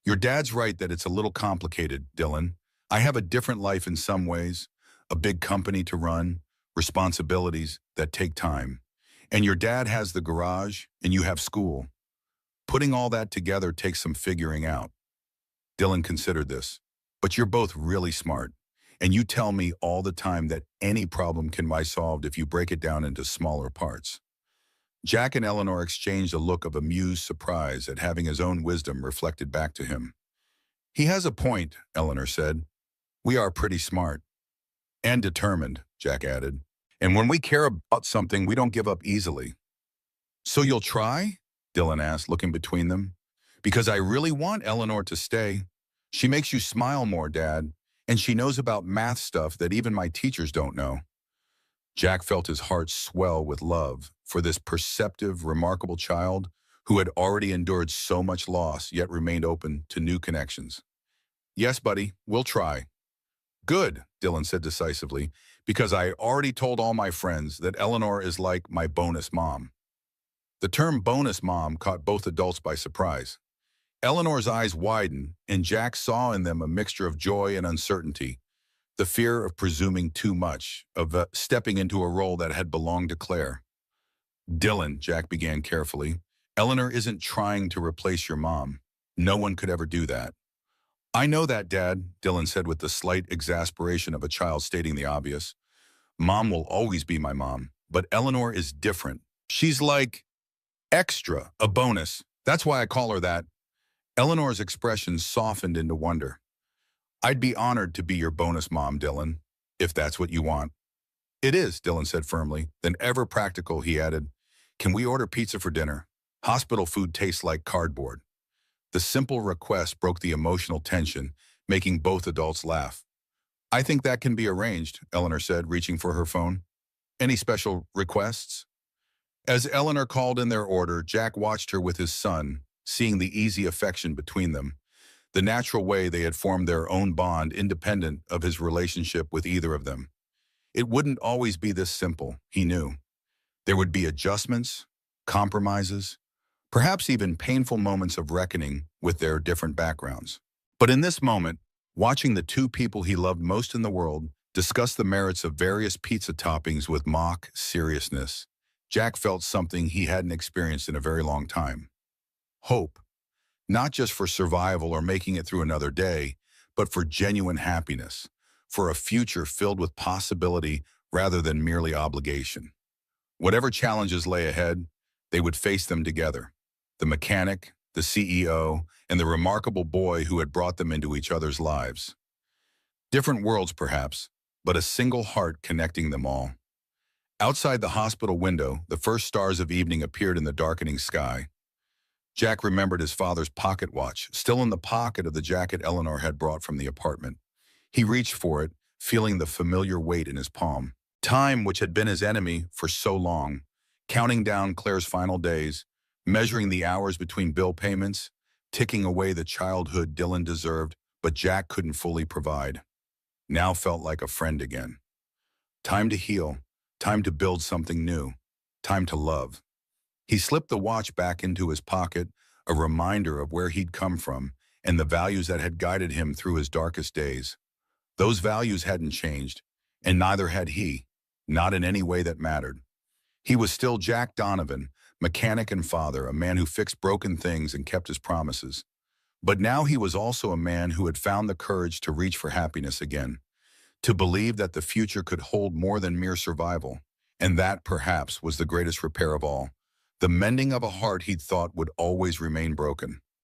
A: "Your dad's right that it's a little complicated, Dylan. I have a different life in some ways, a big company to run, responsibilities that take time. And your dad has the garage, and you have school. Putting all that together takes some figuring out." Dylan considered this. "But you're both really smart, and you tell me all the time that any problem can be solved if you break it down into smaller parts." Jack and Eleanor exchanged a look of amused surprise at having his own wisdom reflected back to him. "He has a point," Eleanor said. We are pretty smart. And determined, Jack added. And when we care about something, we don't give up easily. So you'll try? Dylan asked, looking between them. Because I really want Eleanor to stay. She makes you smile more, Dad, and she knows about math stuff that even my teachers don't know. Jack felt his heart swell with love for this perceptive, remarkable child who had already endured so much loss yet remained open to new connections. Yes, buddy, we'll try. Good, Dylan said decisively, because I already told all my friends that Eleanor is like my bonus mom. The term bonus mom caught both adults by surprise. Eleanor's eyes widened, and Jack saw in them a mixture of joy and uncertainty, the fear of presuming too much, of stepping into a role that had belonged to Claire. Dylan, Jack began carefully, Eleanor isn't trying to replace your mom. No one could ever do that. I know that, Dad, Dylan said with the slight exasperation of a child stating the obvious. Mom will always be my mom, but Eleanor is different. She's like extra, a bonus. That's why I call her that. Eleanor's expression softened into wonder. I'd be honored to be your bonus mom, Dylan, if that's what you want. It is, Dylan said firmly. Then ever practical, he added. Can we order pizza for dinner? Hospital food tastes like cardboard. The simple request broke the emotional tension, making both adults laugh. I think that can be arranged, Eleanor said, reaching for her phone. Any special requests? As Eleanor called in their order, Jack watched her with his son, seeing the easy affection between them, the natural way they had formed their own bond independent of his relationship with either of them. It wouldn't always be this simple, he knew. There would be adjustments, compromises, perhaps even painful moments of reckoning with their different backgrounds. But in this moment, watching the two people he loved most in the world discuss the merits of various pizza toppings with mock seriousness, Jack felt something he hadn't experienced in a very long time. Hope, not just for survival or making it through another day, but for genuine happiness, for a future filled with possibility rather than merely obligation. Whatever challenges lay ahead, they would face them together. The mechanic, the CEO, and the remarkable boy who had brought them into each other's lives. Different worlds, perhaps, but a single heart connecting them all. Outside the hospital window, the first stars of evening appeared in the darkening sky. Jack remembered his father's pocket watch, still in the pocket of the jacket Eleanor had brought from the apartment. He reached for it, feeling the familiar weight in his palm. Time, which had been his enemy for so long, counting down Claire's final days, measuring the hours between bill payments, ticking away the childhood Dylan deserved, but Jack couldn't fully provide. Now felt like a friend again. Time to heal, time to build something new, time to love. He slipped the watch back into his pocket, a reminder of where he'd come from and the values that had guided him through his darkest days. Those values hadn't changed, and neither had he, not in any way that mattered. He was still Jack Donovan, mechanic and father, a man who fixed broken things and kept his promises. But now he was also a man who had found the courage to reach for happiness again, to believe that the future could hold more than mere survival, and that, perhaps, was the greatest repair of all, the mending of a heart he'd thought would always remain broken.